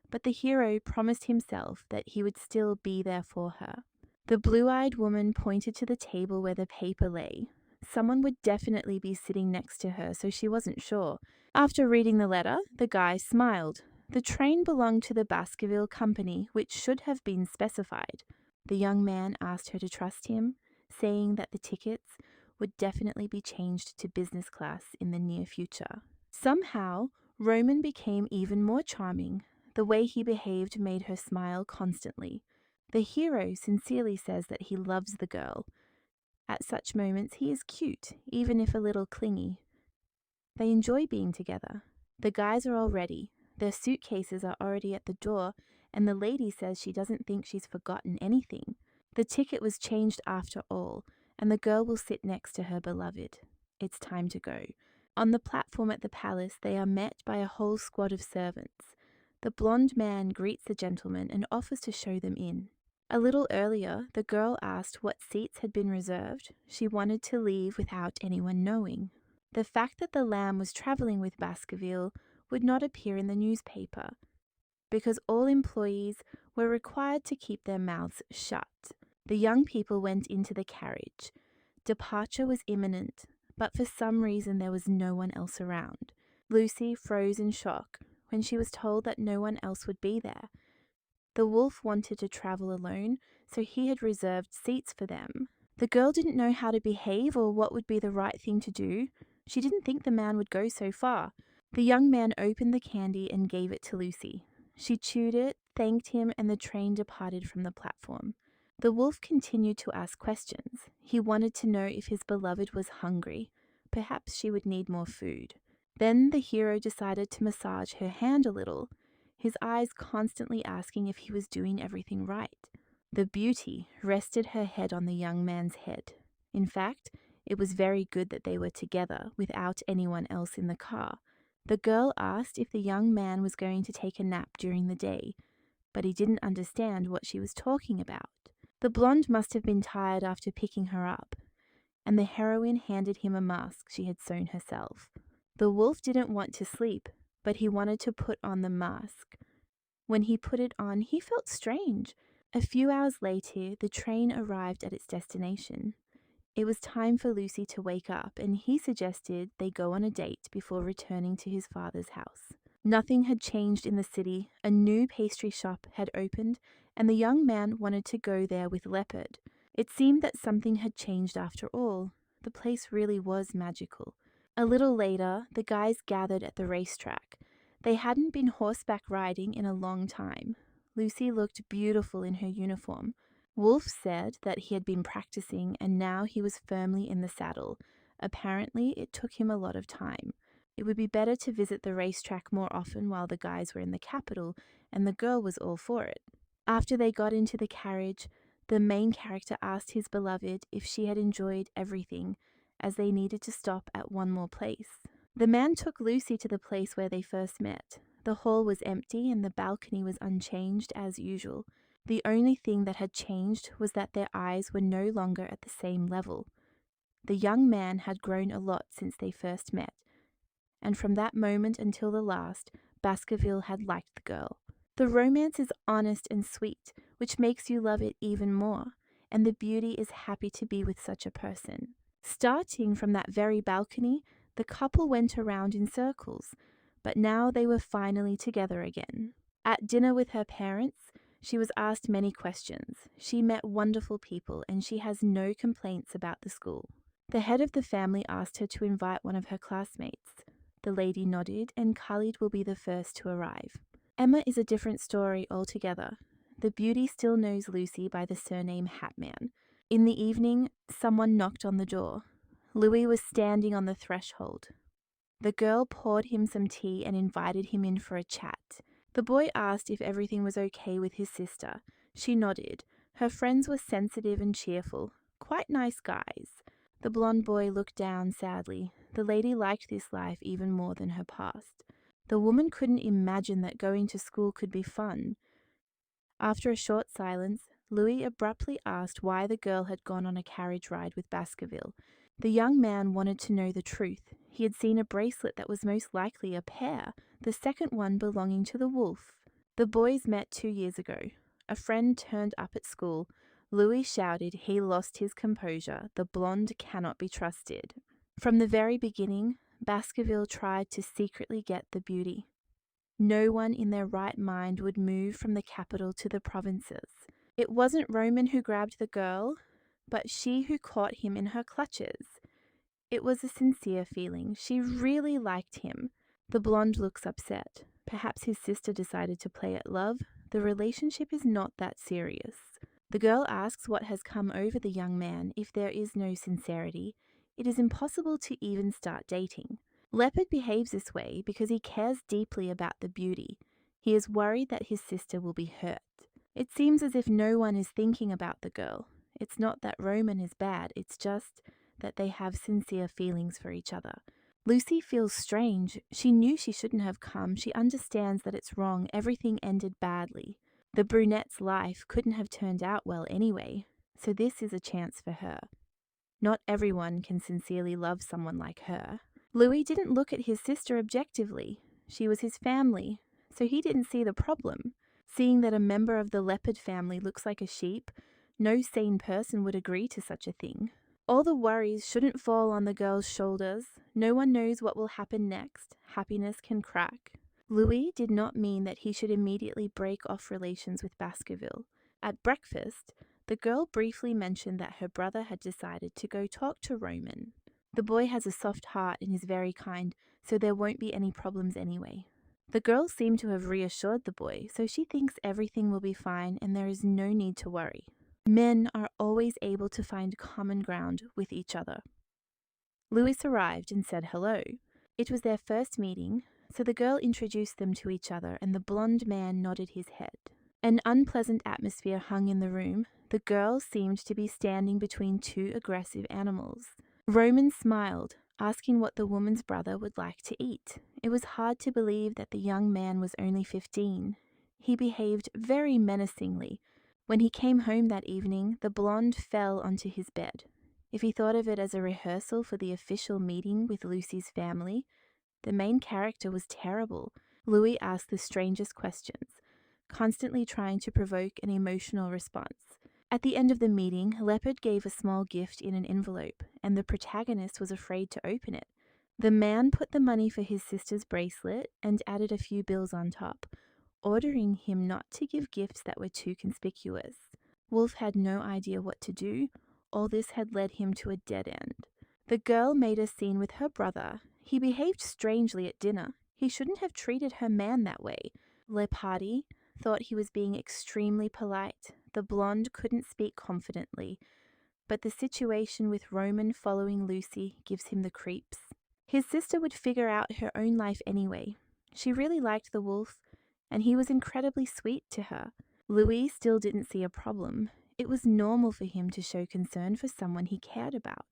but the hero promised himself that he would still be there for her. The blue-eyed woman pointed to the table where the paper lay. Someone would definitely be sitting next to her, so she wasn't sure. After reading the letter, the guy smiled. The train belonged to the Baskerville Company, which should have been specified. The young man asked her to trust him, saying that the tickets would definitely be changed to business class in the near future. Somehow, Roman became even more charming. The way he behaved made her smile constantly. The hero sincerely says that he loves the girl. At such moments, he is cute, even if a little clingy. They enjoy being together. The guys are all ready. Their suitcases are already at the door, and the lady says she doesn't think she's forgotten anything. The ticket was changed after all, and the girl will sit next to her beloved. It's time to go. On the platform at the palace, they are met by a whole squad of servants. The blonde man greets the gentleman and offers to show them in. A little earlier, the girl asked what seats had been reserved. She wanted to leave without anyone knowing. The fact that the lamb was traveling with Baskerville would not appear in the newspaper, because all employees were required to keep their mouths shut. The young people went into the carriage. Departure was imminent, but for some reason there was no one else around. Lucy froze in shock when she was told that no one else would be there. The wolf wanted to travel alone, so he had reserved seats for them. The girl didn't know how to behave or what would be the right thing to do. She didn't think the man would go so far. The young man opened the candy and gave it to Lucy. She chewed it, thanked him, and the train departed from the platform. The wolf continued to ask questions. He wanted to know if his beloved was hungry. Perhaps she would need more food. Then the hero decided to massage her hand a little, his eyes constantly asking if he was doing everything right. The beauty rested her head on the young man's head. In fact, it was very good that they were together without anyone else in the car. The girl asked if the young man was going to take a nap during the day, but he didn't understand what she was talking about. The blonde must have been tired after picking her up, and the heroine handed him a mask she had sewn herself. The wolf didn't want to sleep, but he wanted to put on the mask. When he put it on, he felt strange. A few hours later, the train arrived at its destination. It was time for Lucy to wake up, and he suggested they go on a date before returning to his father's house. Nothing had changed in the city. A new pastry shop had opened, and the young man wanted to go there with Leopard. It seemed that something had changed after all. The place really was magical. A little later, the guys gathered at the racetrack. They hadn't been horseback riding in a long time. Lucy looked beautiful in her uniform. Wolf said that he had been practicing and now he was firmly in the saddle. Apparently, it took him a lot of time. It would be better to visit the racetrack more often while the guys were in the capital, and the girl was all for it. After they got into the carriage, the main character asked his beloved if she had enjoyed everything, as they needed to stop at one more place. The man took Lucy to the place where they first met. The hall was empty and the balcony was unchanged as usual. The only thing that had changed was that their eyes were no longer at the same level. The young man had grown a lot since they first met, and from that moment until the last, Baskerville had liked the girl. The romance is honest and sweet, which makes you love it even more, and the beauty is happy to be with such a person. Starting from that very balcony, the couple went around in circles, but now they were finally together again. At dinner with her parents, she was asked many questions. She met wonderful people, and she has no complaints about the school. The head of the family asked her to invite one of her classmates. The lady nodded, and Khalid will be the first to arrive. Emma is a different story altogether. The beauty still knows Lucy by the surname Hatman. In the evening, someone knocked on the door. Louis was standing on the threshold. The girl poured him some tea and invited him in for a chat. The boy asked if everything was okay with his sister. She nodded. Her friends were sensitive and cheerful. Quite nice guys. The blonde boy looked down sadly. The lady liked this life even more than her past. The woman couldn't imagine that going to school could be fun. After a short silence, Louis abruptly asked why the girl had gone on a carriage ride with Baskerville. The young man wanted to know the truth. He had seen a bracelet that was most likely a pair, the second one belonging to the wolf. The boys met 2 years ago. A friend turned up at school. Louis shouted he lost his composure. The blonde cannot be trusted. From the very beginning, Baskerville tried to secretly get the beauty. No one in their right mind would move from the capital to the provinces. It wasn't Roman who grabbed the girl, but she who caught him in her clutches. It was a sincere feeling. She really liked him. The blonde looks upset. Perhaps his sister decided to play at love. The relationship is not that serious. The girl asks what has come over the young man. If there is no sincerity, it is impossible to even start dating. Leopard behaves this way because he cares deeply about the beauty. He is worried that his sister will be hurt. It seems as if no one is thinking about the girl. It's not that Roman is bad, it's just that they have sincere feelings for each other. Lucy feels strange. She knew she shouldn't have come. She understands that it's wrong. Everything ended badly. The brunette's life couldn't have turned out well anyway, so this is a chance for her. Not everyone can sincerely love someone like her. Louis didn't look at his sister objectively. She was his family, so he didn't see the problem. Seeing that a member of the leopard family looks like a sheep, no sane person would agree to such a thing. All the worries shouldn't fall on the girl's shoulders. No one knows what will happen next. Happiness can crack. Louis did not mean that he should immediately break off relations with Baskerville. At breakfast, the girl briefly mentioned that her brother had decided to go talk to Roman. The boy has a soft heart and is very kind, so there won't be any problems anyway. The girl seemed to have reassured the boy, so she thinks everything will be fine and there is no need to worry. Men are always able to find common ground with each other. Louis arrived and said hello. It was their first meeting, so the girl introduced them to each other and the blonde man nodded his head. An unpleasant atmosphere hung in the room. The girl seemed to be standing between two aggressive animals. Roman smiled, asking what the woman's brother would like to eat. It was hard to believe that the young man was only 15. He behaved very menacingly. When he came home that evening, the blonde fell onto his bed. If he thought of it as a rehearsal for the official meeting with Lucy's family, the main character was terrible. Louis asked the strangest questions, constantly trying to provoke an emotional response. At the end of the meeting, Leopard gave a small gift in an envelope, and the protagonist was afraid to open it. The man put the money for his sister's bracelet and added a few bills on top, ordering him not to give gifts that were too conspicuous. Wolf had no idea what to do. All this had led him to a dead end. The girl made a scene with her brother. He behaved strangely at dinner. He shouldn't have treated her man that way. Leopardi thought he was being extremely polite. The blonde couldn't speak confidently. But the situation with Roman following Lucy gives him the creeps. His sister would figure out her own life anyway. She really liked the wolf, and he was incredibly sweet to her. Louis still didn't see a problem. It was normal for him to show concern for someone he cared about.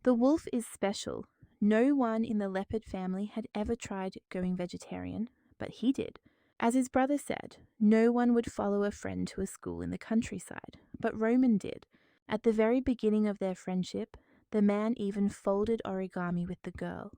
The wolf is special. No one in the leopard family had ever tried going vegetarian, but he did. As his brother said, no one would follow a friend to a school in the countryside, but Roman did. At the very beginning of their friendship, the man even folded origami with the girl,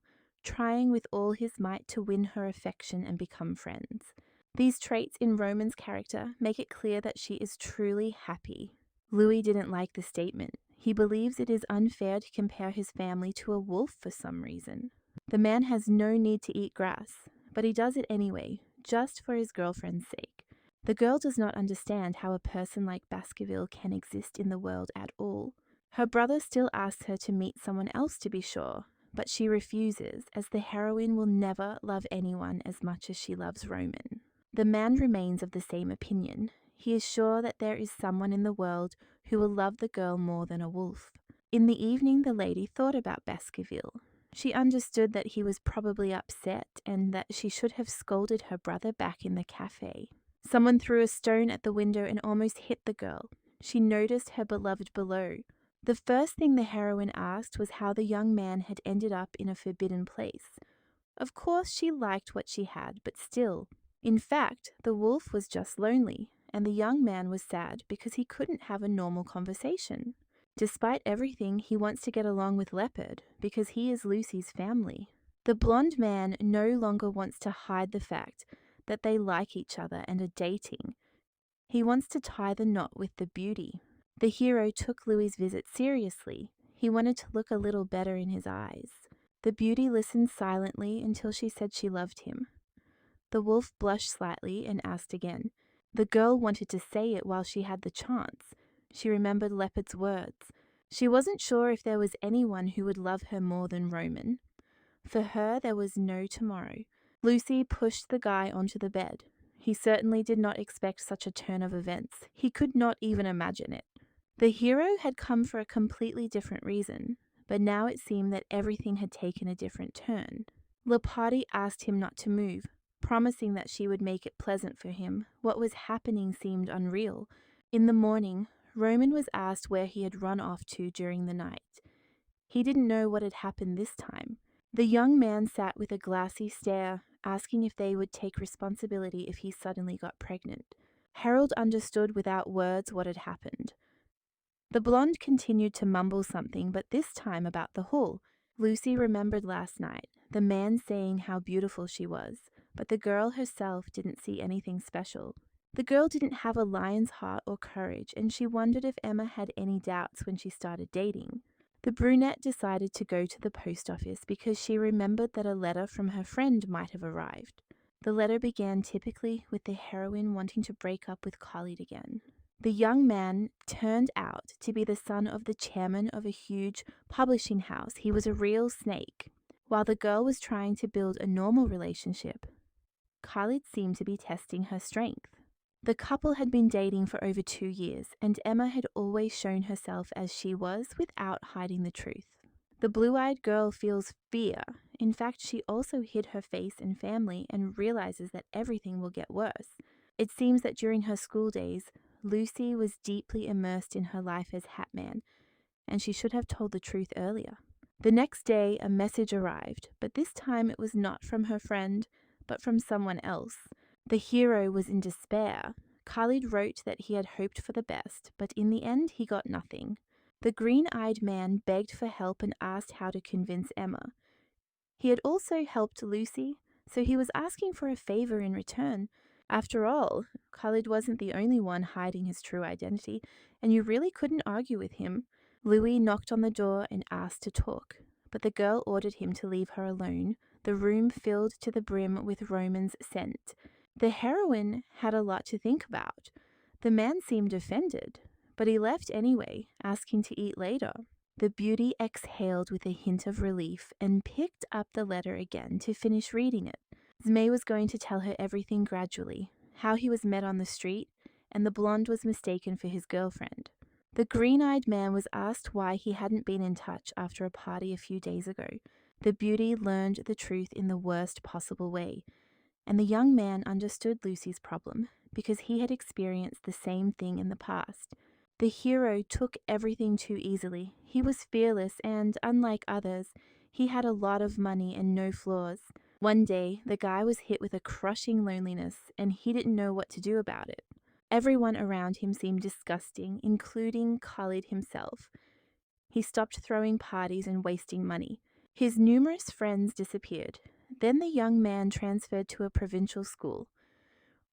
trying with all his might to win her affection and become friends. These traits in Roman's character make it clear that she is truly happy. Louis didn't like the statement. He believes it is unfair to compare his family to a wolf for some reason. The man has no need to eat grass, but he does it anyway, just for his girlfriend's sake. The girl does not understand how a person like Baskerville can exist in the world at all. Her brother still asks her to meet someone else to be sure, but she refuses, as the heroine will never love anyone as much as she loves Roman. The man remains of the same opinion. He is sure that there is someone in the world who will love the girl more than a wolf. In the evening, the lady thought about Baskerville. She understood that he was probably upset and that she should have scolded her brother back in the cafe. Someone threw a stone at the window and almost hit the girl. She noticed her beloved below. The first thing the heroine asked was how the young man had ended up in a forbidden place. Of course, she liked what she had, but still. In fact, the wolf was just lonely, and the young man was sad because he couldn't have a normal conversation. Despite everything, he wants to get along with Leopard because he is Lucy's family. The blonde man no longer wants to hide the fact that they like each other and are dating. He wants to tie the knot with the beauty. The hero took Louis' visit seriously. He wanted to look a little better in his eyes. The beauty listened silently until she said she loved him. The wolf blushed slightly and asked again. The girl wanted to say it while she had the chance. She remembered Leopard's words. She wasn't sure if there was anyone who would love her more than Roman. For her, there was no tomorrow. Lucy pushed the guy onto the bed. He certainly did not expect such a turn of events. He could not even imagine it. The hero had come for a completely different reason, but now it seemed that everything had taken a different turn. Leopardi asked him not to move, promising that she would make it pleasant for him. What was happening seemed unreal. In the morning, Roman was asked where he had run off to during the night. He didn't know what had happened this time. The young man sat with a glassy stare, asking if they would take responsibility if he suddenly got pregnant. Harold understood without words what had happened. The blonde continued to mumble something, but this time about the hull. Lucy remembered last night, the man saying how beautiful she was, but the girl herself didn't see anything special. The girl didn't have a lion's heart or courage, and she wondered if Emma had any doubts when she started dating. The brunette decided to go to the post office because she remembered that a letter from her friend might have arrived. The letter began typically with the heroine wanting to break up with Khalid again. The young man turned out to be the son of the chairman of a huge publishing house. He was a real snake. While the girl was trying to build a normal relationship, Khalid seemed to be testing her strength. The couple had been dating for over 2 years, and Emma had always shown herself as she was without hiding the truth. The blue-eyed girl feels fear. In fact, she also hid her face and family and realizes that everything will get worse. It seems that during her school days, Lucy was deeply immersed in her life as Hatman, and she should have told the truth earlier. The next day, a message arrived, but this time it was not from her friend, but from someone else. The hero was in despair. Khalid wrote that he had hoped for the best, but in the end he got nothing. The green-eyed man begged for help and asked how to convince Emma. He had also helped Lucy, so he was asking for a favor in return. After all, Khalid wasn't the only one hiding his true identity, and you really couldn't argue with him. Louis knocked on the door and asked to talk, but the girl ordered him to leave her alone, the room filled to the brim with Roman's scent. The heroine had a lot to think about. The man seemed offended, but he left anyway, asking to eat later. The beauty exhaled with a hint of relief and picked up the letter again to finish reading it. Zmei was going to tell her everything gradually, how he was met on the street, and the blonde was mistaken for his girlfriend. The green-eyed man was asked why he hadn't been in touch after a party a few days ago. The beauty learned the truth in the worst possible way, and the young man understood Lucy's problem because he had experienced the same thing in the past. The hero took everything too easily. He was fearless and, unlike others, he had a lot of money and no flaws. One day, the guy was hit with a crushing loneliness and he didn't know what to do about it. Everyone around him seemed disgusting, including Khalid himself. He stopped throwing parties and wasting money. His numerous friends disappeared. Then the young man transferred to a provincial school,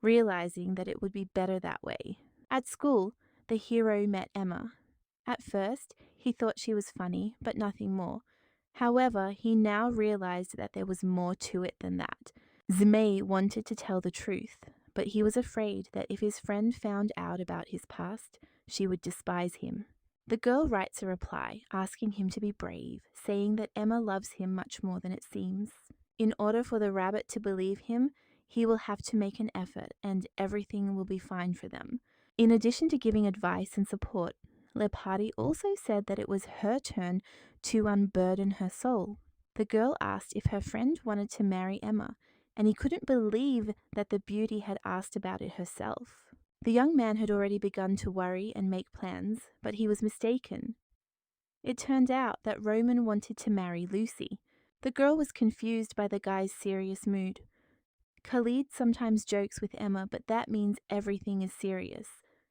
realizing that it would be better that way. At school, the hero met Emma. At first, he thought she was funny, but nothing more. However, he now realized that there was more to it than that. Zmei wanted to tell the truth, but he was afraid that if his friend found out about his past, she would despise him. The girl writes a reply, asking him to be brave, saying that Emma loves him much more than it seems. In order for the rabbit to believe him, he will have to make an effort and everything will be fine for them. In addition to giving advice and support, Leopardi also said that it was her turn to unburden her soul. The girl asked if her friend wanted to marry Emma, and he couldn't believe that the beauty had asked about it herself. The young man had already begun to worry and make plans, but he was mistaken. It turned out that Roman wanted to marry Lucy. The girl was confused by the guy's serious mood. Khalid sometimes jokes with Emma, but that means everything is serious.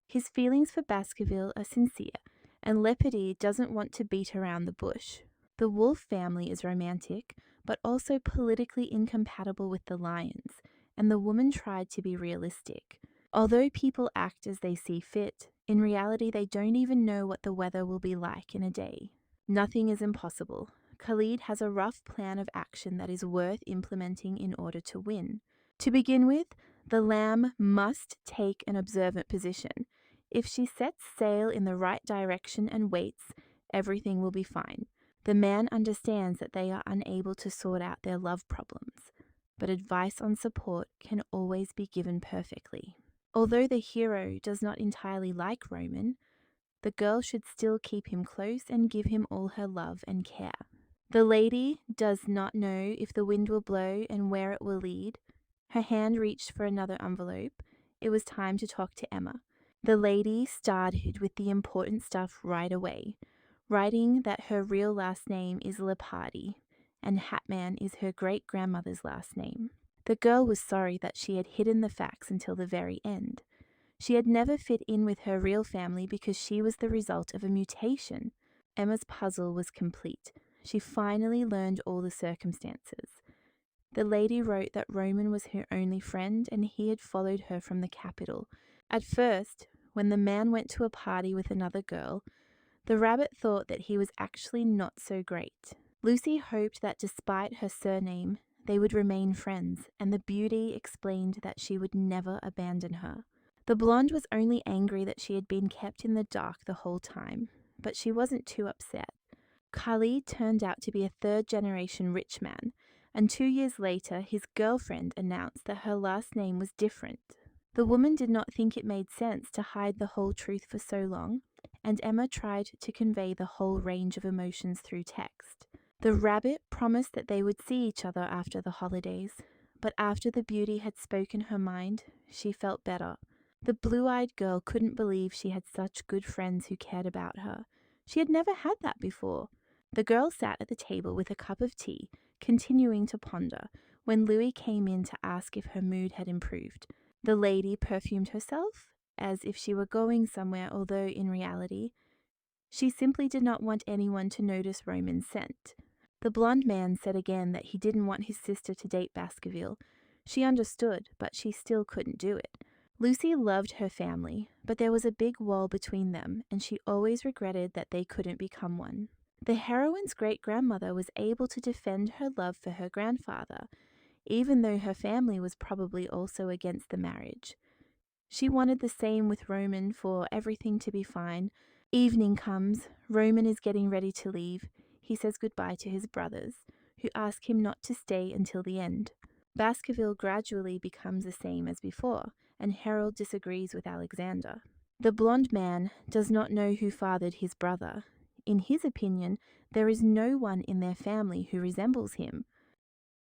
His feelings for Baskerville are sincere, and Leopardi doesn't want to beat around the bush. The wolf family is romantic, but also politically incompatible with the lions, and the woman tried to be realistic. Although people act as they see fit, in reality they don't even know what the weather will be like in a day. Nothing is impossible. Khalid has a rough plan of action that is worth implementing in order to win. To begin with, the lamb must take an observant position. If she sets sail in the right direction and waits, everything will be fine. The man understands that they are unable to sort out their love problems, but advice on support can always be given perfectly. Although the hero does not entirely like Roman, the girl should still keep him close and give him all her love and care. The lady does not know if the wind will blow and where it will lead. Her hand reached for another envelope. It was time to talk to Emma. The lady started with the important stuff right away, writing that her real last name is Leopardi, and Hatman is her great-grandmother's last name. The girl was sorry that she had hidden the facts until the very end. She had never fit in with her real family because she was the result of a mutation. Emma's puzzle was complete. She finally learned all the circumstances. The lady wrote that Roman was her only friend and he had followed her from the capital. At first, when the man went to a party with another girl, the rabbit thought that he was actually not so great. Lucy hoped that despite her surname, they would remain friends, and the beauty explained that she would never abandon her. The blonde was only angry that she had been kept in the dark the whole time, but she wasn't too upset. Khalid turned out to be a third-generation rich man, and 2 years later his girlfriend announced that her last name was different. The woman did not think it made sense to hide the whole truth for so long, and Emma tried to convey the whole range of emotions through text. The rabbit promised that they would see each other after the holidays, but after the beauty had spoken her mind, she felt better. The blue-eyed girl couldn't believe she had such good friends who cared about her. She had never had that before. The girl sat at the table with a cup of tea, continuing to ponder, when Louis came in to ask if her mood had improved. The lady perfumed herself, as if she were going somewhere, although in reality, she simply did not want anyone to notice Roman's scent. The blonde man said again that he didn't want his sister to date Baskerville. She understood, but she still couldn't do it. Lucy loved her family, but there was a big wall between them, and she always regretted that they couldn't become one. The heroine's great-grandmother was able to defend her love for her grandfather, even though her family was probably also against the marriage. She wanted the same with Roman for everything to be fine. Evening comes, Roman is getting ready to leave. He says goodbye to his brothers, who ask him not to stay until the end. Baskerville gradually becomes the same as before, and Harold disagrees with Alexander. The blonde man does not know who fathered his brother. In his opinion, there is no one in their family who resembles him.